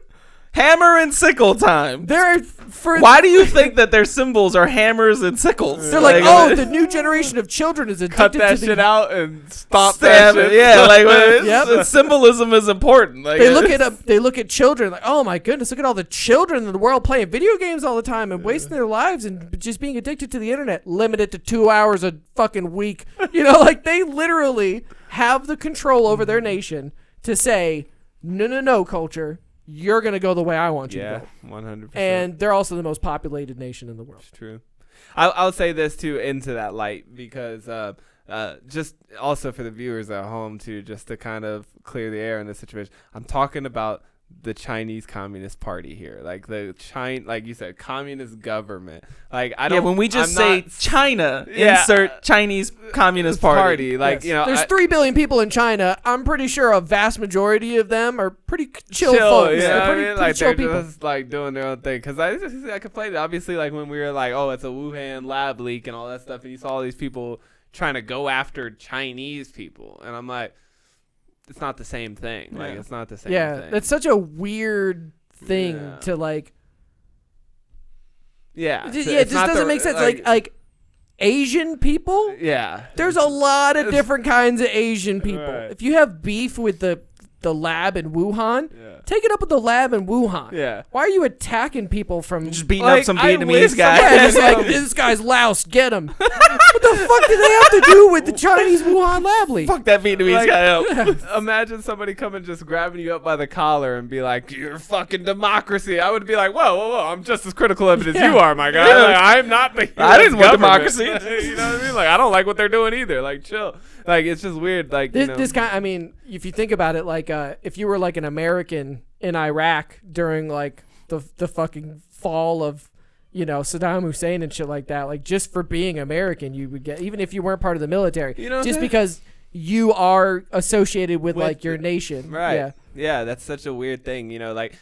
hammer and sickle time. Why do you think that their symbols are hammers and sickles? They're like, oh, the new generation of children is addicted Cut that to shit out and stomp Stab that it. shit. Yeah, like Yep. symbolism is important. Like, They look at children like, oh my goodness, look at all the children in the world playing video games all the time and wasting their lives and just being addicted to the internet. Limit it to 2 hours a fucking week. Like they literally have the control over their nation to say, no, culture. You're going to go the way I want you to go. 100%. And they're also the most populated nation in the world. It's true. I'll say this, too, into that light, because just also for the viewers at home, too, just to kind of clear the air in this situation, I'm talking about the Chinese Communist Party here. Like, like you said, communist government. Like, I don't... Yeah, when we just say China, insert Chinese Communist Party. Like, yes. There's 3 billion people in China. I'm pretty sure a vast majority of them are pretty chill folks. Yeah, they're pretty chill people. Just like doing their own thing. Because I complained, obviously, like when we were like, oh, it's a Wuhan lab leak and all that stuff, and you saw all these people trying to go after Chinese people, and I'm like, it's not the same thing. Like, it's not the same thing. Yeah, that's such a weird thing to like. Yeah, it just doesn't make sense. Like Asian people. Yeah, there's a lot of different kinds of Asian people. Right. If you have beef with the lab in Wuhan, take it up with the lab in Wuhan. Yeah. Why are you attacking people from just beating up some Vietnamese guy? Yeah, just like, this guy's louse, get him. What the fuck do they have to do with the Chinese Wuhan lab leak? Fuck that Vietnamese guy up. Imagine somebody coming just grabbing you up by the collar and be like, "You're fucking democracy." I would be like, "Whoa! I'm just as critical of it as you are, my guy. Like, I'm not the. I didn't want government." democracy. You know what I mean? Like, I don't like what they're doing either. Like, chill. Like, it's just weird. Like, this kind. I mean, if you think about it, like, if you were like an American in Iraq during like the fucking fall of, Saddam Hussein and shit like that, like just for being American, you would get, even if you weren't part of the military, just because you are associated with like your nation. Right. Yeah, that's such a weird thing. Like,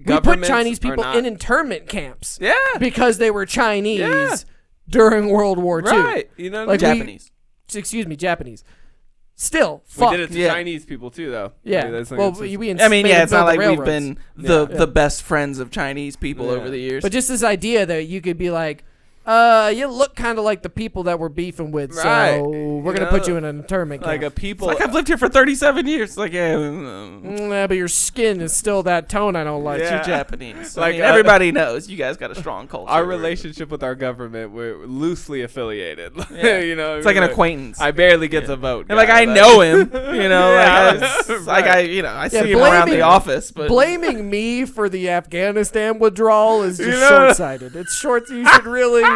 we put Chinese people in internment camps. Yeah. Because they were Chinese during World War II. Right. Like Japanese. Japanese. Still, fuck. We did it to Chinese people too, though. Yeah. Like, it's not like we've been the best friends of Chinese people over the years. But just this idea that you could be like, you look kind of like the people that we're beefing with, so we're gonna put you in an internment camp. Like a people. It's like, I've lived here for 37 years. Like, yeah, but your skin is still that tone I don't like. You're Japanese. Like, everybody knows you guys got a strong culture. Our relationship with our government, we're loosely affiliated. Yeah. It's like an acquaintance. I barely get to vote. And like, I know him. I see him around the office. But blaming me for the Afghanistan withdrawal is just short-sighted. It's short. You should really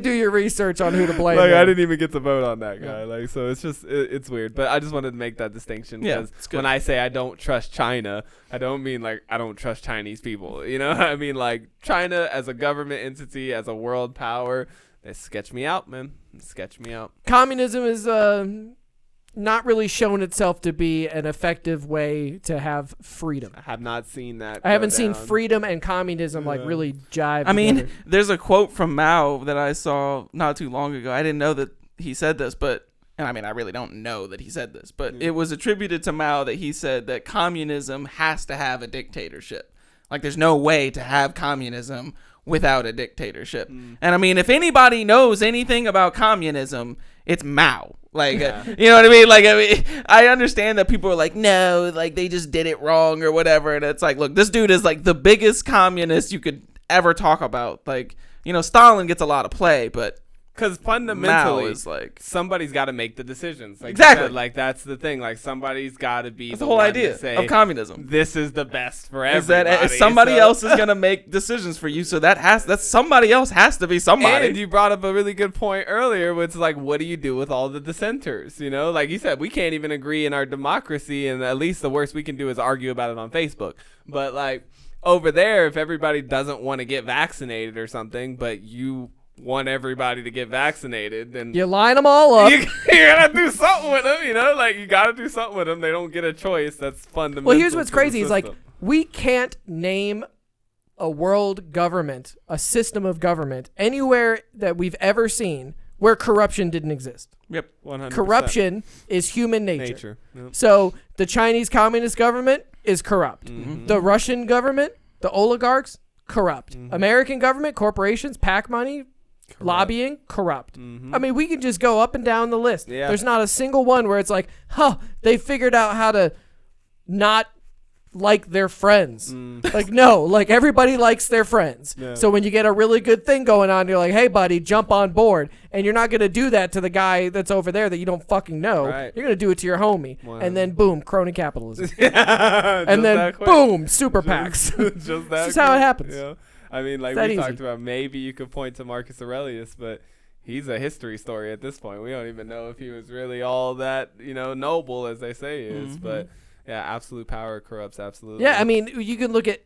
do your research on who to blame. Like, I didn't even get to vote on that guy. Like, so it's just it's weird. But I just wanted to make that distinction, because when I say I don't trust China, I don't mean like I don't trust Chinese people. I mean, like, China as a government entity, as a world power, they sketch me out, man. Sketch me out. Communism is not really shown itself to be an effective way to have freedom. I have not seen that. I haven't seen freedom and communism like really jive. I mean, together. there's a quote from Mao that I saw not too long ago. I didn't know that he said this, but and I mean, I really don't know that he said this, but it was attributed to Mao that he said that communism has to have a dictatorship. Like, there's no way to have communism without a dictatorship. And I mean, if anybody knows anything about communism, it's Mao. Like, you know what I mean? Like, I understand that people are like, no, like, they just did it wrong or whatever. And it's like, look, this dude is like the biggest communist you could ever talk about. Like, you know, Stalin gets a lot of play, but because fundamentally, Mao is like, somebody's got to make the decisions. Like exactly. Like, that's the thing. Like, somebody's got to be the whole idea of communism. This is the best for is everybody. That somebody else is going to make decisions for you. So that somebody else has to be somebody. And you brought up a really good point earlier, which is like, what do you do with all the dissenters? You know, like you said, we can't even agree in our democracy. And at least the worst we can do is argue about it on Facebook. But like over there, if everybody doesn't want to get vaccinated or something, but you want everybody to get vaccinated, then you line them all up. You gotta do something with them, you know. Like, you gotta do something with them. They don't get a choice. That's fundamental. Well, here's what's crazy is like we can't name a world government, a system of government anywhere that we've ever seen where corruption didn't exist. Yep, 100%. Corruption is human nature. Yep. So the Chinese Communist government is corrupt. The Russian government, the oligarchs, corrupt. American government, corporations, PAC money, lobbying, corrupt. I mean, we can just go up and down the list. Yeah. There's not a single one where it's like, they figured out how to not like their friends. Like, no, like everybody likes their friends. Yeah. So when you get a really good thing going on, you're like, hey buddy, jump on board. And you're not going to do that to the guy that's over there that you don't fucking know. Right. You're going to do it to your homie. Wow. And then boom, crony capitalism. Yeah, and then that quick. boom, super PACs. Just that This is how it quick, happens. you know? I mean, like It's we that talked easy. about, maybe you could point to Marcus Aurelius, but he's a history story at this point. We don't even know if he was really all that, you know, noble as they say he is. But yeah, absolute power corrupts absolutely. Yeah, I mean, you can look at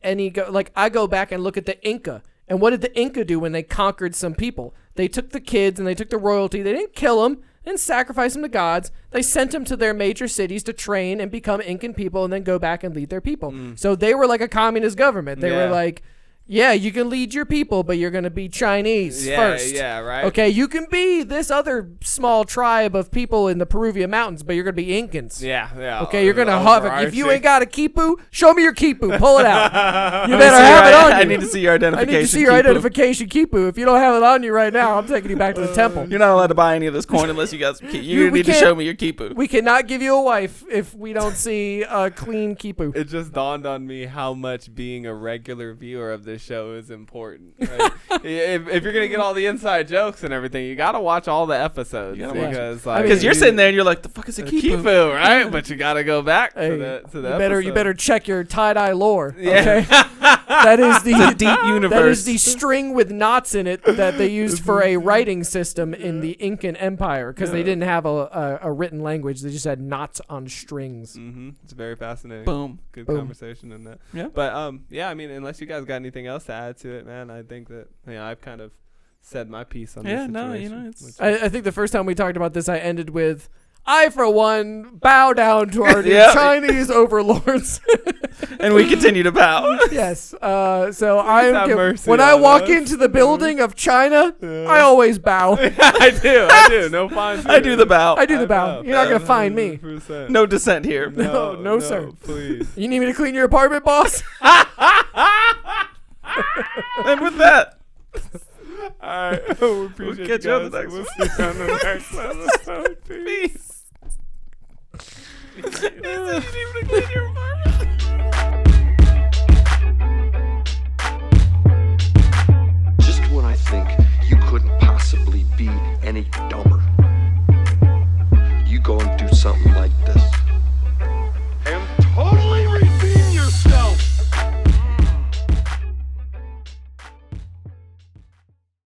like I go back and look at the Inca. And what did the Inca do when they conquered some people? They took the kids and they took the royalty. They didn't kill them. They didn't sacrifice them to gods. They sent them to their major cities to train and become Incan people and then go back and lead their people. So they were like a communist government. They were like, yeah, you can lead your people, but you're going to be Chinese first. Yeah, right. Okay, you can be this other small tribe of people in the Peruvian mountains, but you're going to be Incans. Yeah. Okay, you're going to hover. If you ain't got a quipu, show me your quipu. Pull it out. You better see have it on you. I need to see your identification. I need to see your identification quipu. If you don't have it on you right now, I'm taking you back to the temple. You're not allowed to buy any of this coin unless you got some You need to show me your quipu. We cannot give you a wife if we don't see a clean quipu. It just dawned on me how much being a regular viewer of this show is important. Right? if you're gonna get all the inside jokes and everything, you gotta watch all the episodes because you're sitting there and you're like, the fuck is a quipu? Right? But you gotta go back to the you better check your tie-dye lore. Yeah. Okay, that is the deep universe. That is the string with knots in it that they used for a writing system in the Incan Empire because they didn't have a written language. They just had knots on strings. It's very fascinating. Boom. Good Boom. conversation in that. Yeah. But yeah, I mean, unless you guys got anything else to add to it, man, I think that I've kind of said my piece on this situation. I think the first time we talked about this, I ended with, I, for one, bow down to our Chinese overlords. And we continue to bow. Yes. So when I on walk us. into the building of China, I always bow. I do. No fine. I do the bow. I do the bow. You're not going to find me. 100%. No dissent here. No, sir. Please. You need me to clean your apartment, boss? And with that, all right. We appreciate we'll catch you on the next We'll see you on the next episode. Peace. Peace.